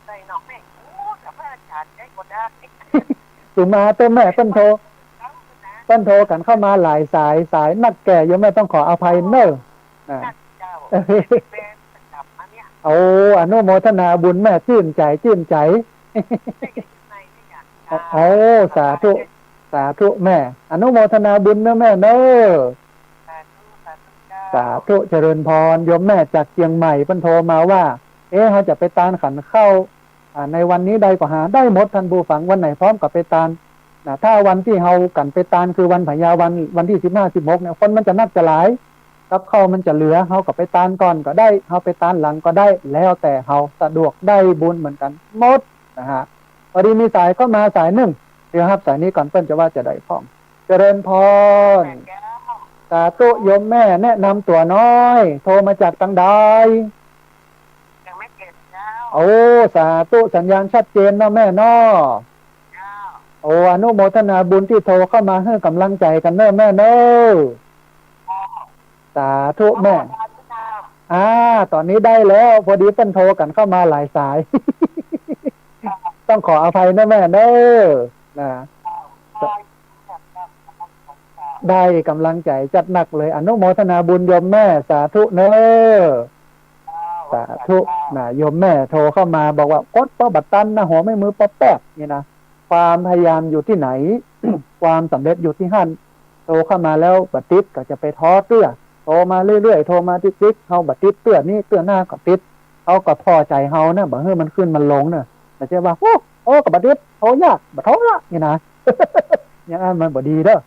ใส่น้องแม่โอ้กับพระอาจารย์ได้ก็ได้สุมาตัวแม่ต้นโทกันเข้ามาหลายสายนักแก่โยมแม่ต้องขออภัยเนอะ นะ เจ้าเป็นประจำนะเนี่ย เอาอนุโมทนาบุญแม่ชื่นใจชื่นใจ ได้ยินในนี่อย่างเจ้า โอ้สาธุสาธุแม่ อนุโมทนาบุญนะแม่เนอะ สาธุสาธุเจ้า สาธุเจริญพรโยมแม่จากเชียงใหม่เพิ่นโทรมาว่า เขาจะไปตานขันเข้าในวันนี้ใดก็หาได้หมดท่านผู้ฟังวันไหนพร้อมกับไปตานนะถ้าวันที่เฮากันไปตานคือวันพญาวันที่15-16เนี่ยคนมันจะนักจะหลายกับเข้ามันจะเหลือเฮากับไปตานก่อนก็ได้เฮาไปตานหลังก็ได้แล้วแต่เฮาสะดวกได้บุญเหมือนกันหมดนะฮะพอดีมีสายก็มาสายหนึ่งเดี๋ยวครับสายนี้ก่อนเพิ่นจะว่าจะได้พร้อมเจริญพร แก้ว สาธุโยมแม่แนะนำตัวน้อย โทรมาจากตังใด ยังไม่เก็บเจ้า โอ้สาธุสัญญาณชัดเจนนะแม่นอ เจ้า โอ้อนุโมทนาบุญที่โทรเข้ามาให้กำลังใจกันเนอะแม่เนอะ พ่อ สาธุแม่ พ่อเจ้า ตอนนี้ได้แล้วพอดีเพิ่นโทรกันเข้ามาหลายสาย ต้องขออภัยนะแม่เนอะนะ พ่อ ได้กำลังใจจัดหนักเลย อนุโมทนาบุญโยมแม่สาธุเนอะ สาธุนะโยมแม่โทรเข้ามาบอกว่ากดป้อบัตรตันนะหัวไม่มือป้อแป๊บนี่นะความพยายามอยู่ที่ไหน ความสำเร็จอยู่ที่หั่นโทรเข้ามาแล้วบัตรติดก็จะไปท้อเตื้อโทรมาเรื่อยๆโทรมาติ๊กๆเฮาบัตรติดเตื้อนี่เตื้อหน้าก็ติดเขาก็พอใจเฮานะบอกเฮ้ยมันขึ้นมันลงนะแต่ใช่ว่าโอ้กับบัตรติดโทรยากบัตรโทรละนี่นะ อย่างนั้นมันบ่ดีเด้อ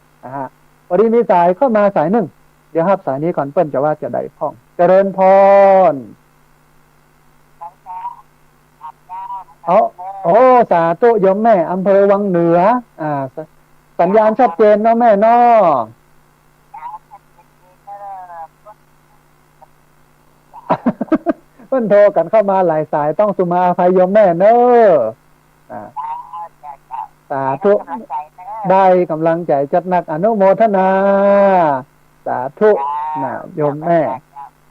พอดีมีสายเข้ามาสายหนึ่งเดี๋ยวครับสายนี้ก่อนเปิ้นจะว่าจะได้พ้องเจริญพรโอ้สาธุโยมแม่อำเภอวังเหนือสัญญาณชัดเจนเนาะแม่เนาะ เพิ่นโทรกันเข้ามาหลายสายต้องสุมาอภัยโยมแม่เนอะสาธุได้กำลังใจจัดหนักอนุโมทนา สาธุนะโยมแม่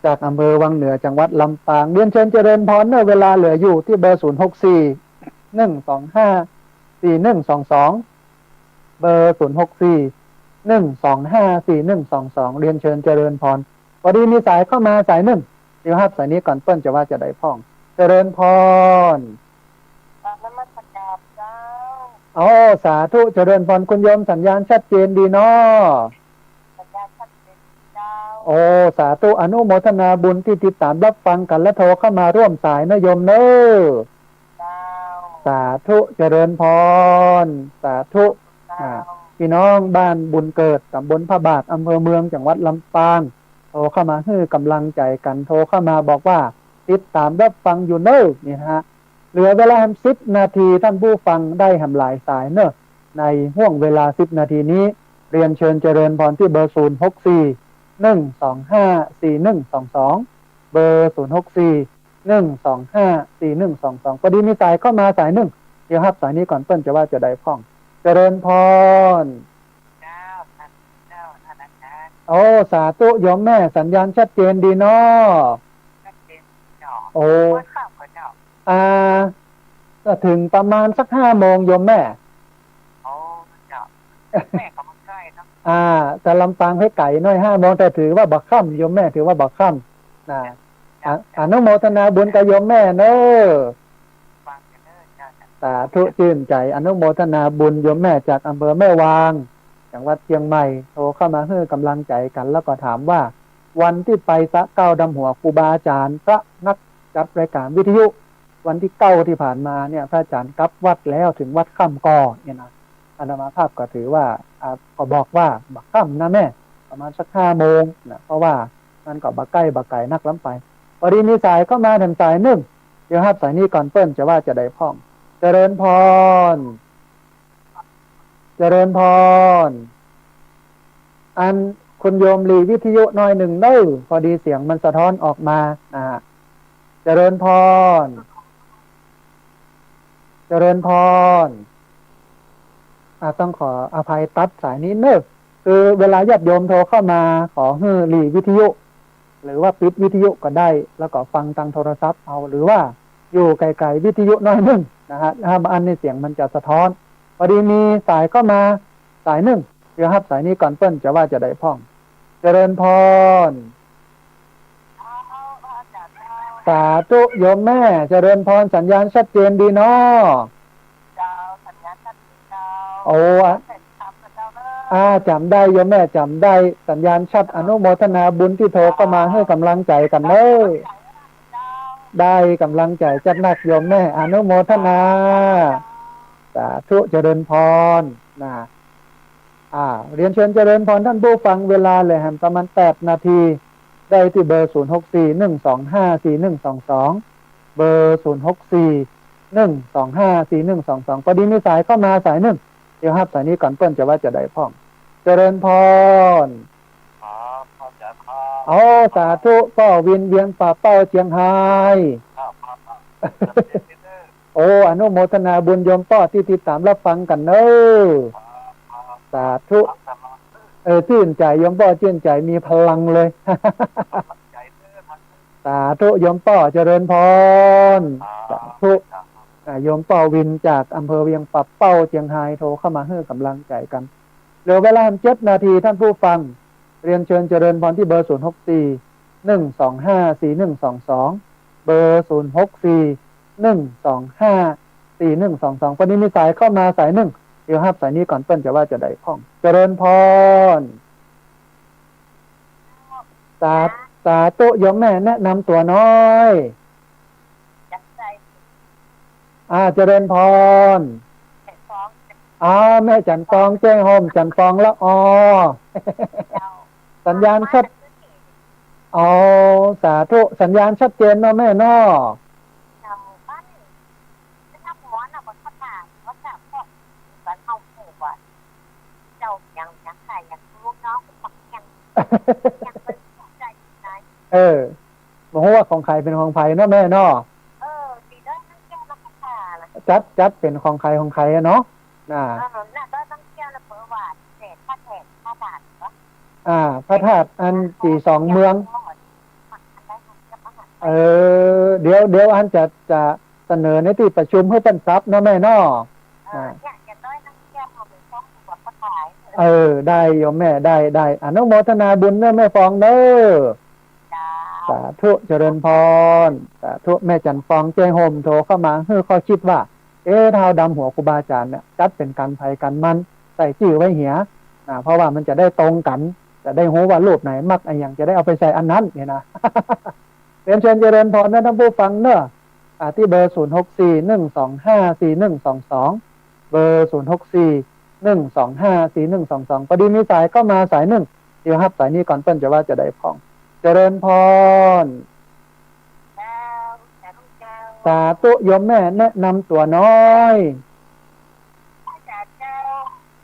จากอำเภอวังเหนือจังหวัดลำปางเรียนเชิญเจริญพรเนอะเวลาเหลืออยู่ที่เบอร์064-125-4122เบอร์064-125-4122เรียนเชิญเจริญพรพอดีมีสายเข้ามาสายหนึ่งเดี๋ยวครับสายนี้ก่อนเปิ้ลจะว่าจะได้พ้องเจริญพร นมัสการเจ้า สาธุเจริญพรคุณโยมสัญญาณชัดเจนดีเนาะ สัญญาณชัดเจนเจ้า สาธุอนุโมทนาบุญที่ติดตามรับฟังกันและโทรเข้ามาร่วมสายนะโยมเนอะ เจ้า สาธุเจริญพรสาธุ เจ้า พี่น้องบ้านบุญเกิดตำบลพระบาทอำเภอเมืองจังหวัดลำปางโทรเข้ามาให้กำลังใจกันโทรเข้ามาบอกว่าติดตามรับฟังอยู่เนอะนี่ฮะเหลือเวลา10 นาทีท่านผู้ฟังได้หำหลายสายเนอะในห่วงเวลา10 นาทีนี้เรียนเชิญเจริญพรที่เบอร์064-125-4122เบอร์064-125-4122พอดีมีสายเข้ามาสายหนึ่งเดี๋ยวครับสายนี้ก่อนเปิ้ลจะว่าจะได้พ้องเจริญพร เจ้าธนาคาร สาธุโยมแม่สัญญาณชัดเจนดีเนาะ ชัดเจนเจ้า ข้าวก็เจ้า ก็ถึงประมาณสัก5 โมงโยมแม่ เจ้าแม่ก็มาใกล้เนาะ แต่ลำปางให้ไก่น้อย5 โมงแต่ถือว่าบักค่ำโยมแม่ถือว่าบักค่ำอนุโมทนาบุญกับโยมแม่เนอะ ฟังกันเด้อเจ้า สาธุชื่นใจอนุโมทนาบุญโยมแม่จากอำเภอแม่วางจังหวัดเชียงใหม่โทรเข้ามาให้กำลังใจกันแล้วก็ถามว่าวันที่ไปสะเก้าดำหัวครูบาอาจารย์พระนักจัดรายการวิทยุวันที่9ที่ผ่านมาเนี่ยพระอาจารย์กลับวัดแล้วถึงวัดค่ำก่อเนี่ยนะอาตมาภาพก็ถือว่าก็บอกว่าบักค่ำนะแม่ประมาณสัก5 โมงนะเพราะว่ามันก็บักใกล้บักไก่นักล้ำไปพอดีมีสายเข้ามาทางสายหนึ่งเดี๋ยวครับสายนี้ก่อนเปิ้ลจะว่าจะได้พ้องเจริญพรเจริญพรคุณโยมลีวิทยุน้อยหนึ่งเด้อพอดีเสียงมันสะท้อนออกมาเจริญพรเจริญพรต้องขออภัยตัดสายนี้เนอะคือเวลาญาติโยมโทรเข้ามาขอให้หลีวิทยุ หรือว่าปิดวิทยุก็ได้แล้วก็ฟังทางโทรศัพท์เอาหรือว่าอยู่ไกลๆวิทยุน้อยหนึ่งนะฮะถ้าอันในเสียงมันจะสะท้อนพอดีมีสายเข้ามาสายหนึ่งเดี๋ยวครับสายนี้ก่อนเปิ้ลจะว่าจะได้พ้องเจริญพร สาธุโยมแม่เจริญพรสัญญาณชัดเจนดีเนาะเจ้าสัญญาชัดเจ้าโอ้เป็นธรรมเจ้าเนอ่าอะจำได้โยมแม่จำได้สัญญาณชัดอนุโมทนาบุญที่โทรเข้ามาให้กำลังใจกันเนอะได้กำลังใจจัดหนักโยมแม่อนุโมทนาสาธุเจริญพรนะเรียนเชิญเจริญพรท่านผู้ฟังเวลาเลยแฮมประมาณ8 นาทีได้ที่เบอร์0641254122เบอร์0641254122พอดีมีสายเข้ามาสายหนึ่งเดี๋ยวครับสายนี้ก่อนเปิ้นจะว่าจะได้พ้องเจริญพรครับเข้าใจครับสาธุก็วินเวียงป่าเป้าเชียงไฮ้โอ้อนุโมทนาบุญโยมป้อที่ติดตามรับฟังกันเนอะสาธุชื่นใจโยมป้อชื่นใจมีพลังเลยสาธุโยมป้อเจริญพรสาธุโยมป้อวินจากอำเภอเวียงป่าเป้าเชียงไฮ้โทรเข้ามาให้กำลังใจกันเหลือเวลา7 นาทีท่านผู้ฟังเรียนเชิญเจริญพรที่เบอร์0641254122เบอร์0641254122พอดีมีสายเข้ามาสายหนึ่งเดี๋ยวครับสายนี้ก่อนเปิ้นจะว่าจะได้พ้องเจริญพรสาธุโยมแม่แนะนำตัวน้อยเจริญพรแม่จันฟองแจ้งโฮมจันฟองละสัญญาณชัดสาธุสัญญาณชัดเจนเนาะแม่เนาะบอกว่าของใครเป็นของใครเนาะแม่เนาะดีด้วยนั่งแก้วแล้วก็ผ่าจัดเป็นของใครเนาะน่ะด้วยนั่งแก้วแล้วเปิดว่าเศษผ้าบาทพระธาตุอัน42เมืองเดี๋ยวอันจะเสนอในที่ประชุมให้เป็นทรัพย์เนาะแม่เนาะอย่างน้อยนั่งแก้วเอาไปฟ้องกับพระขายได้โยมแม่ได้อนุโมทนาบุญเนอะแม่ฟองเนอะสาธุเจริญพรสาธุแม่จันฟองแจ้งโฮมโทรเข้ามาข้อคิดว่าเท้าดำหัวครูบาอาจารย์เนี่ยจัดเป็นการภัยกันมันใส่ชื่อไว้เหียเพราะว่ามันจะได้ตรงกันจะได้รู้ว่ารูปไหนมักอะไรอย่างจะได้เอาไปใส่อันนั้นเนี่ยนะเรียนเชิญเจริญพรนะท่านผู้ฟังเนอะที่เบอร์0641254122เบอร์0641254122พอดีมีสายก็มาสายหนึ่งเดี๋ยวครับสายนี้ก่อนเปิ้นจะว่าจะได้พ้องเจริญพรสาธุโยมแม่แนะนำตัวน้อย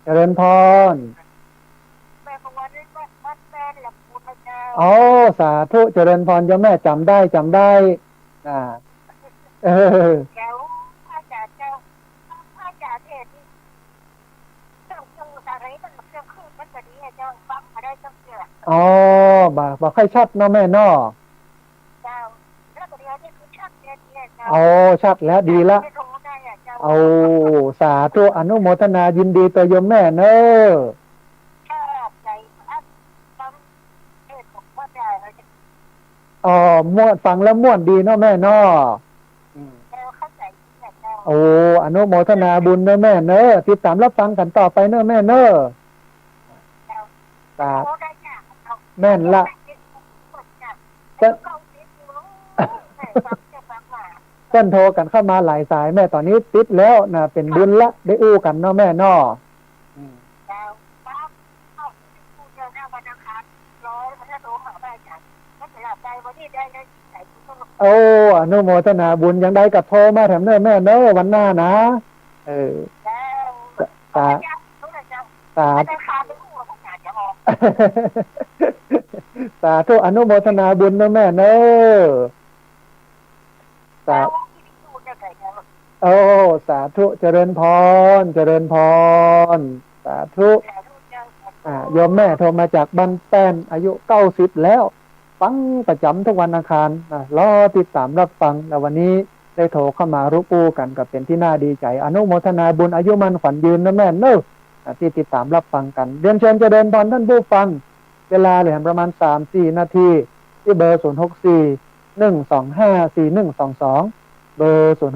เจริญพรสาธุเจริญพรโยมแม่จำได้บอกให้ชัดเนาะแม่เนาะชัดแล้วดีละสาธุอนุโมทนายินดีตัวโยมแม่เนอะม่วนฟังแล้วม่วนดีเนาะแม่เนาะอนุโมทนาบุญเนอะแม่เนอะติดตามรับฟังกันต่อไปเนอะแม่เนอะแม่นละเส้นโทรกันเข้ามาหลายสายแม่ตอนนี้ติดแล้วนะเป็นบุญละได้อู้กันเนาะแม่เนาะอนุโมทนาบุญยังได้กับโทรมาแถมเนอะแม่เนอะวันหน้านะสาธุอนุโมทนาบุญเนอะแม่เนอะสาธุเจริญพรสาธุโยมแม่โทรมาจากบ้านแป้นอายุ90แล้วฟังประจำทุกวันอังคารรอติดตามรับฟังแล้ววันนี้ได้โทรเข้ามารู้ปูกันกับเป็นที่น่าดีใจอนุโมทนาบุญอายุมันขวัญยืนนะแม่เนอะที่ติดตามรับฟังกันเรียนเชิญเจริญพรท่านผู้ฟังเวลาเหลือประมาณ 3-4 นาทีที่เบอร์0641254122 1254122เบอร์0641254122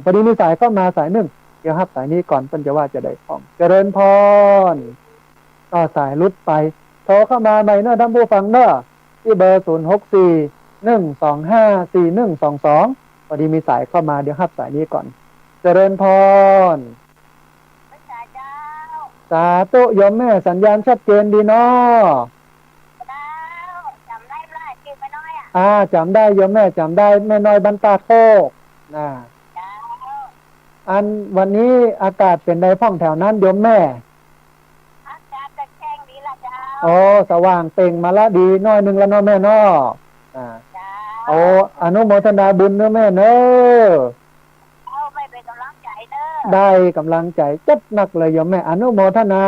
พอดีมีสายเข้ามาสายหนึ่งเดี๋ยวรับสายนี้ก่อนเพิ่นจะว่าจะได้พร้อมเจริญพรก็สายลุดไปโทรเข้ามาใหม่เนอะท่านผู้ฟังเนอะที่เบอร์0641254122พอดีมีสายเข้ามาเดี๋ยวรับสายนี้ก่อนเจริญพรพระเจ้าสาธุโยมแม่สัญญาณชัดเจนดีเนาะจำได้ไหมชื่อแม่น้อยจำได้โยมแม่จำได้แม่น้อยบรรตาโคกนะอันวันนี้อากาศเป็นไงพ้องแถวนั้นโยมแม่อากาศจะแข็งดีละเจ้าโอ้สว่างเป่งมาละดีน้อยนึงละเนาะแม่เนาะโอ้อนุโมทนาบุญเนาะแม่เนาะไม่เป็นกำลังใจเด้อได้กำลังใจจัดหนักเลยโยมแม่อนุโมทนา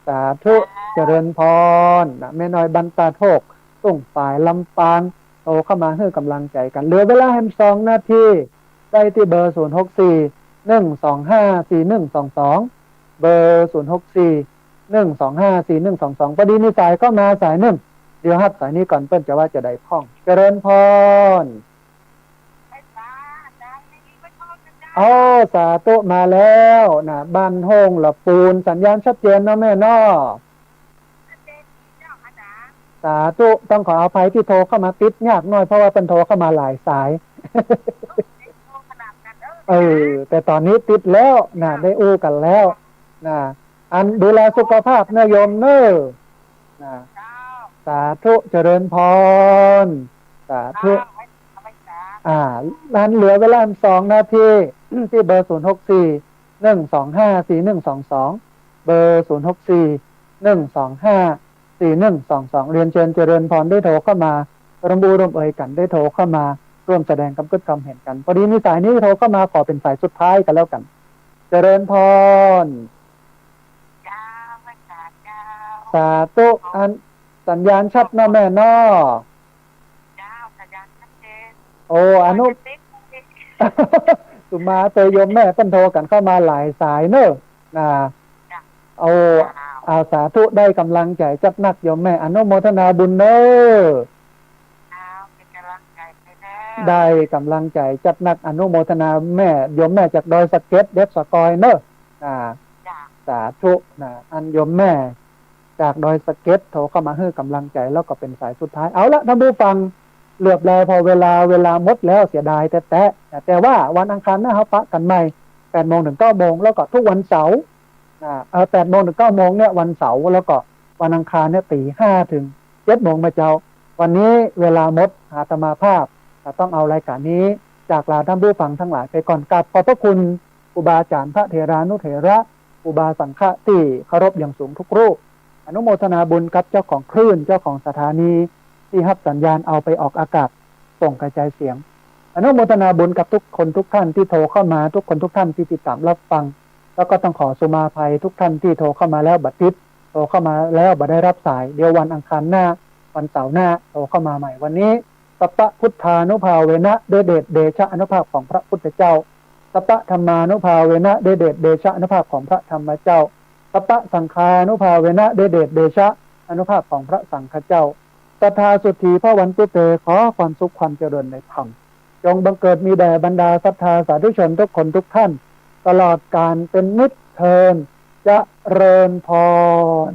สาธุเจริญพรแม่น้อยบรรตาโคกส่งฝ่ายลำปางโตเข้ามาให้กำลังใจกันเหลือเวลาให้2 นาทีได้ที่เบอร์0641254122เบอร์0641254122พอดีมีสายเข้ามาสายหนึ่งเดี๋ยวรับสายนี้ก่อนเปิ้นจะว่าจะได้พ้องเจริญพรสาธุมาแล้วนะบ้านห้องละปูนสัญญาณชัดเจนเนาะแม่เนาะสาธุต้องขออภัยที่โทรเข้ามาติดยากหน่อยเพราะว่าเป็นโทรเข้ามาหลายสายแต่ตอนนี้ติดแล้วนะได้อู้กันแล้วนะอันดูแลสุขภาพเนยโยมเนอนะสาธุเจริญพรสาธุนั้นเหลือเวลา2 นาทีที่เบอร์0641254122เบอร์0641254122เรียนเชิญเจริญพรได้โทรเข้ามาร่วมบูร่วมเอ่ยกันได้โทรเข้ามาร่วมแสดงความคิดความเห็นกันพอดีมีสายนี้โทรเข้ามาขอเป็นสายสุดท้ายกันแล้วกันเจริญพรสาธุอันสัญญาณชัดเนาะแม่เนาะโอ้อนุสุมาเตยโยมแม่เพิ่นโทรกันเข้ามาหลายสายเนอะอาสาธุได้กำลังใจจัดหนักโยมแม่อนุโมทนาบุญเนอะได้กำลังใจจัดหนักอนุโมทนาแม่โยมแม่จากดอยสะเก็ดเด็บสะกอยเนอะสาธุอันโยมแม่จากดอยสะเก็ดโทรเข้ามาให้กำลังใจแล้วก็เป็นสายสุดท้ายเอาละท่านผู้ฟังเหลือบแลพอเวลาหมดแล้วเสียดายแต่ว่าวันอังคารหน้าเฮาปะกันใหม่ 8 โมงถึง 9 โมงแล้วก็ทุกวันเสาร์8 โมงถึง 9 โมงเนี่ยวันเสาร์แล้วก็วันอังคารเนี่ย 5 ถึง 7 โมงมาเจ้าวันนี้เวลาหมดอาตมาภาพต้องเอารายการนี้จากลาท่านผู้ฟังทั้งหลายไปก่อนกราบขอบพระคุณครูบาอาจารย์พระเถรานุเถระครูบาสังฆะที่เคารพอย่างสูงทุกรูปอนุโมทนาบุญกับเจ้าของคลื่นเจ้าของสถานีที่รับสัญญาณเอาไปออกอากาศส่งกระจายเสียงอนุโมทนาบุญกับทุกคนทุกท่านที่โทรเข้ามาทุกคนทุกท่านที่ติดตามรับฟังแล้วก็ต้องขอสุมาภัยทุกท่านที่โทรเข้ามาแล้วบัดติดโทรเข้ามาแล้วบัดได้รับสายเดี๋ยววันอังคารหน้าวันเสาร์หน้าโทรเข้ามาใหม่วันนี้สัพพพุทธานุภาเวนะด้วยเดชเดชะอนุภาพของพระพุทธเจ้าสัพพธรรมานุภาเวนะด้วยเดชเดชะอนุภาพของพระธรรมเจ้าสัพพสังฆานุภาเวนะด้วยเดชเดชะอนุภาพของพระสังฆเจ้าศรัทธาสุทธีพระวันตุเตขอความสุขความเจริญในธรรมจงบังเกิดมีแด่บรรดาศรัทธาสาธุชนทุกคนทุกท่านตลอดการเป็นนิจเทินเจริญพร